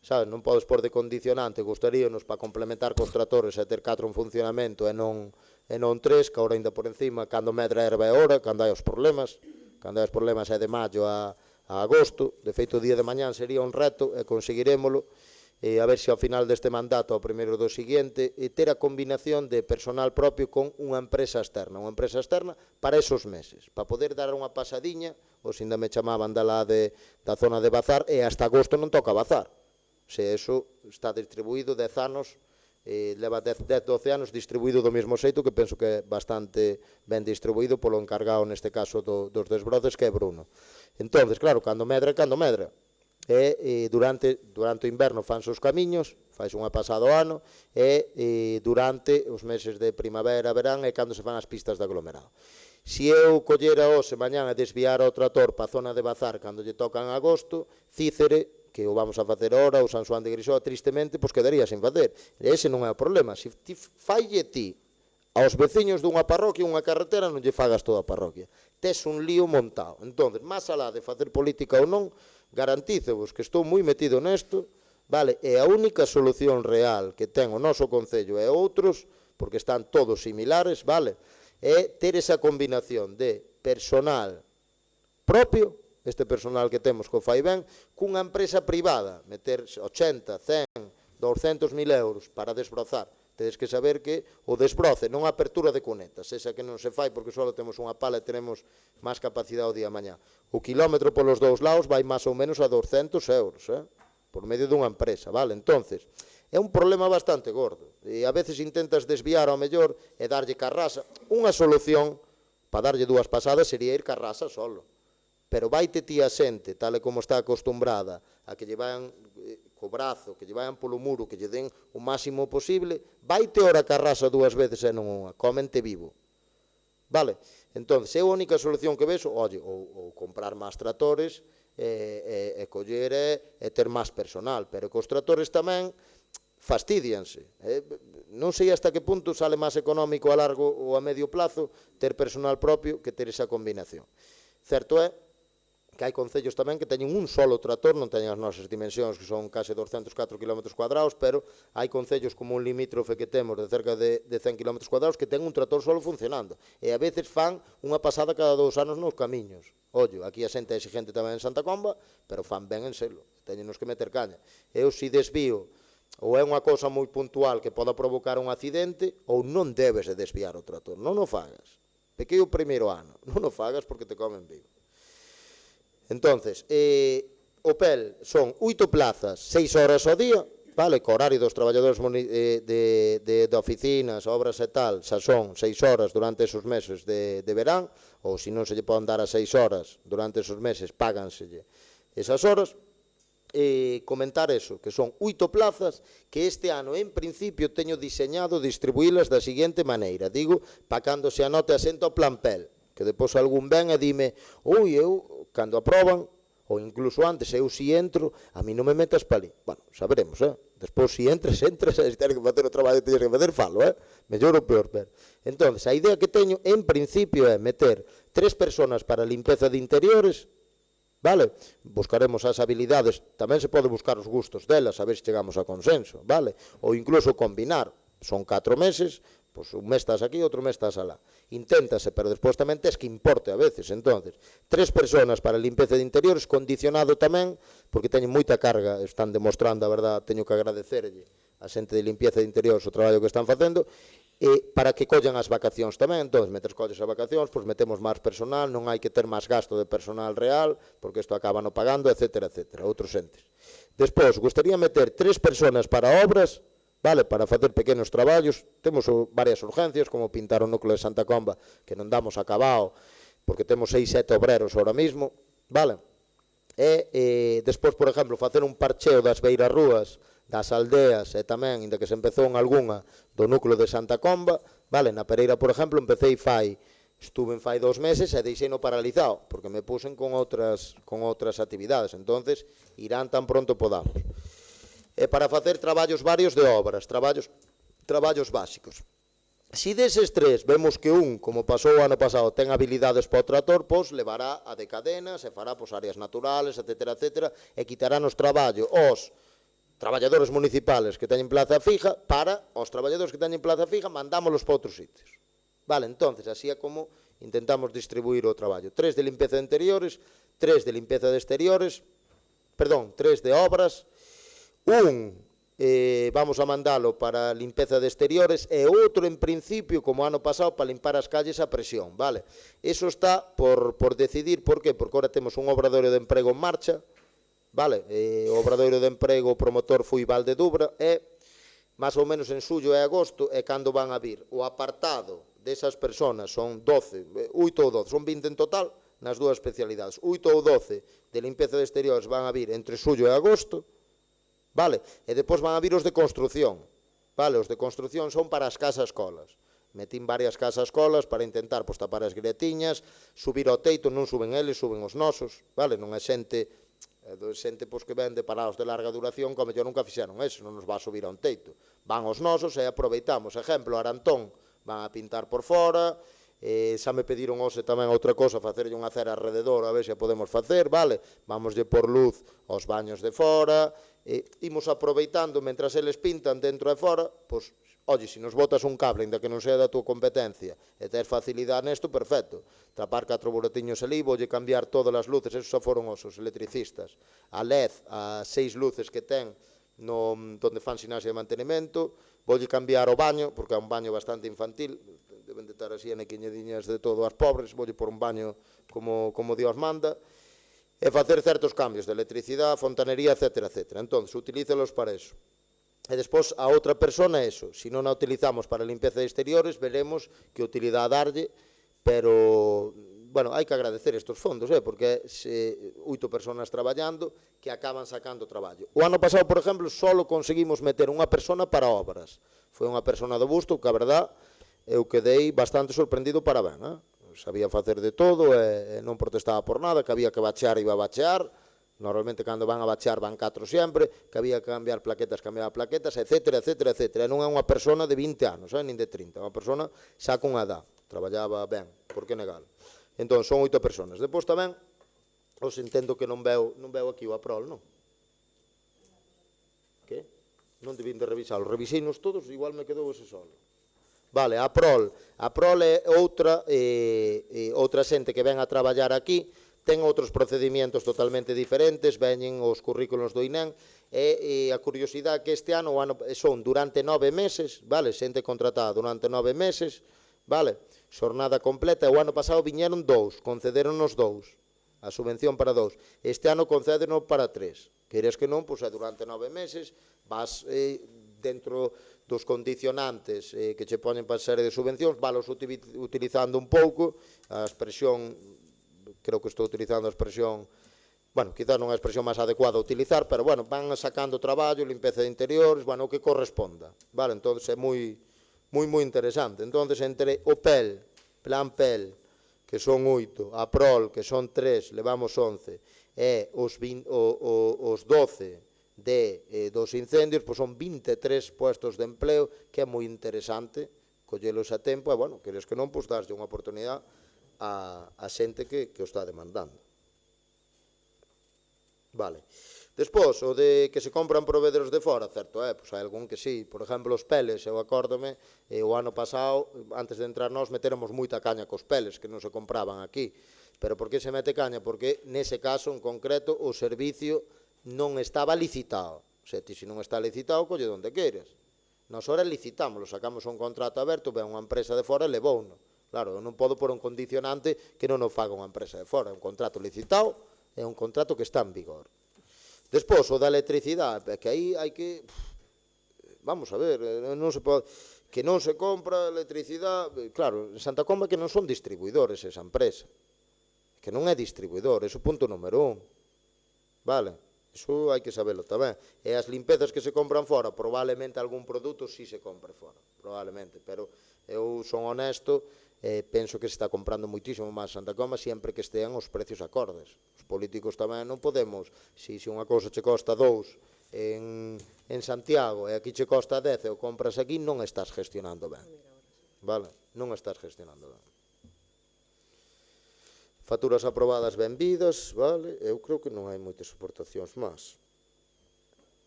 sabes, non podes pôr de condicionante, gustaríanos para complementar cos tratores e ter 4 en funcionamento e non 3, que agora ainda por encima, cando medra erva é hora, cando hai os problemas é de maio a agosto, de feito o día de mañán sería un reto e conseguirémolo, a ver se ao final deste mandato, ao primeiro do seguinte, ter a combinación de personal propio con unha empresa externa para esos meses, para poder dar unha pasadiña, os ainda me chamaban da zona de Bazar, e hasta agosto non toca Bazar. Se eso está distribuído 10 anos, leva 10-12 anos distribuído do mesmo xeito, que penso que é bastante ben distribuído polo encargado neste caso dos desbroces, que é Bruno. Entón, claro, cando medra, e durante o inverno fanse os camiños, fais unha pasada ao ano, e durante os meses de primavera, verán, é cando se fan as pistas de aglomerado. Se eu collera hoxe mañán e desviar o trator para a zona de Bazar cando lle tocan en agosto, Cícere, que o vamos a facer ahora, o San Xoán de Grisó, tristemente, pois quedaría sin facer. E ese non é o problema. Se ti falle ti aos veciños dunha parroquia unha carretera, non lle fagas toda a parroquia. Tes un lío montado. Entón, máis alá de facer política ou non, garantícevos que estou moi metido nesto, vale? E a única solución real que ten o noso concello e outros, porque están todos similares, vale? É ter esa combinación de personal propio, este personal que temos que o fai ben, cunha empresa privada, meter 80, 100, 200.000 euros para desbrozar. Tedes que saber que o desbroce, non a apertura de cunetas, esa que non se fai porque só temos unha pala e tenemos máis capacidade o día mañá. O kilómetro polos dous lados vai máis ou menos a 200 euros, por medio dunha empresa, vale? Entonces, é un problema bastante gordo. E a veces intentas desviar ao mellor e darlle carrasa. Unha solución para darlle 2 pasadas sería ir carrasa solo. Pero vaite ti a xente, tal e como está acostumbrada, a que lle van co brazo, que lle vayan polo muro, que lle den o máximo posible, vaite ora que arrasa 2 veces e non unha, comente vivo. Vale? Entón, é a única solución que vexo, ou comprar máis tratores, e coller e ter máis personal, pero que os tratores tamén fastidianse. Non sei hasta que punto sale máis económico a largo ou a medio plazo ter personal propio que ter esa combinación. Certo é que hai concellos tamén que teñen un solo trator, non teñen as nosas dimensións, que son case 204 km cuadrados, pero hai concellos como un limítrofe que temos de cerca de 100 km cuadrados que ten un trator solo funcionando. E a veces fan unha pasada cada 2 anos nos camiños. Ollo, aquí a xente é exigente tamén en Santa Comba, pero fan ben en selo, teñenos que meter caña. Eu si desvío, ou é unha cousa moi puntual que poda provocar un accidente, ou non debes de desviar o trator, non o fagas. Pequei o primeiro ano, non o fagas porque te comen vivo. Entonces, o PEL son 8 plazas, 6 horas ao día, vale, co horario dos traballadores de oficinas, obras e tal, xa son 6 horas durante esos meses de verán, ou se non se lle poden dar as 6 horas durante esos meses, páganselle esas horas. Comentar eso, que son 8 plazas que este ano en principio teño diseñado distribuílas da seguinte maneira, digo, para cando se anote asento o plan PEL, que depois algún ven e dime, eu cando aproban, ou incluso antes, eu si entro, a mí non me metas pa ali. Bueno, saberemos, despois si entres, e se tens que facer o traballo que tens que facer, falo, mellor ou peor, pero. Entón, a idea que teño, en principio, é meter 3 personas para limpeza de interiores, vale? Buscaremos as habilidades, tamén se pode buscar os gustos delas, a ver se chegamos a consenso, vale? Ou incluso combinar, son 4 meses, pois un mes estás aquí, outro mes estás alá. Inténtase, pero despois tamén tes que importe a veces. Entonces, 3 personas para limpeza de interiores, condicionado tamén, porque teñen moita carga, están demostrando, a verdad, teño que agradecerlle a xente de limpieza de interiores o traballo que están facendo, para que collan as vacacións tamén. Entón, mentre colles as vacacións, pois metemos máis personal, non hai que ter máis gasto de personal real, porque isto acaba no pagando, etcétera, etcétera, outros entes. Despois, gustaría meter 3 personas para obras, vale, para facer pequenos traballos. Temos varias urgencias, como pintar o núcleo de Santa Comba, que non damos acabado, porque temos 6-7 obreros ahora mismo, vale? E despois, por exemplo, facer un parcheo das beirarrúas, das aldeas, e tamén, inda que se empezou en algunha, do núcleo de Santa Comba, vale? Na Pereira, por exemplo, estuve fai 2 meses e deixei-no paralizado, porque me pusen con outras actividades, entonces irán tan pronto podamos. Para facer traballos varios de obras, traballos básicos. Si deses 3 vemos que un, como pasou o ano pasado, ten habilidades para o trator, pois levará a de cadenas e fará áreas naturales, etcétera, etcétera, e quitarán os traballos aos traballadores municipales que teñen plaza fija para os traballadores que teñen plaza fija, mandámolos para outros sitios. Vale, entonces, así é como intentamos distribuir o traballo. 3 de limpeza de interiores, 3 de limpeza de exteriores, 3 de obras, vamos a mandalo para limpeza de exteriores e outro en principio, como ano pasado, para limpar as calles a presión, vale? Eso está por decidir, por qué? Porque ahora temos un obradoiro de emprego en marcha, vale? O obradoiro de emprego, o promotor foi Valdedubra, e máis ou menos en xullo e agosto é cando van a vir. O apartado desas personas son 8 ou 12, son 20 en total nas dúas especialidades. 8 ou 12 de limpeza de exteriores van a vir entre xullo e agosto, vale? E depois van a vir os de construción, vale? Os de construción son para as casas-escolas. Metín varias casas-escolas para intentar tapar as gretiñas, subir ao teito, non suben eles, suben os nosos, vale? Non é xente que vende parados de larga duración, como yo nunca fixeron eso, non nos va a subir a un teito. Van os nosos e aproveitamos. Exemplo, Arantón van a pintar por fora, xa me pediron hoxe tamén outra cosa, facerlle unha cera alrededor, a ver se a podemos facer, vale? Vamoslle por luz aos baños de fora, imos aproveitando, mentras eles pintan dentro e fora, pois, oye, se nos botas un cable, ainda que non sea da túa competencia, e tes facilidade nesto, perfecto. Trapar 4 buretiños ali, voulle cambiar todas as luces, esos xa foron os electricistas. A LED, as 6 luces que ten donde fan sinase de mantenimento, voulle cambiar o baño, porque é un baño bastante infantil, deben de estar así anequiñadiñas de todo as pobres, voulle por un baño como Dios manda, e facer certos cambios de electricidade, fontanería, etcétera, etcétera. Entón, utilízalos para eso. E despois a outra persona é eso. Se non a utilizamos para limpeza de exteriores, veremos que utilidade darlle, pero bueno, hai que agradecer estes fondos, porque 8 persoas traballando que acaban sacando traballo. O ano pasado, por exemplo, só conseguimos meter unha persona para obras. Foi unha persona do Busto que, a verdad, eu quedei bastante sorprendido para ben. Sabía facer de todo, non protestaba por nada, que había que bachear, iba a bachear. Normalmente, cando van a bachear, van 4 sempre, que había que cambiar plaquetas, cambiaba plaquetas, etc, etc, etc. Non é unha persona de 20 anos, nin de 30. É unha persona xa con edad. Traballaba ben, por que negalo? Entón, son 8 persoas. Depois tamén, os entendo que non veo aquí o APROL, non? Que? Non debín de revisar. Os revisinos todos, igual me quedou ese solo. Vale, a APROL é outra xente que ven a traballar aquí, ten outros procedimientos totalmente diferentes, veñen os currículos do INEM, e a curiosidade que este ano son durante 9 meses, vale, xente contratada durante 9 meses, vale, xornada completa, e o ano pasado viñeron 2, concederonnos 2, a subvención para 2, este ano concédenos para 3, queres que non, pois é durante 9 meses, vas dentro dos condicionantes que che poñen para a serie de subvencións, valos utilizando un pouco, a expresión, creo que estou utilizando a expresión, bueno, quizás non é a expresión máis adecuada a utilizar, pero, bueno, van sacando traballo, limpeza de interiores, bueno, o que corresponda, vale, entón é moi interesante. Entón, entre o PEL, Plan PEL, que son 8, a PROL, que son 3, levamos 11, e os 12 dos incendios, pois son 23 puestos de empleo, que é moi interesante collelos a tempo, e, bueno, queres que non, pois daslle unha oportunidade a xente que o está demandando. Vale. Despois, o de que se compran proveedores de fora, certo, pois hai algún que sí, por exemplo, os peles, eu acórdome, o ano pasado, antes de entrar nós, metéramos moita caña cos peles, que non se compraban aquí. Pero por que se mete caña? Porque, nese caso, en concreto, o servicio non estaba licitado. O sea, ti se non está licitado, colle donde queres. Nos ora licitámoslo, sacamos un contrato aberto, ven unha empresa de fora e levouno. Claro, eu non podo por un condicionante que non o faga unha empresa de fora. É un contrato licitado, é un contrato que está en vigor. Despois, o da electricidade, que aí hai que... Vamos a ver, non se pode... Que non se compra electricidade... Claro, en Santa Comba que non son distribuidores esa empresa. Que non é distribuidor, ese é o punto número 1. Vale? Iso hai que saberlo tamén. E as limpezas que se compran fora, probablemente algún produto sí se compre fora. Probablemente, pero eu son honesto, penso que se está comprando moitísimo máis Santa Comba sempre que estean os precios acordes. Os políticos tamén non podemos, se unha cousa che costa 2 en Santiago e aquí che costa 10 e o compras aquí, non estás gestionando ben. Vale? Non estás gestionando ben. Facturas aprobadas benvidas, vale? Eu creo que non hai moitas aportacións máis.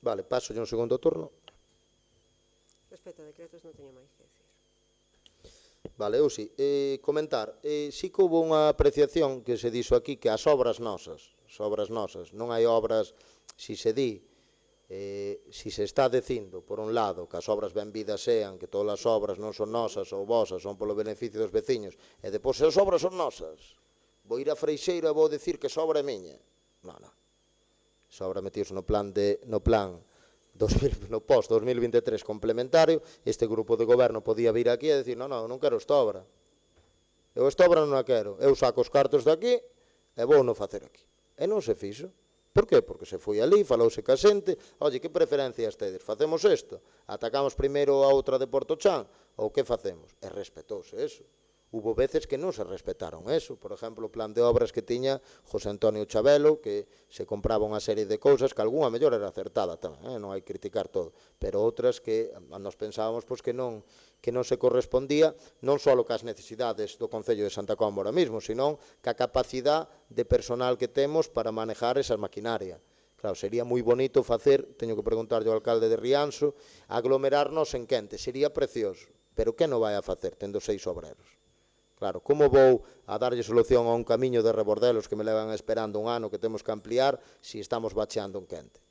Vale, paso un segundo turno. Respecto a decretos non teño máis que decir. Vale, eu sí. Comentar, sí que houve unha apreciación que se dixo aquí que as obras nosas, non hai obras, si se di, si se está dicindo, por un lado, que as obras benvidas sean, que todas as obras non son nosas ou vosas, son polo beneficio dos veciños, e depois se as obras son nosas, vou ir a Freixeiro e vou dicir que esa obra é miña. Non. Esa obra metióse no plan no post 2023 complementario, este grupo de goberno podía vir aquí e dicir, non quero esta obra. Eu esta obra non a quero. Eu saco os cartos de aquí e vou non facer aquí. E non se fixo. Por qué? Porque se foi ali, falouse ca xente, oye, que preferencias tedes? Facemos isto? Atacamos primeiro a outra de Porto Chan? Ou que facemos? E respetouse eso. Hubo veces que non se respetaron eso. Por exemplo, o plan de obras que tiña José Antonio Chabelo, que se compraba unha serie de cousas que algunha mellor era acertada tamén, non hai que criticar todo, pero outras que nos pensábamos que non se correspondía non só cas necesidades do Concello de Santa Comba ahora mesmo, senón ca capacidade de personal que temos para manejar esa maquinaria. Claro, sería moi bonito facer, teño que preguntarlle ao alcalde de Rianxo, aglomerarnos en Quente, sería precioso, pero que non vai a facer tendo 6 obreros? Claro, como vou a darlle solución a un camiño de rebordelos que me levan esperando un ano que temos que ampliar se estamos bacheando en Quente?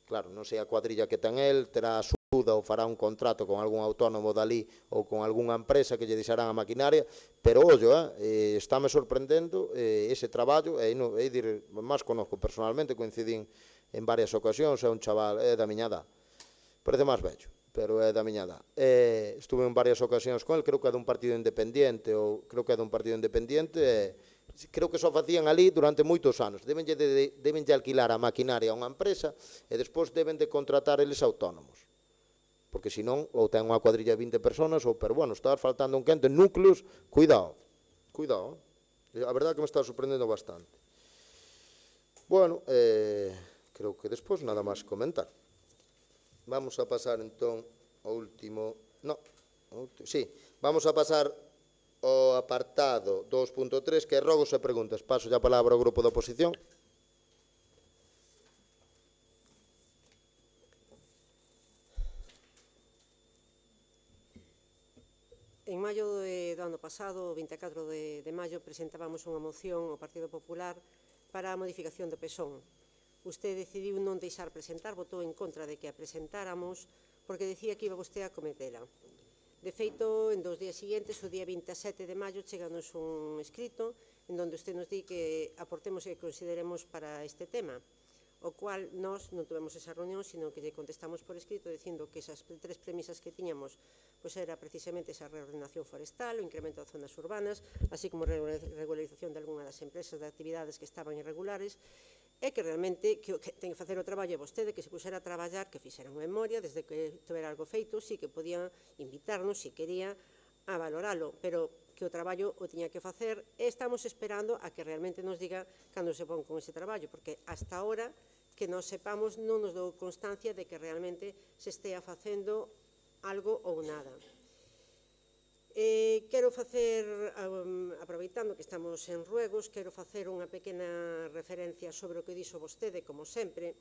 Claro, non sei a cuadrilla que ten el, terá a axuda ou fará un contrato con algún autónomo dali ou con algunha empresa que lle deixarán a maquinaria, pero ollo, estáme sorprendendo ese traballo, e dir, máis conozco personalmente, coincidín en varias ocasións, é un chaval da miña edad, parece máis vello, pero é da miña edad. Estuve en varias ocasións con el, creo que é dun partido independiente, e creo que só facían ali durante moitos anos. Debenlle alquilar a maquinaria a unha empresa e despois deben de contratar eles autónomos. Porque senón, ou ten unha cuadrilla de 20 personas, ou, pero bueno, está faltando un quente, núcleos, cuidado, cuidado. A verdade que me está sorprendendo bastante. Bueno, creo que despois nada máis comentar. Vamos a pasar entón ao último, vamos a pasar ao apartado 2.3, que é rogos e preguntas. Paso a palabra ao grupo da oposición. En maio do ano pasado, o 24 de maio, presentábamos unha moción ao Partido Popular para a modificación do PESON. Usted decidiu non deixar presentar, votou en contra de que a presentáramos, porque decía que iba vostede a cometela. De feito, en 2 días seguintes, o día 27 de maio, cheganos un escrito en donde usted nos di que aportemos e que consideremos para este tema, o cual nós non tuvemos esa reunión, sino que lle contestamos por escrito dicindo que esas 3 premisas que tiñamos pois era precisamente esa reordenación forestal, o incremento das zonas urbanas, así como a regularización de algunhas das empresas de actividades que estaban irregulares, e que realmente que ten que facer o traballo é vostede, que se puxera a traballar, que fixera unha memoria, desde que tivera algo feito, sí que podía invitarnos, si quería, a valoralo, pero que o traballo o tiña que facer, e estamos esperando a que realmente nos diga cando se pon con ese traballo, porque hasta ahora que nos sepamos non nos dou constancia de que realmente se estea facendo algo ou nada. Quero facer, aproveitando que estamos en ruegos, quero facer unha pequena referencia sobre o que dixo vostede, como sempre,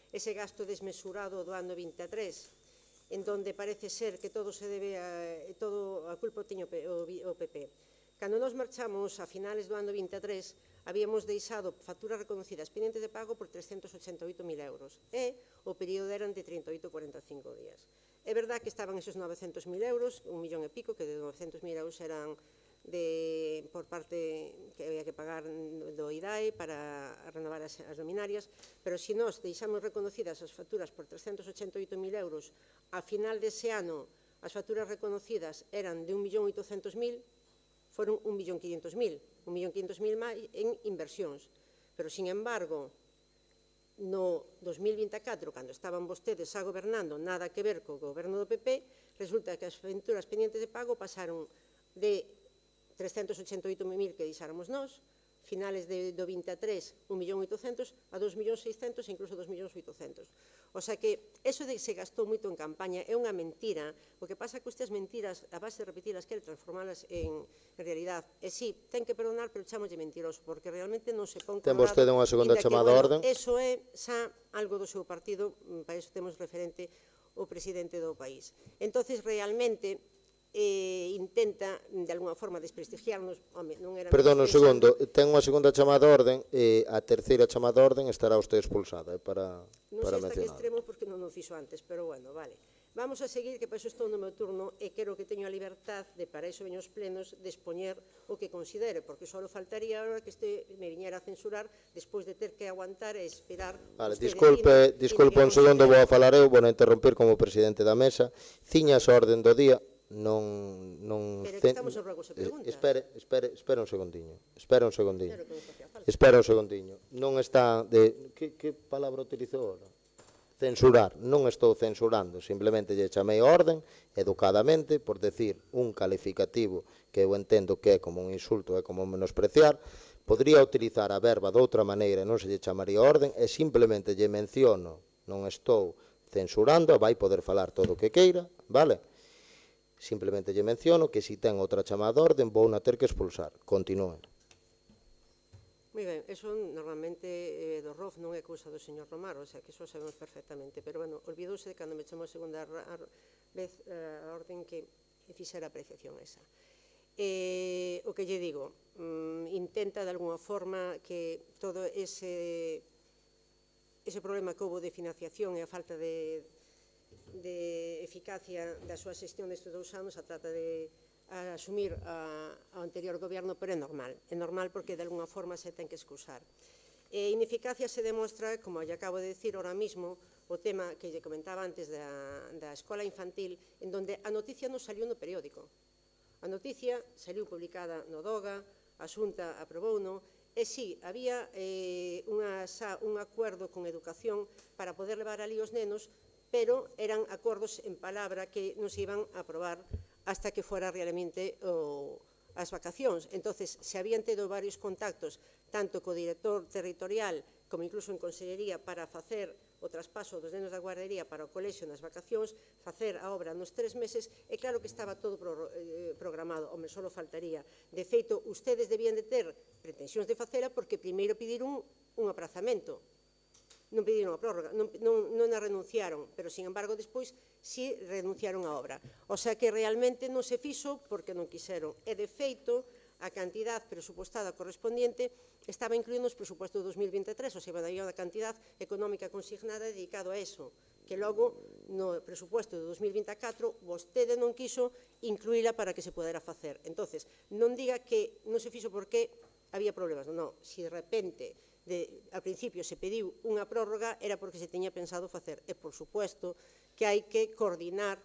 ese gasto desmesurado do ano 23, en donde parece ser que todo se debe a culpa tiña o PP. Cando nos marchamos a finales do ano 23, habíamos deixado facturas reconocidas pendientes de pago por 388.000 euros e o período eran de 38,45 días. É verdad que estaban esos 900.000 euros, 1 millón e pico, que de 900.000 euros eran por parte que había que pagar do IDAE para renovar as luminarias, pero se nós deixamos reconocidas as facturas por 388.000 euros, a final dese ano as facturas reconocidas eran de 1.800.000, foron 1.500.000, 1.500.000 máis en inversións. Pero, sin embargo, no 2024, cando estaban vostedes xa gobernando, nada que ver co goberno do PP, resulta que as facturas pendientes de pago pasaron de 388.000 que deixáramos nós, finales do 23, 1.800.000, a 2.600.000 e incluso 2.800.000. O sea que, eso de que se gastou moito en campaña é unha mentira. O que pasa é que usted as mentiras, a base de repetirlas, quere transformalas en realidad. E sí, ten que perdonar, pero chamolle mentiroso, porque realmente non se pon colorado. Ten vostede unha segunda chamada a orden. Eso é xa algo do seu partido, para iso temos referente o presidente do país. Entonces, realmente, intenta, de alguna forma, desprestigiarnos. Perdón, un segundo, ten unha segunda chamada a orden e a terceira chamada a orden estará usted expulsada para mencionar. Non sei hasta que mencionar. extremo porque non o fixo antes, pero bueno, vale. Vamos a seguir, que para iso estou no meu turno e quero que teño a libertad de, para iso veño aos plenos, de expoñer o que considere, porque só faltaría ahora que este me viñera a censurar despois de ter que aguantar e esperar. Vale, disculpe un segundo, vou a falar eu, vou a interrompir como presidente da mesa. Ciñas a orde do día, non... Pero que estamos en ruegos e preguntas. Espera un segundiño. Espera un segundiño. Non está de... Que palabra utilizou ahora? Censurar. Non estou censurando, simplemente lle chamei a orden, educadamente, por decir un calificativo que eu entendo que é como un insulto, é como menospreciar. Podría utilizar a verba de outra maneira e non se lle chamaría orden, e simplemente lle menciono, non estou censurando, vai poder falar todo o que queira, vale? Simplemente lle menciono que se ten outra chamada a orden vou na ter que expulsar. Continúen. Moi ben, eso normalmente do ROF non é cousa do señor Romaro, o sea, que eso sabemos perfectamente, pero, bueno, olvidouse de cando me chamou a segunda vez a orden que fixera a apreciación esa. O que lle digo, intenta de alguna forma que todo ese problema que houve de financiación e a falta de eficacia da súa xestión destes 2 anos a trata de a asumir ao anterior goberno, pero é normal porque de alguna forma se ten que excusar. Ineficacia se demostra, como lle acabo de decir ahora mismo, o tema que lle comentaba antes da escola infantil, en donde a noticia non saliu no periódico. A noticia saliu publicada no DOGA, a Xunta aprobouno, e si, había un acordo con Educación para poder levar ali os nenos, pero eran acordos en palabra que non se iban a aprobar hasta que fora realmente as vacacións. Entonces, se habían tido varios contactos, tanto co director territorial como incluso en Consellería, para facer o traspaso dos nenos da guardería para o colexio nas vacacións, facer a obra nos 3 meses, e claro que estaba todo programado, home, só faltaría. De feito, ustedes debían de ter pretensións de facela porque primeiro pediron un aprazamento, non pediron a prórroga, non a renunciaron, pero, sin embargo, despois si renunciaron á obra. O sea que realmente non se fixo porque non quixeron. E, de feito, a cantidad presupostada correspondiente estaba incluída nos presupostos de 2023, ou sea, había unha cantidad económica consignada dedicado a eso, que logo, no presuposto de 2024, vostede non quiso incluíla para que se pudera facer. Entonces, non diga que non se fixo porque había problemas. Non, se de repente, ao principio se pediu unha prórroga, era porque se tiña pensado facer. E, por suposto, que hai que coordinar,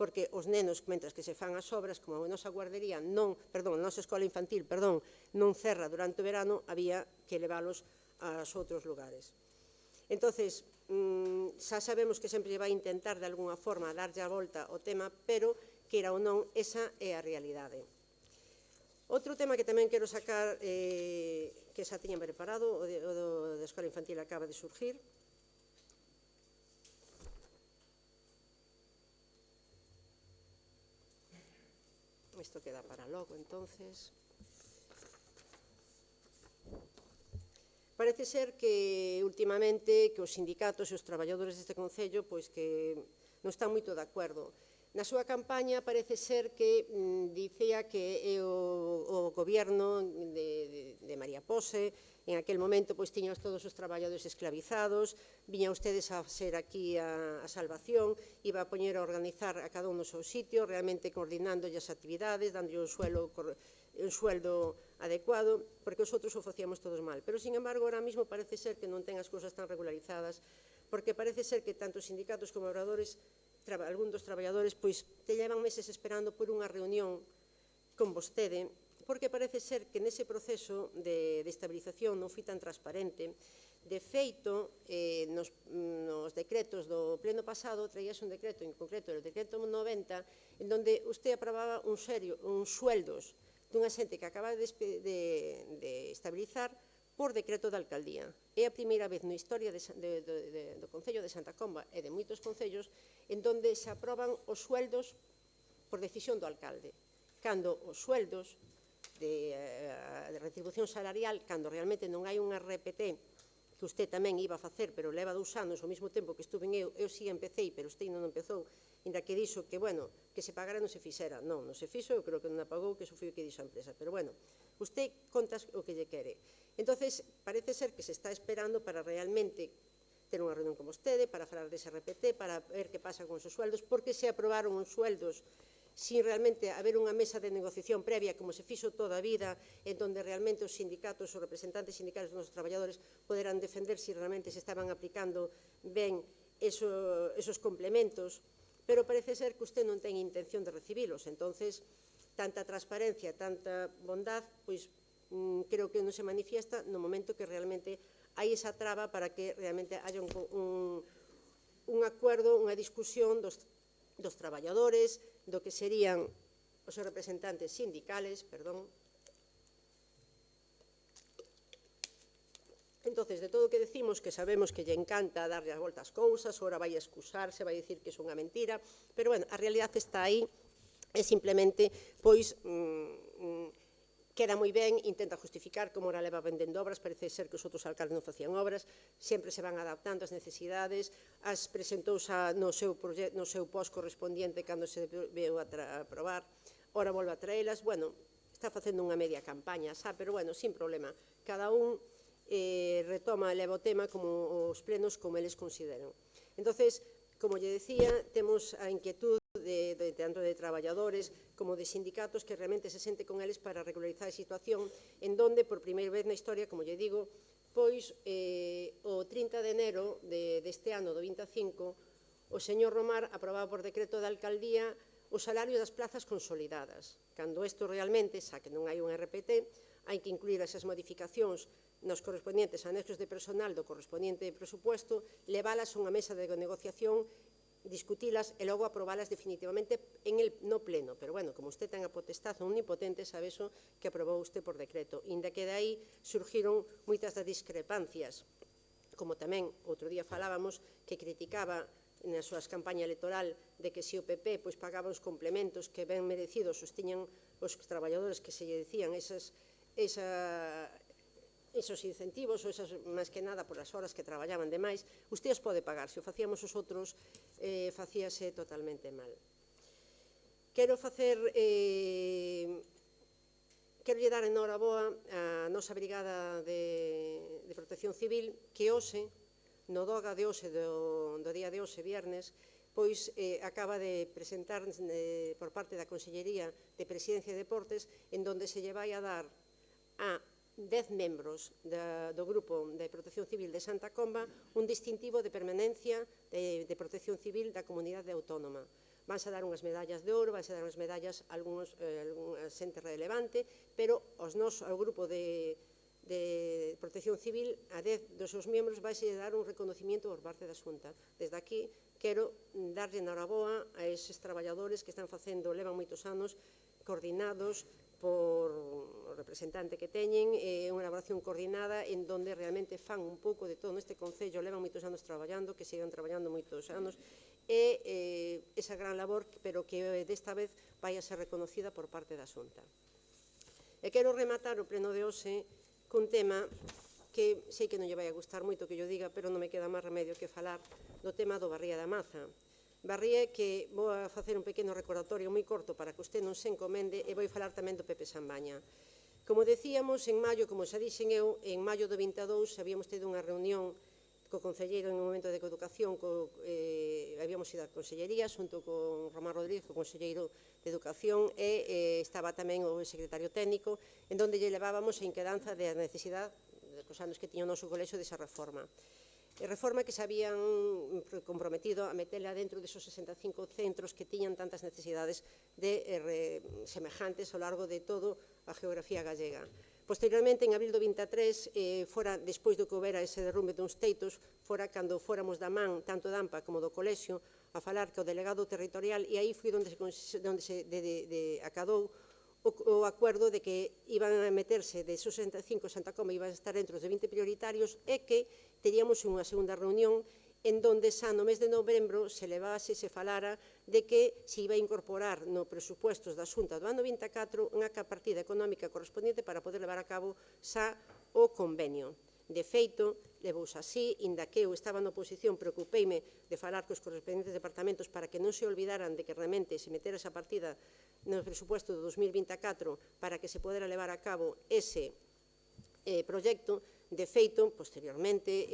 porque os nenos, mentras que se fan as obras, como a nosa guardería, a nosa escola infantil, non cerra durante o verano, había que leválos aos outros lugares. Entonces, xa sabemos que sempre vai intentar, de alguna forma, darlle a volta ao tema, pero, queira ou non, esa é a realidade. Outro tema que tamén quero sacar, que xa tiñan preparado, o da escola infantil acaba de surgir. Isto queda para logo, entonces. Parece ser que, últimamente, que os sindicatos e os traballadores deste Concello, pois que non están moito de acordo. Na súa campaña parece ser que dicía que o goberno de María Pose, en aquel momento, pois tiña todos os traballadores esclavizados, viña ustedes a ser aquí a salvación, iba a poñer a organizar a cada un no seu sitio, realmente coordinando as actividades, dando un sueldo adecuado, porque os outros o facíamos todos mal. Pero, sin embargo, ahora mismo parece ser que non ten as cousas tan regularizadas, porque parece ser que tanto os sindicatos como obradores, algún dos traballadores, pois te llevan meses esperando por unha reunión con vostede, porque parece ser que nese proceso de estabilización non foi tan transparente. De feito, nos decretos do pleno pasado, traíase un decreto, en concreto o decreto 90, en donde usted aprobaba uns sueldos dunha xente que acaba de estabilizar por decreto da alcaldía. É a primeira vez na historia do Concello de Santa Comba e de moitos concellos en donde se aproban os sueldos por decisión do alcalde, cando os sueldos de retribución salarial, cando realmente non hai un RPT, que usted tamén iba a facer, pero leva 2 anos ao mesmo tempo que estuve eu si empecéi, pero usted non empezou, ainda que dixo que, bueno, que se pagara non se fixera. Non se fixo, eu creo que non a pagou, que iso foi o que dixo a empresa. Pero, bueno, usted conta o que lle quere. Entonces, parece ser que se está esperando para realmente ter unha reunión con vostede, para falar dese RPT, para ver que pasa con os sueldos, porque se aprobaron os sueldos sin realmente haber unha mesa de negociación previa, como se fixo toda a vida, en donde realmente os sindicatos, os representantes sindicales dos traballadores poderán defender se realmente se estaban aplicando ben esos complementos, pero parece ser que usted non ten intención de recibilos. Entonces, tanta transparencia, tanta bondad, pois creo que non se manifiesta no momento que realmente hai esa traba para que realmente haya un acuerdo, unha discusión dos traballadores, do que serían os representantes sindicales, Entonces, de todo o que decimos, que sabemos que lle encanta darlle a volta ás cousas, ora vai a excusarse, vai dicir que é unha mentira, pero, bueno, a realidade está aí, e simplemente, pois, queda moi ben, intenta justificar como ora leva vendendo obras, parece ser que os outros alcaldes non facían obras, sempre se van adaptando ás necesidades, as presentou xa no seu post correspondiente cando se veu a aprobar, ora volve a traelas, bueno, está facendo unha media campaña, xa, pero, bueno, sin problema, cada un retoma e leva o tema como os plenos como eles consideran. Entonces, como lle decía, temos a inquietud tanto de traballadores como de sindicatos que realmente se sente con eles para regularizar a situación en donde, por primeira vez na historia, como lle digo, pois o 30 de enero deste ano do 25, o señor Romar aprobaba por decreto da alcaldía o salario das plazas consolidadas, cando isto realmente, xa que non hai un RPT, hai que incluir esas modificacións nos correspondientes anexos de personal do correspondiente presupuesto, leválas a unha mesa de negociación, discutilas e logo aprobalas definitivamente no pleno. Pero, bueno, como usted ten a potestad omnipotente, sabe eso que aprobou usted por decreto. Inda que de aí surgiron moitas das discrepancias, como tamén outro día falábamos, que criticaba na súa campaña electoral de que se o PP pagaba os complementos que ben merecidos os tiñan os traballadores que se lle dicían esos incentivos, ou esas, máis que nada, por as horas que traballaban demais, usted os pode pagar. Se o facíamos os outros, facíase totalmente mal. Quero lle dar enhoraboa á nosa Brigada de Protección Civil, que hoxe, no DOGA de hoxe, do día de hoxe, viernes, pois acaba de presentar por parte da Consellería de Presidencia e Deportes, en donde se lle vai a dar a 10 membros do Grupo de Protección Civil de Santa Comba un distintivo de permanencia de Protección Civil da Comunidade Autónoma. Vanse a dar unhas medallas de ouro, vanse a dar unhas medallas a algunha xente relevante, pero ao grupo de Protección Civil, a 10 dos seus membros, vai se dar un reconocimiento por parte da Xunta. Desde aquí, quero darlle enhoraboa a eses traballadores que están facendo, levan moitos anos, coordinados por o representante que teñen, unha elaboración coordinada en donde realmente fan un pouco de todo neste Concello, levan moitos anos traballando, que sigan traballando moitos anos, e esa gran labor, pero que desta vez vai a ser reconocida por parte da Xunta. E quero rematar o pleno de hoxe cun tema que sei que non lle vai a gustar moito que yo diga, pero non me queda máis remedio que falar do tema do Barría da Maza. Barría que vou a facer un pequeno recordatorio moi corto para que usted non se encomende, e vou falar tamén do Pepe Sambaña. Como decíamos, en maio, como xa dixen eu, en maio do 22 habíamos tido unha reunión co concelleiro en un momento de Educación, habíamos ido á Consellería xunto con Román Rodríguez, o conselleiro de Educación, e estaba tamén o secretario técnico, en donde lle levábamos a inquedanza da necesidade dos anos que tiña o noso colexio desa reforma. Reforma que se habían comprometido a metela dentro desos 65 centros que tiñan tantas necesidades semejantes ao largo de toda a geografía gallega. Posteriormente, en abril do 23, fora despois do que houbera ese derrumbe duns teitos, fora cando fóramos da man, tanto da AMPA como do colexio, a falar co delegado territorial, e aí foi onde se acadou o acuerdo de que iban a meterse de esos 65 Santa Comba, iban a estar dentro dos 20 prioritarios, e que teríamos unha segunda reunión en donde xa no mes de novembro se levase, se falara de que se iba a incorporar no presupuestos da Xunta do ano 24 unha partida económica correspondiente para poder levar a cabo xa o convenio. De feito, levouse así, inda que eu estaba na oposición, preocupeime de falar cos correspondentes departamentos para que non se olvidaran de que realmente se metera esa partida no presupuesto do 2024 para que se podera levar a cabo ese proxecto. De feito, posteriormente,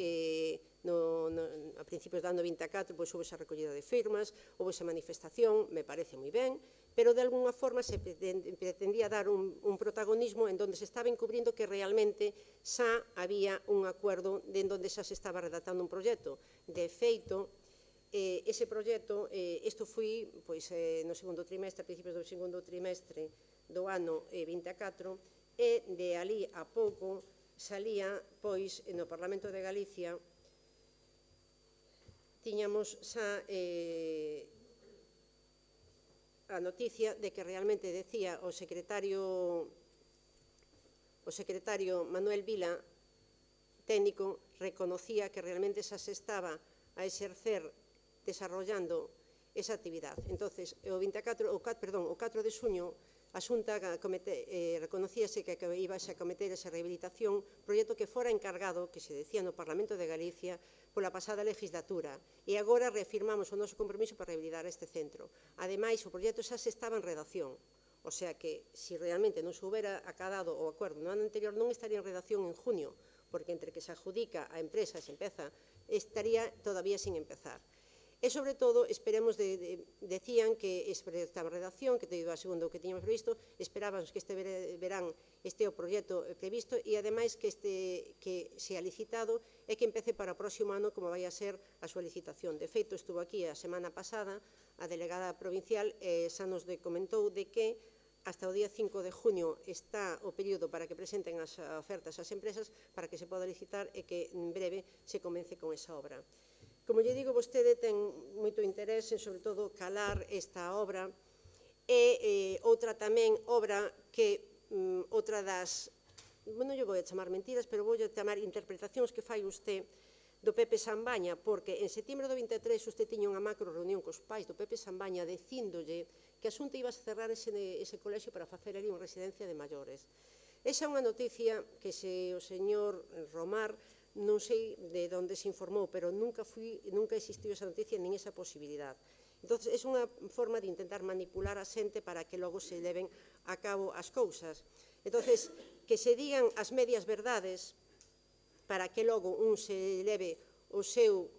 a principios do ano 24, houve esa recollida de firmas, houve esa manifestación, me parece moi ben, pero de alguna forma se pretendía dar un protagonismo en donde se estaba encubrindo que realmente xa había un acuerdo en donde xa se estaba redactando un proxecto. De feito, ese proxecto, isto foi no segundo trimestre, a principios do segundo trimestre do ano 24, e de ali a pouco salía, pois, no Parlamento de Galicia, tiñamos xa a noticia de que realmente decía o secretario Manuel Vila, técnico, reconocía que realmente xa se estaba a exercer desarrollando esa actividade. Entonces, o 4 de xuño, a Xunta reconocíase que iba a cometer esa rehabilitación, proxecto que fora encargado, que se decía no Parlamento de Galicia, pola pasada legislatura, e agora reafirmamos o noso compromiso para rehabilitar este centro. Ademais, o proxecto xa se estaba en redacción, o sea que, se realmente non se houbera acadado o acordo no ano anterior, non estaría en redacción en junio, porque entre que se adjudica a empresa e se empeza, estaría todavía sin empezar. E, sobre todo, esperemos, decían que estaba en redacción, que teño a segundo o que tiñamos previsto, esperábamos que este verán este o proxecto previsto e, ademais, que sea licitado e que empece para o próximo ano como vai a ser a súa licitación. De feito, estuvo aquí a semana pasada a delegada provincial e xa nos comentou de que hasta o día 5 de junio está o período para que presenten as ofertas ás empresas para que se poda licitar e que en breve se comece con esa obra. Como lle digo, vostede ten moito interés en, sobre todo, calar esta obra e outra tamén obra que, outra das, non lle vou a chamar mentiras, pero vou a chamar interpretacións que fai usted do Pepe Sambaña, porque en setembro do 23 usted tiña unha macro reunión cos pais do Pepe Sambaña dicíndolle que a Xunta iba a cerrar ese colexio para facer ali unha residencia de maiores. Esa é unha noticia que se o señor Romar non sei de onde se informou, pero nunca existiu esa noticia nin esa posibilidad. Entón, é unha forma de intentar manipular a xente para que logo se leven a cabo as cousas. Entón, que se digan as medias verdades para que logo un se leve o seu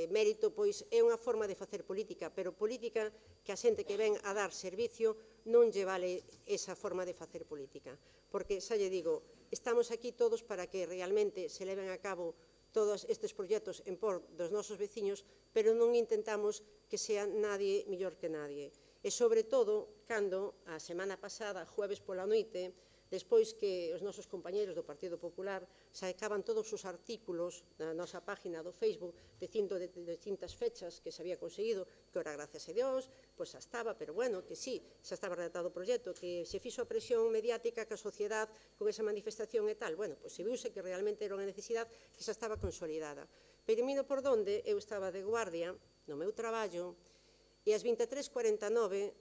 mérito, pois é unha forma de facer política, pero política que a xente que ven a dar servicio non lle vale esa forma de facer política. Porque, xa lle digo, estamos aquí todos para que realmente se leven a cabo todos estes proxectos en por dos nosos veciños, pero non intentamos que sea nadie mellor que nadie. E, sobre todo, cando a semana pasada, jueves pola noite, despois que os nosos compañeros do Partido Popular sacaban todos os artículos na nosa página do Facebook dicindo de distintas fechas que se había conseguido, que ora, gracias a Dios, pois xa estaba, pero bueno, que sí, xa estaba redactado o proxecto, que se fixo a presión mediática que a sociedade con esa manifestación e tal, bueno, pois se viuse que realmente era unha necesidade que xa estaba consolidada. Pero miro por donde eu estaba de guardia no meu traballo e ás 23:49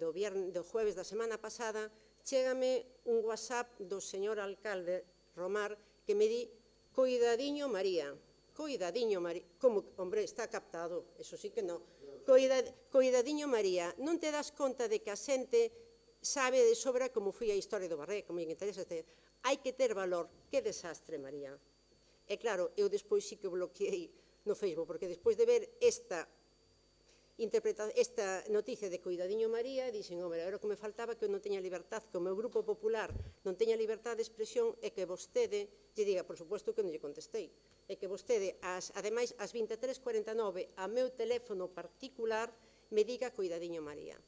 do jueves da semana pasada chégame un WhatsApp do señor alcalde Romar que me di: coidadiño María, coidadiño María, como, hombre, está captado, eso sí que non, coidadiño María, non te das conta de que a xente sabe de sobra como foi a historia do Barré, como lle interesa, hai que ter valor, que desastre María. E claro, eu despois sí que bloqueei no Facebook, porque despois de ver esta noticia de coidadiño María, dixen, hombre, era o que me faltaba, que eu non teña libertad, que o meu grupo popular non teña libertad de expresión e que vostede lle diga, por suposto que non lle contestei, e que vostede, ademais, ás 23:49, a meu teléfono particular, me diga coidadiño María.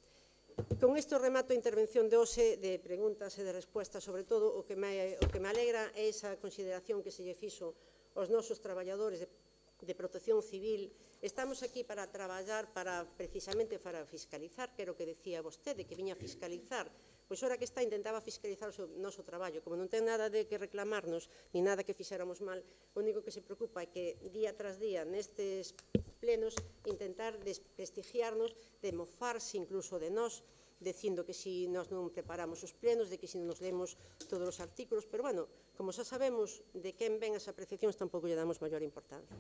Con isto remato a intervención de hoxe de preguntas e de respostas, sobre todo o que me alegra é esa consideración que se lle fixo aos nosos traballadores de protección civil. Estamos aquí para traballar, precisamente para fiscalizar, que era o que decía vostede, que viña a fiscalizar. Pois ora que está, intentaba fiscalizar o noso traballo. Como non ten nada de que reclamarnos, ni nada que fixéramos mal, o único que se preocupa é que día tras día nestes plenos intentar desprestigiarnos, de mofarse incluso de nós, dicindo que si nós non preparamos os plenos, de que si non nos lemos todos os artículos, pero, bueno, como xa sabemos de quen ven as apreciacións, tampouco lle damos maior importancia.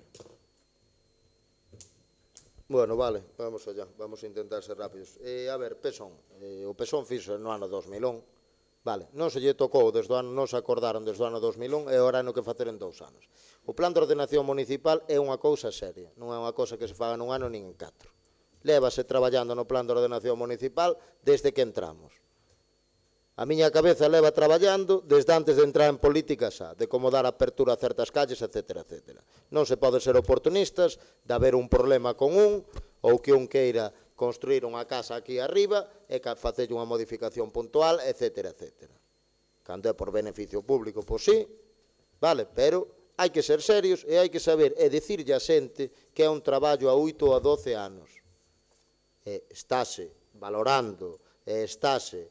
Bueno, vale, vamos allá, vamos a intentar ser rápidos. A ver, PSON, o PSON fixo no ano 2001, vale, non se lle tocou desde o ano, non se acordaron desde o ano 2001 e ora no que facer en 2 anos. O plan de ordenación municipal é unha cousa seria, non é unha cousa que se faga nun ano nin en 4. Lévase traballando no plan de ordenación municipal desde que entramos. A miña cabeza leva traballando desde antes de entrar en política xa, de como dar apertura a certas calles, etc. Non se pode ser oportunistas de haber un problema con un ou que un queira construir unha casa aquí arriba e facer unha modificación puntual, etc. Cando é por beneficio público, pois sí, vale, pero hai que ser serios e hai que saber e dicirlle a xente que é un traballo a 8 ou a 12 anos. Estáse valorando e estáse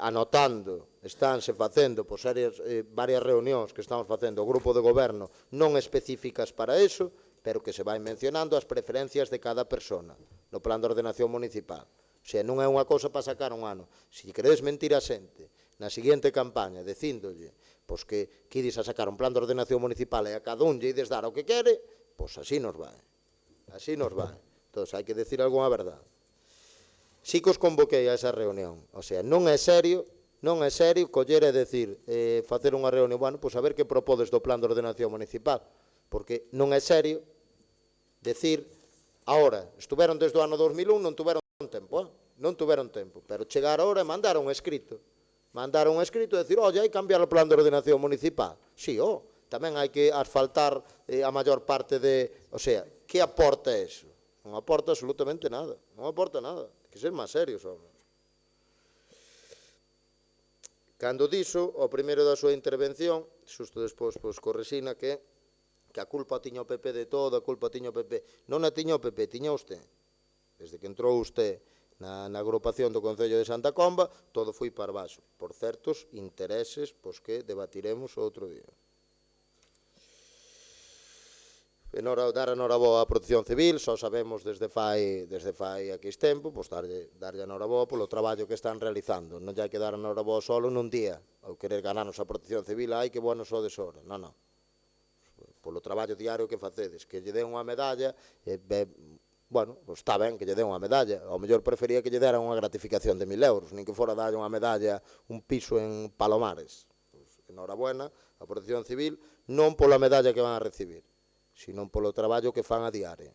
anotando, estánse facendo varias reunións que estamos facendo o grupo de goberno non específicas para eso, pero que se vai mencionando as preferencias de cada persona no plan de ordenación municipal. O sea, non é unha cousa para sacar un ano. Se queredes mentir a xente na seguinte campaña dicíndolle pois que ides a sacar un plan de ordenación municipal e a cada un lle ides dar o que quere, pois así nos vai. Así nos vai. Entón, hai que decir algunha verdade. Si que os convoquei a esa reunión, o sea, non é serio coller e decir, facer unha reunión, bueno, pois a ver que propodes do plan de ordenación municipal, porque non é serio decir, ahora, estuveron desde o ano 2001, non tuveron tempo, pero chegar ahora e mandar un escrito e decir, oye, hai que cambiar o plan de ordenación municipal, si, tamén hai que asfaltar a maior parte o sea, que aporta eso? Non aporta absolutamente nada, non aporta nada. Hay que ser máis serios, hombre. Cando dixo, o primeiro da súa intervención, xusto despois, pois, corresina que a culpa tiña o PP de todo, a culpa tiña o PP. Non a tiña o PP, tiña usted. Desde que entrou usted na agrupación do Concello de Santa Comba, todo foi para baixo, por certos intereses pois, que debatiremos outro día. Dar a noraboa á Protección Civil, só sabemos desde fai aquí tempo, pois darlle a noraboa polo traballo que están realizando. Non hai que dar a noraboa solo nun día, ou querer ganarnos a Protección Civil, ai que bueno sodes ora. Non, non. Polo traballo diario que facedes, que lle den unha medalla, bueno, pois está ben que lle den unha medalla, ao mellor prefería que lle deran unha gratificación de 1000 euros, nin que fora dalle unha medalla, un piso en Palomares. Pois, enhorabuena, a Protección Civil, non pola medalla que van a recibir, sino polo traballo que fan a diario.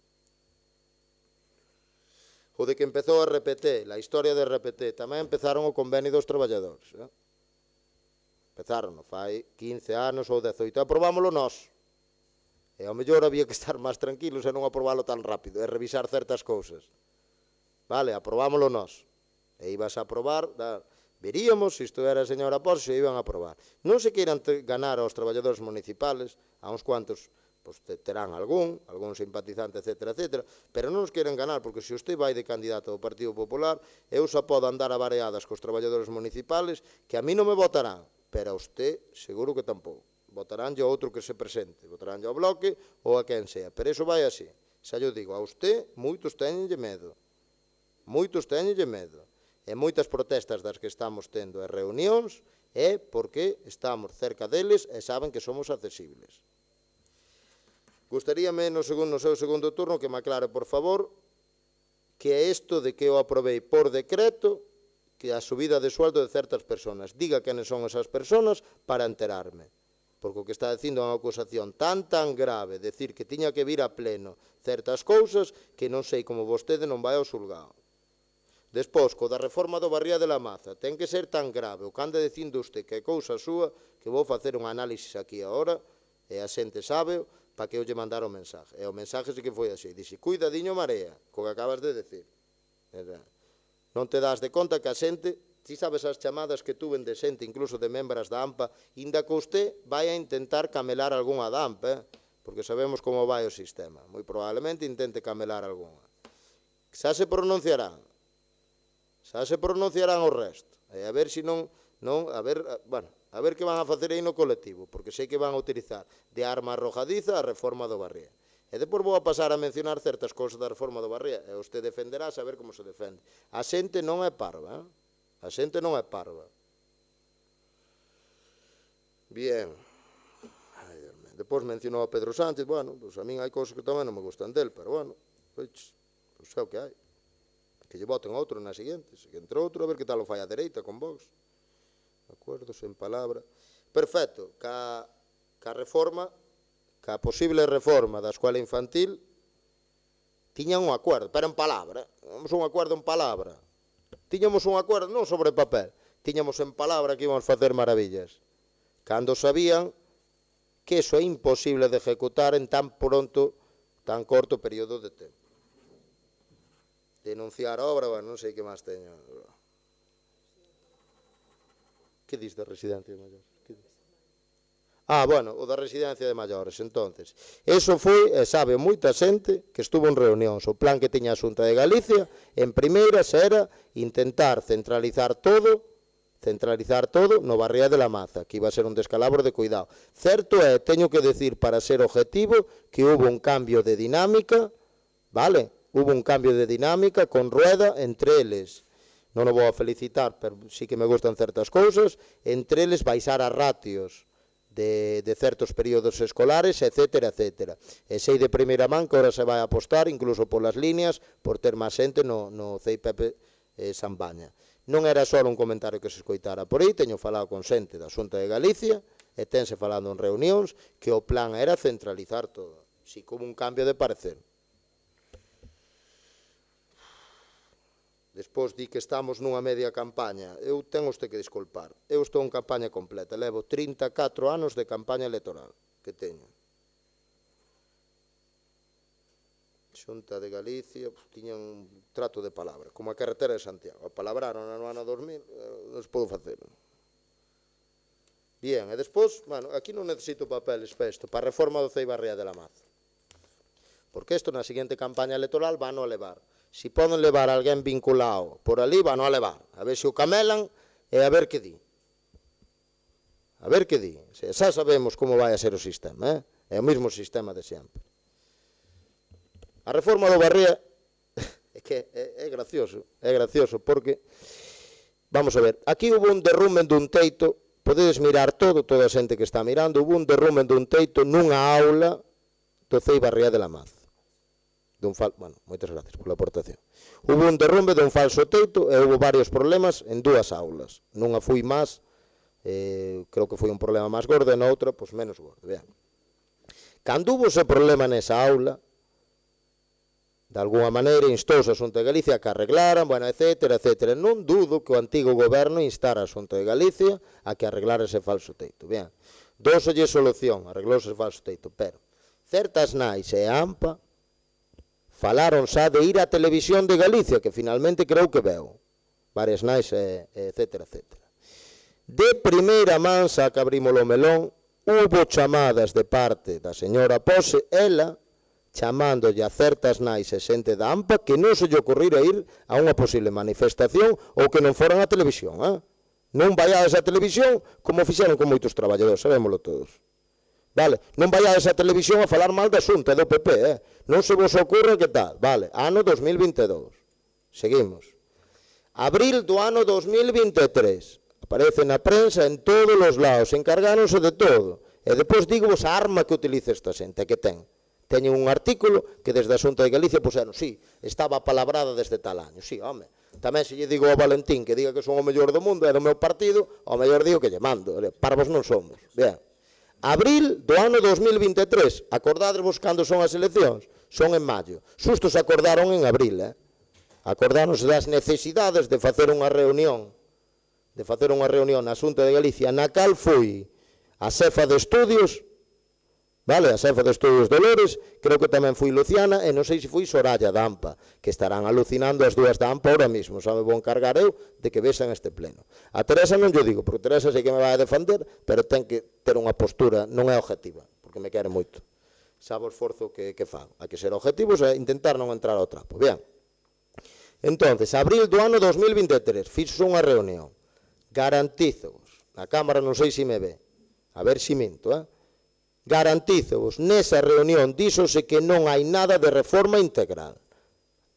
O de que empezou a RPT, a historia de RPT, tamén empezaron o convenio dos traballadores. Empezaron, fai 15 anos ou 18, aprobámoslo nós. E ao mellor había que estar máis tranquilos e non aprobalo tan rápido, e revisar certas cousas. Vale, aprobámoslo nós. E ibas a aprobar, veríamos, se isto era a señora Pos, se iban a aprobar. Non se queiran ganar aos traballadores municipales, a uns cuantos pois terán algún simpatizante, etcétera, etcétera, pero non nos queren ganar, porque se usted vai de candidato ao Partido Popular, eu xa podo andar a vareadas cos traballadores municipales, que a mí non me votarán, pero a usted seguro que tampouco. Votaránlle a outro que se presente, votaránlle ao Bloque ou a quen sea, pero iso vai así. Xa yo digo, a usted moitos teñenlle medo, e moitas protestas das que estamos tendo e reunións é porque estamos cerca deles e saben que somos accesibles. Gustaríame no seu segundo turno que me aclare, por favor, que é isto de que eu aprobei por decreto que a subida de sueldo de certas persoas. Diga quenes son esas persoas para enterarme. Porque o que está dicindo é unha acusación tan grave, decir que tiña que vir a pleno certas cousas que non sei como vostede non vai ao xulgado. Despois, co da reforma do Barría de la Maza, ten que ser tan grave o que anda dicindo usted que é cousa súa que vou facer un análisis aquí agora e a xente sabe para que eu lle mandar o mensaje. E o mensaje sí que foi así. Dixe, cuidadiño Marea, co que acabas de decir. Non te das de conta que a xente, ti sabes as chamadas que tuven de xente, incluso de membras da AMPA, inda que usted vai a intentar camelar algunha da AMPA, porque sabemos como vai o sistema. Moi probablemente intente camelar algunha. Xa se pronunciarán o resto. E a ver se non, a ver que van a facer aí no colectivo, porque sei que van a utilizar de arma arrojadiza a reforma do Barría. E depois vou a pasar a mencionar certas cousas da reforma do Barría, e usted defenderá saber como se defende. A xente non é parva, a xente non é parva. Bien. Depois mencionou a Pedro Sánchez, bueno, pois a min hai cousas que tamén non me gustan del, pero bueno, pois é o que hai. Que lle voten outro na seguinte, se entre outro, a ver que tal o fai a dereita con Vox. Acuerdos en palabra. Perfecto, ca reforma, ca posible reforma da escola infantil, tiñan un acuerdo, pero en palabra. Tiñamos un acuerdo en palabra. Tiñamos un acuerdo non sobre papel, tiñamos en palabra que íbamos facer maravillas. Cando sabían que iso é imposible de ejecutar en tan corto período de tempo. Denunciar a obra, bueno, non sei que máis teño. Que dis da residencia de maiores? Bueno, o da residencia de maiores, entonces. Eso foi, e sabe moita xente que estuvo en reunións. O plan que tiña a Xunta de Galicia, en primeiras, era intentar centralizar todo no Barría de la Maza, que iba a ser un descalabro de cuidado. Certo é, teño que decir, para ser objetivo, que hubo un cambio de dinámica, vale? Hubo un cambio de dinámica con Rueda, entre eles, non o vou a felicitar, pero sí que me gustan certas cousas, entre eles baixar as ratios de certos períodos escolares, etcétera, etcétera. E sei de primeira man que ahora se vai apostar, incluso polas líneas, por ter máis xente no CIPEP Sambaña. Non era só un comentario que se escoitara por aí, teño falado con xente da Xunta de Galicia, e tense falando en reunións, que o plan era centralizar todo. Si como un cambio de parecer. Despois di que estamos nunha media campaña. Eu tengo usted que disculpar. Eu estou en campaña completa. Levo 34 anos de campaña electoral que teño. Xunta de Galicia, tiñan un trato de palabra, como a carretera de Santiago. A palabraron no ano 2000, non se podo facer. Bien, e despois, bueno, aquí non necesito papeles para isto, para a reforma do Ceibarría de la Maza. Porque isto na seguinte campaña electoral van a levar. Si poden levar a alguén vinculado por ali, van a levar. A ver se o camelan e a ver que di. A ver que di. Xa sabemos como vai a ser o sistema, é o mesmo sistema de sempre. A reforma do Barría é que é gracioso, porque, vamos a ver, aquí hubo un derrume dun teito, podedes mirar toda a xente que está mirando, hubo un derrume dun teito nunha aula do Ceibarría de la Maza. Bueno, moitas gracias pola aportación. Hubo un derrumbe dun falso teito e hubo varios problemas en dúas aulas. Nunha fui máis, creo que foi un problema máis gordo, e noutra, pois, menos gordo. Vean. Cando hubo ese problema nesa aula, de alguna maneira instouse a Xunta de Galicia que arreglaran, bueno, etcétera, etcétera. Non dudo que o antigo goberno instara a Xunta de Galicia a que arreglara ese falso teito. Vean, dóselle solución, arreglouse ese falso teito, pero certas nais e AMPA falaron xa de ir á Televisión de Galicia, que finalmente creo que veu. Varias nais, etcétera, etcétera. De primeira man, xa que abrimos o melón, hubo chamadas de parte da señora Pose, ela, chamándolle a certas nais e xente da AMPA que non se lle ocurrira ir a unha posible manifestación ou que non foran á televisión. Non vaiades á televisión como fixeron con moitos traballadores, sabémoslo todos. Vale, non vaiades á televisión a falar mal da Xunta do PP, non se vos ocurre que tal. Vale, ano 2022. Seguimos. Abril do ano 2023. Aparece na prensa en todos os lados, encargáronse de todo. E depois digo-vos a arma que utiliza esta xente, que ten. Teñen un artículo que desde a Xunta de Galicia puseron, sí, estaba palabrada desde tal año. Sí, home, tamén se lle digo ao Valentín que diga que son o mellor do mundo, é do meu partido, ao mellor digo que lle mando. Parvos non somos. Bien. Abril do ano 2023, acordádevos cando son as eleccións? Son en maio. Xusto se acordaron en abril, Acordáronse das necesidades de facer unha reunión, na Xunta de Galicia, na cal foi a xefa de estudios, vale, a xefa de estudios Dolores, creo que tamén foi Luciana, e non sei se foi Soraya da AMPA, que estarán alucinando as dúas da AMPA ahora mismo, xa me vou encargar eu de que vexan este pleno. A Teresa non yo digo, porque Teresa sei que me vai a defender, pero ten que ter unha postura, non é objetiva, porque me quere moito. Sabe o esforzo que fan, hai que ser objetivos e intentar non entrar ao trapo. Bien, entonces, abril do ano 2023, fixo unha reunión, garantízovos, na Cámara non sei se me ve, a ver se minto, garantízovos, nesa reunión díxose que non hai nada de reforma integral.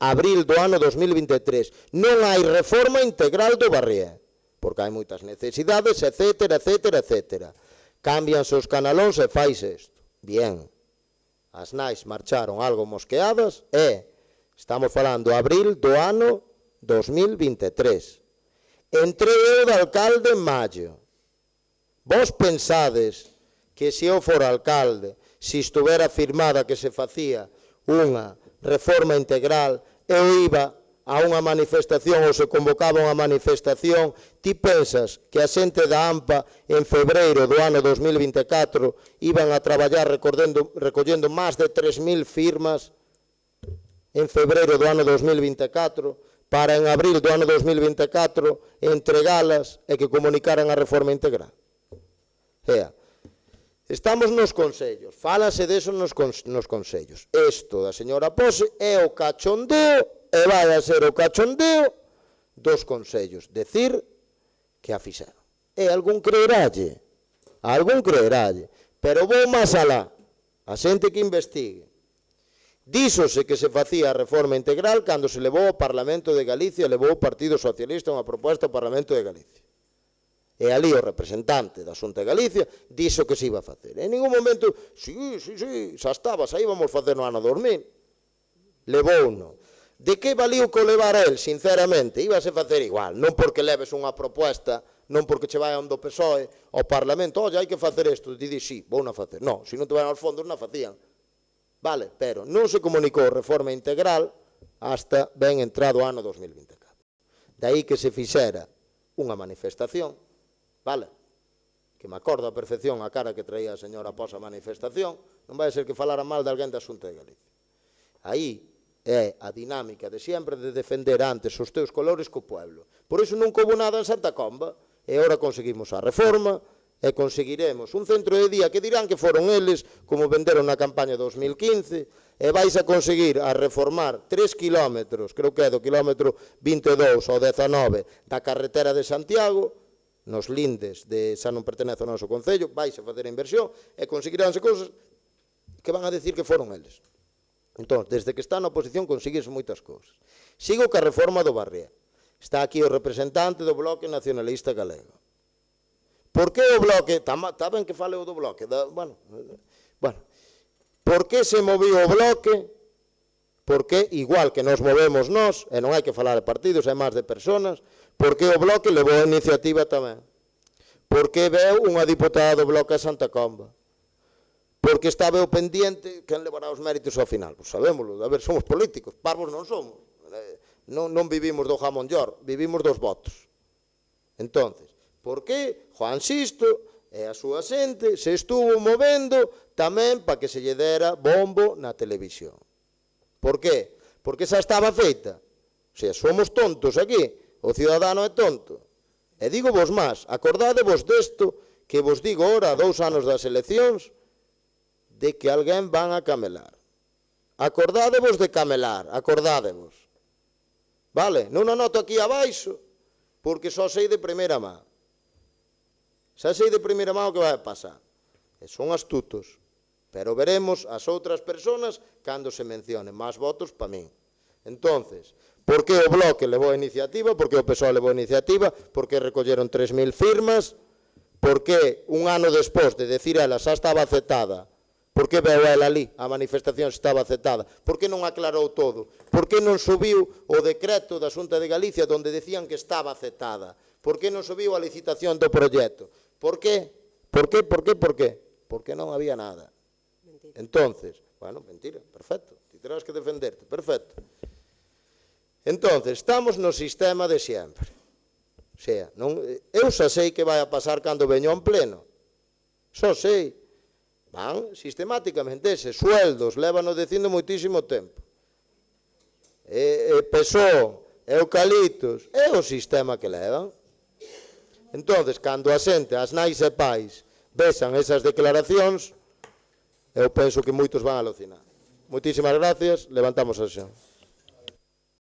Abril do ano 2023, non hai reforma integral do Barrié, porque hai moitas necesidades, etcétera, etcétera, etcétera. Cámbianse os canalóns e faise isto. Bien, as nais marcharon algo mosqueadas e estamos falando abril do ano 2023. Entrei eu de alcalde en maio. Vos pensades que se eu fora alcalde, se estuvera firmada que se facía unha reforma integral, eu iba a unha manifestación ou se convocaba unha manifestación, ti pensas que a xente da AMPA en febreiro do ano 2024 iban a traballar recollendo máis de 3.000 firmas en febreiro do ano 2024 para en abril do ano 2024 entregalas e que comunicaran a reforma integral? Estamos nos consellos, fálase deso nos consellos. Isto da señora Pose é o cachondeo e vai a ser o cachondeo dos consellos. Decir que a fixeron. E algún creeralle, pero vou máis alá, a xente que investigue. Díxose que se facía a reforma integral cando se levou ao Parlamento de Galicia, levou o Partido Socialista unha proposta ao Parlamento de Galicia. E ali o representante da Xunta de Galicia dixo que se iba a facer. En ningún momento, sí, xa estaba, xa íbamos facer no ano 2000. Levouno. De que valiu co levar el, sinceramente? Íbase facer igual, non porque leves unha proposta, non porque che vai a do PSOE, ao Parlamento, oye, hai que facer isto, ti di, sí, vou na facer. Non, se non te van aos fondos, non facían. Vale, pero non se comunicou reforma integral hasta ben entrado o ano 2024. De aí que se fixera unha manifestación, vale, que me acordo a perfección a cara que traía a señora Pose a manifestación, non vai ser que falara mal de alguén da Xunta de Galicia. Aí é a dinámica de sempre de defender antes os teus colores co pueblo. Por iso non houbo nada en Santa Comba, e agora conseguimos a reforma, e conseguiremos un centro de día que dirán que foron eles, como venderon na campaña 2015, e vais a conseguir a reformar 3 kilómetros, creo que é do kilómetro 22 ao 19 da carretera de Santiago, nos lindes de xa non pertenece ao noso concello, vais a fazer a inversión e conseguiránse cousas que van a decir que foron eles. Entón, desde que está na oposición conseguirse moitas cousas. Sigo ca reforma do Barrié. Está aquí o representante do Bloque Nacionalista Galego. Por que o Bloque, está ben que fale o do Bloque, bueno, por que se moviu o Bloque? Porque, igual que nos movemos nós, e non hai que falar de partidos, é máis de personas, por que o Bloque levou a iniciativa tamén? Por que veu unha diputada do Bloque a Santa Comba? Porque estaba o pendiente, quen levará os méritos ao final? Pois sabémoslo, a ver, somos políticos, parvos non somos, non vivimos do jamón york, vivimos dos votos. Entonces, por que Juan Sisto e a súa xente se estuvo movendo tamén para que se lle dera bombo na televisión? Por qué? Porque xa estaba feita. O sea, somos tontos aquí, o cidadano é tonto. E digo vos máis, acordádevos desto que vos digo ora a 2 anos das eleccións, de que alguén van a camelar. Acordádevos de camelar, acordádevos. Vale? Non anoto aquí abaixo, porque só sei de primeira má. Xa sei de primeira má o que vai a pasar. E son astutos. Pero veremos as outras personas cando se mencionen máis votos para min. Entonces, por que o Bloque levou a iniciativa? Por que o PSOE levou a iniciativa? Por que recolleron 3.000 firmas? Por que un ano despois de decir ela xa estaba aceptada? Por que veu ela ali? A manifestación estaba aceptada. Por que non aclarou todo? Por que non subiu o decreto da Xunta de Galicia onde decían que estaba aceptada? Por que non subiu a licitación do proxecto? Por que? Por que? Porque non había nada. Mentira. Entonces, bueno, mentira, perfecto. Ti terás que defenderte, perfecto. Entonces, estamos no sistema de sempre. O sea, eu xa sei que vai a pasar cando veño en pleno. Só sei. Van sistemáticamente ese sueldos, lévano dicindo moitísimo tempo. PSOE, eucaliptos, é o sistema que levan. Entonces, cando a xente, as nais e pais, vexan esas declaracións, eu penso que moitos van a alucinar. Moitísimas gracias, levantamos a sesión.